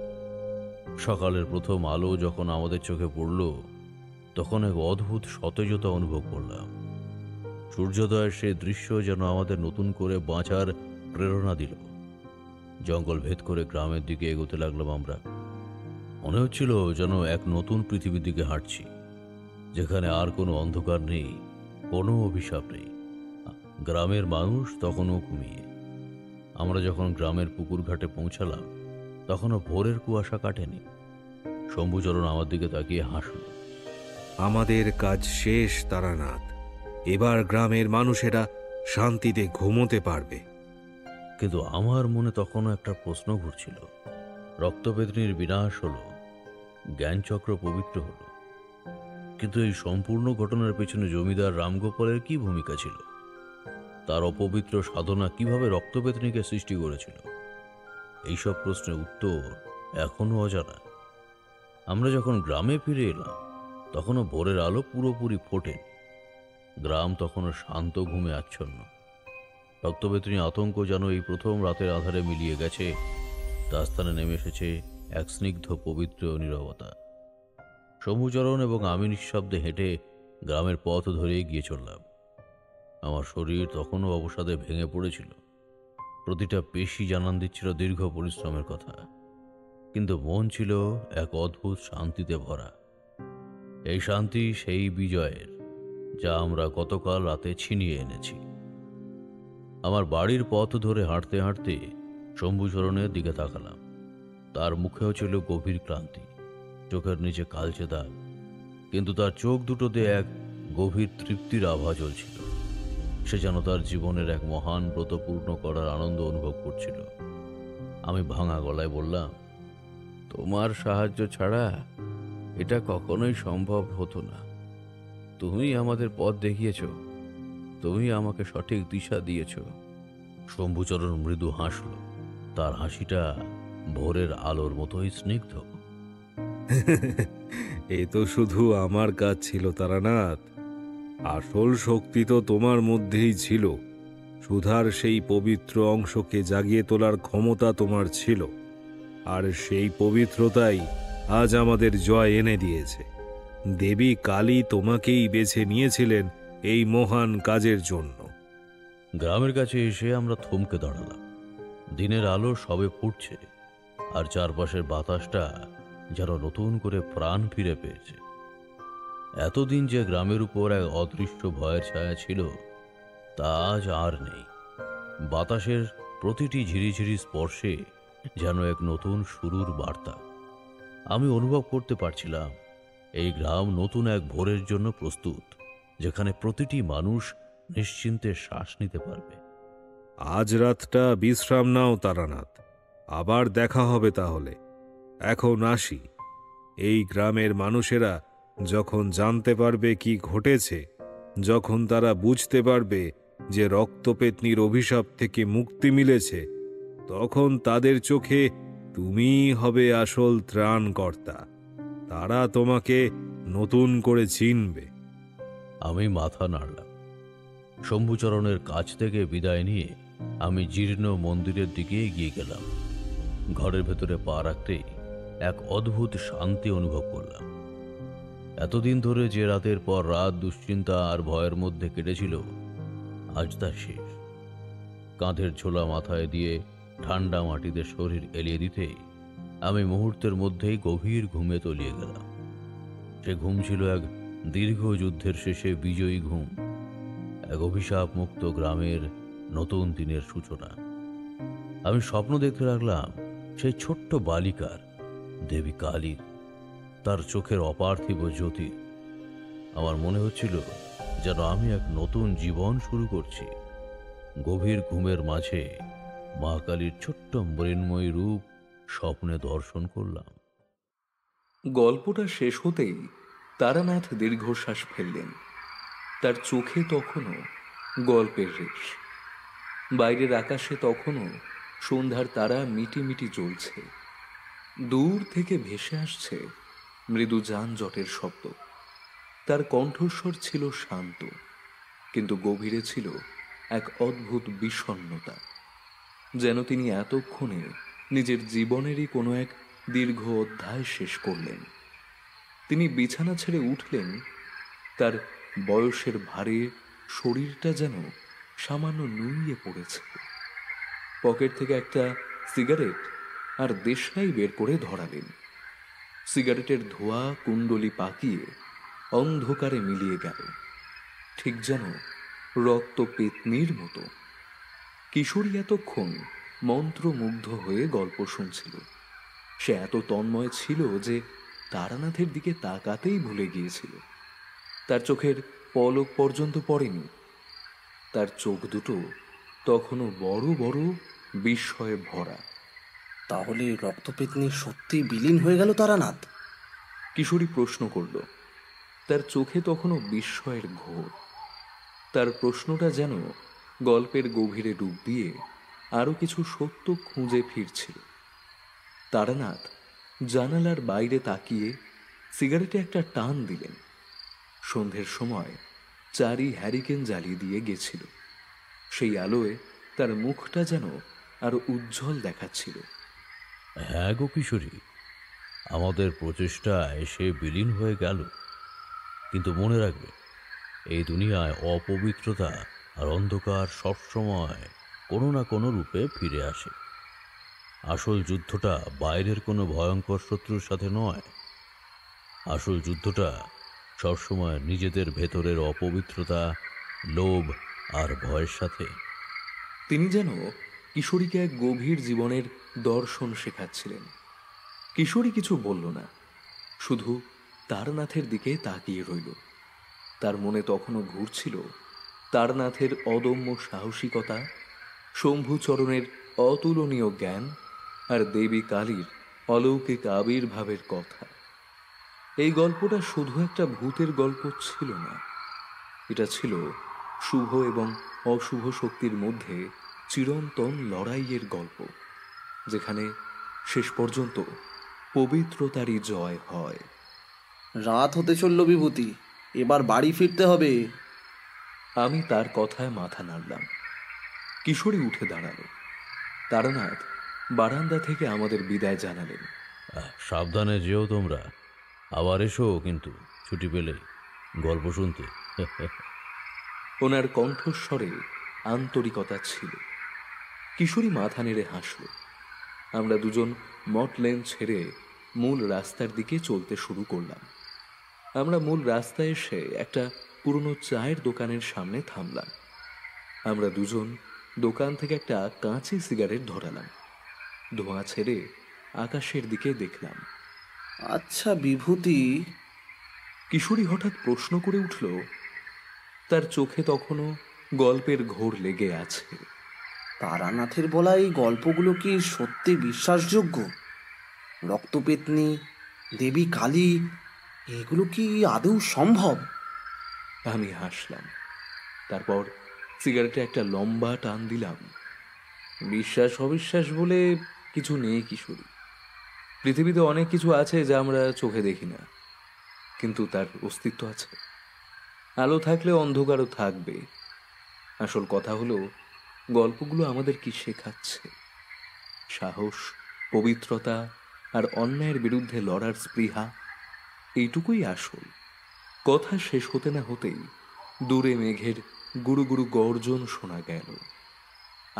সকালের প্রথম আলো যখন আমাদের চোখে পড়ল, তখন এক অদ্ভুত সতেজতা অনুভব করলাম। সূর্যোদয়ের সেই দৃশ্য যেন আমাদের নতুন করে বাঁচার প্রেরণা দিল। জঙ্গল ভেদ করে গ্রামের দিকে এগোতে লাগলাম আমরা। মনে হচ্ছিল যেন এক নতুন পৃথিবীর দিকে হাঁটছি, যেখানে আর কোনো অন্ধকার নেই, কোনো অভিশাপ নেই। গ্রামের মানুষ তখনও ঘুমিয়ে। আমরা যখন গ্রামের পুকুর ঘাটে পৌঁছালাম, তখনও ভোরের কুয়াশা কাটেনি। শম্ভুচরণ আমার দিকে তাকিয়ে হাসল। আমাদের কাজ শেষ তারানাথ, এবার গ্রামের মানুষেরা শান্তিতে ঘুমোতে পারবে। কিন্তু আমার মনে তখনও একটা প্রশ্ন ঘুরছিল। রক্তবেদনীর বিনাশ হলো, জ্ঞানচক্র পবিত্র হলো, কিন্তু এই সম্পূর্ণ ঘটনার পেছনে জমিদার রামগোপালের কি ভূমিকা ছিল? তার অপবিত্র সাধনা কিভাবে রক্তবেদনীকে সৃষ্টি করেছিল? এইসব প্রশ্নের উত্তর এখনো অজানা। আমরা যখন গ্রামে ফিরে এলাম, তখনও ভোরের আলো পুরোপুরি ফোটেনি। গ্রাম তখনও শান্ত ঘুমে আচ্ছন্ন। রক্তবেদনী আতঙ্ক যেন এই প্রথম রাতের আধারে মিলিয়ে গেছে, তার স্থানে নেমে এসেছে এক স্নিগ্ধ পবিত্র নীরবতা। শম্ভুচরণ এবং আমি নিঃশব্দে হেঁটে গ্রামের পথ ধরে গিয়ে চললাম। আমার শরীর তখনও অবসাদে ভেঙে পড়েছিল। প্রতিটা পেশি জানান দিচ্ছিল দীর্ঘ পরিশ্রমের কথা, কিন্তু মন ছিল এক অদ্ভুত শান্তিতে ভরা। এই শান্তি সেই বিজয়ের, যা আমরা গতকাল রাতে ছিনিয়ে এনেছি। আমার বাড়ির পথ ধরে হাঁটতে হাঁটতে শম্ভুচরণের দিকে তাকালাম। তার মুখেও ছিল গভীর ক্লান্তি, চোখের নিচে কালচে দাগ, কিন্তু তার চোখ দুটোতে এক গভীর তৃপ্তির আভা জ্বলছিল। সে যেন তার জীবনের এক মহান ব্রত পূর্ণ করার আনন্দ অনুভব করছিল। আমি ভাঙা গলায় বললাম, তোমার সাহায্য ছাড়া এটা কখনোই সম্ভব হতো না। তুমি আমাদের পথ দেখিয়েছ, তুমি আমাকে সঠিক দিশা দিয়েছ। শম্ভুচরণ মৃদু হাসল। তার হাসিটা ভোরের আলোর মতোই স্নিগ্ধ। এ তো শুধু আমার কাজ ছিল তারানাথ, আসল শক্তি তো তোমার মধ্যেই ছিল। সুধার সেই পবিত্র অংশকে জাগিয়ে তোলার ক্ষমতা তোমার ছিল, আর সেই পবিত্রতাই আজ আমাদের জয় এনে দিয়েছে। দেবী কালী তোমাকেই বেছে নিয়েছিলেন এই মহান কাজের জন্য। গ্রামের কাছে এসে আমরা থমকে দাঁড়ালাম। দিনের আলো সবে ফুটছে, আর চারপাশের বাতাসটা যেন নতুন করে প্রাণ ফিরে পেয়েছে। এতদিন যে গ্রামের উপর এক অদৃশ্য ভয়ের ছায়া ছিল, তা আজ আর নেই। বাতাসের প্রতিটি ঝিরিঝিরি স্পর্শে যেন এক নতুন শুরুর বার্তা। আমি অনুভব করতে পারছিলাম এই গ্রাম নতুন এক ভোরের জন্য প্রস্তুত, যেখানে প্রতিটি মানুষ নিশ্চিন্তে শ্বাস নিতে পারবে। আজ রাতটা বিশ্রাম নাও তারানাথ, আবার দেখা হবে তাহলে। এখন আসি। এই গ্রামের মানুষেরা যখন জানতে পারবে কি ঘটেছে, যখন তারা বুঝতে পারবে যে রক্তপেতনির অভিশাপ থেকে মুক্তি মিলেছে, তখন তাদের চোখে তুমিই হবে আসল ত্রাণকর্তা। তারা তোমাকে নতুন করে চিনবে। আমি মাথা নাড়লাম। শম্ভুচরণের কাছ থেকে বিদায় নিয়ে আমি জীর্ণ মন্দিরের দিকে এগিয়ে গেলাম। ঘরের ভেতরে পা রাখতেই এক অদ্ভুত শান্তি অনুভব করলাম। এতদিন ধরে যে রাতের পর রাত দুশ্চিন্তা আর ভয়ের মধ্যে কেটেছিল, আজ তা শেষ। কাঁধের ঝোলা মাথায় দিয়ে ঠান্ডা মাটিতে শরীর এলিয়ে দিতেই আমি মুহূর্তের মধ্যেই গভীর ঘুমে তলিয়ে গেলাম। সে ঘুম ছিল এক দীর্ঘ যুদ্ধের শেষে বিজয়ী ঘুম, এক অভিশাপ মুক্ত গ্রামের নতুন দিনের সূচনা। আমি স্বপ্ন দেখতে লাগলাম সেই ছোট্ট বালিকার, দেবী কালীর, তার চোখের অপার্থিব জ্যোতি। আমার মনে হচ্ছিল যেন আমি এক নতুন জীবন শুরু করছি। গভীর ঘুমের মাঝে মা কালীর ছোট্ট মৃন্ময়ী রূপ স্বপ্নে দর্শন করলাম। গল্পটা শেষ হতেই তারানাথ দীর্ঘশ্বাস ফেললেন। তার চোখে তখনও গল্পের রেশ। বাইরের আকাশে তখনও সন্ধ্যার তারা মিটিমিটি জ্বলছে। দূর থেকে ভেসে আসছে মৃদু যানজটের শব্দ। তার কণ্ঠস্বর ছিল শান্ত, কিন্তু গভীরে ছিল এক অদ্ভুত বিষণ্ণতা, যেন তিনি এতক্ষণে নিজের জীবনেরই কোনো এক দীর্ঘ অধ্যায় শেষ করলেন। তিনি বিছানা ছেড়ে উঠলেন। তার বয়সের ভারে শরীরটা যেন সামান্য নুইয়ে পড়েছে। পকেট থেকে একটা সিগারেট আর দেশলাই বের করে ধরালেন। সিগারেটের ধোঁয়া কুণ্ডলি পাকিয়ে অন্ধকারে মিলিয়ে গেল, ঠিক যেন রক্ত পেতনির মতো। কিশোরী এতক্ষণ মন্ত্রমুগ্ধ হয়ে গল্প শুনছিল। সে এত তন্ময় ছিল যে তারানাথের দিকে তাকাতেই ভুলে গিয়েছিল। তার চোখের পলক পর্যন্ত পড়েনি। তার চোখ দুটো তখনও বড় বড় বিস্ময়ে ভরা। তাহলে রক্তপেতনি সত্যি বিলীন হয়ে গেল তারানাথ? কিশোরী প্রশ্ন করল। তার চোখে তখনও বিস্ময়ের ঘোর। তার প্রশ্নটা যেন গল্পের গভীরে ডুব দিয়ে আরো কিছু সত্য খুঁজে ফিরছিল। তারানাথ জানালার বাইরে তাকিয়ে সিগারেটে একটা টান দিলেন। সন্ধ্যের সময় চারি হ্যারিকেন জ্বালিয়ে দিয়ে গেছিল। সেই আলোয় তার মুখটা যেন আরো উজ্জ্বল দেখাচ্ছিল। হ্যাঁ গো কিশোরী, আমাদের প্রচেষ্টায় সে বিলীন হয়ে গেল, কিন্তু মনে রাখবে, এই দুনিয়ায় অপবিত্রতা আর অন্ধকার সবসময় কোনো না কোনো রূপে ফিরে আসে। আসল যুদ্ধটা বাইরের কোনো ভয়ঙ্কর শত্রুর সাথে নয়, আসল যুদ্ধটা সবসময় নিজেদের ভেতরের অপবিত্রতা, লোভ আর ভয়ের সাথে। তিনি যেন কিশোরীকে এক গভীর জীবনের দর্শন শেখাচ্ছিলেন। কিশোরী কিছু বলল না, শুধু তারানাথের দিকে তাকিয়ে রইল। তার মনে তখনও ঘুরছিল তারানাথের অদম্য সাহসিকতা, শম্ভুচরণের অতুলনীয় জ্ঞান আর দেবী কালীর অলৌকিক আবির্ভাবের কথা। এই গল্পটা শুধু একটা ভূতের গল্প ছিল না, এটা ছিল শুভ এবং অশুভ শক্তির মধ্যে চিরন্তন লড়াইয়ের গল্প, যেখানে শেষ পর্যন্ত পবিত্রতারই জয় হয়। রাত হতে চলল বিভূতি, এবার বাড়ি ফিরতে হবে। আমি তার কথায় মাথা নাড়লাম। কিশোরী উঠে দাঁড়ালো। তারানাথ বারান্দা থেকে আমাদের বিদায় জানালেন। সাবধানে যেও তোমরা, আবার এসো কিন্তু ছুটি পেলে গল্প শুনতে। ওনার কণ্ঠস্বরে আন্তরিকতা ছিল। কিশোরী মাথা নেড়ে হাসল। আমরা দুজন মঠ লেন ছেড়ে মূল রাস্তার দিকে চলতে শুরু করলাম। আমরা মূল রাস্তায় এসে একটা পুরনো চায়ের দোকানের সামনে থামলাম। আমরা দুজন দোকান থেকে একটা কাঁচি সিগারেট ধরালাম। ধোঁয়া ছেড়ে আকাশের দিকে দেখলাম। আচ্ছা বিভূতি, কিশোরী হঠাৎ প্রশ্ন করে উঠল। তার চোখে তখনও গল্পের ঘোর লেগে আছে। তারানাথের বলা এই গল্পগুলো কি সত্যি বিশ্বাসযোগ্য? রক্তপেতনি, দেবী কালী, এগুলো কি আদৌ সম্ভব? আমি হাসলাম। তারপর সিগারেটে একটা লম্বা টান দিলাম। বিশ্বাস অবিশ্বাস বলে কিছু নেই কিশোরী। পৃথিবীতে অনেক কিছু আছে যা আমরা চোখে দেখি না, কিন্তু তার অস্তিত্ব আছে। আলো থাকলে অন্ধকারও থাকবে। আসল কথা হলো, গল্পগুলো আমাদের কি শেখাচ্ছে? সাহস, পবিত্রতা আর অন্যায়ের বিরুদ্ধে লড়ার স্পৃহা, এইটুকুই আসল। কথা শেষ হতে না হতেই দূরে মেঘের গুরু গুরু গর্জন শোনা গেল।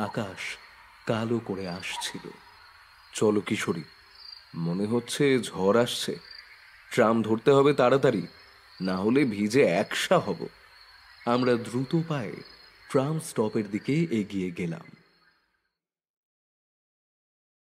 আকাশ কালো করে আসছিল। চলো কিশোরী, মনে হচ্ছে ঝড় আসছে। ট্রাম ধরতে হবে তাড়াতাড়ি, না হলে ভিজে একসা হব। আমরা দ্রুত পায়ে ট্রাম স্টপের দিকে এগিয়ে গেলাম।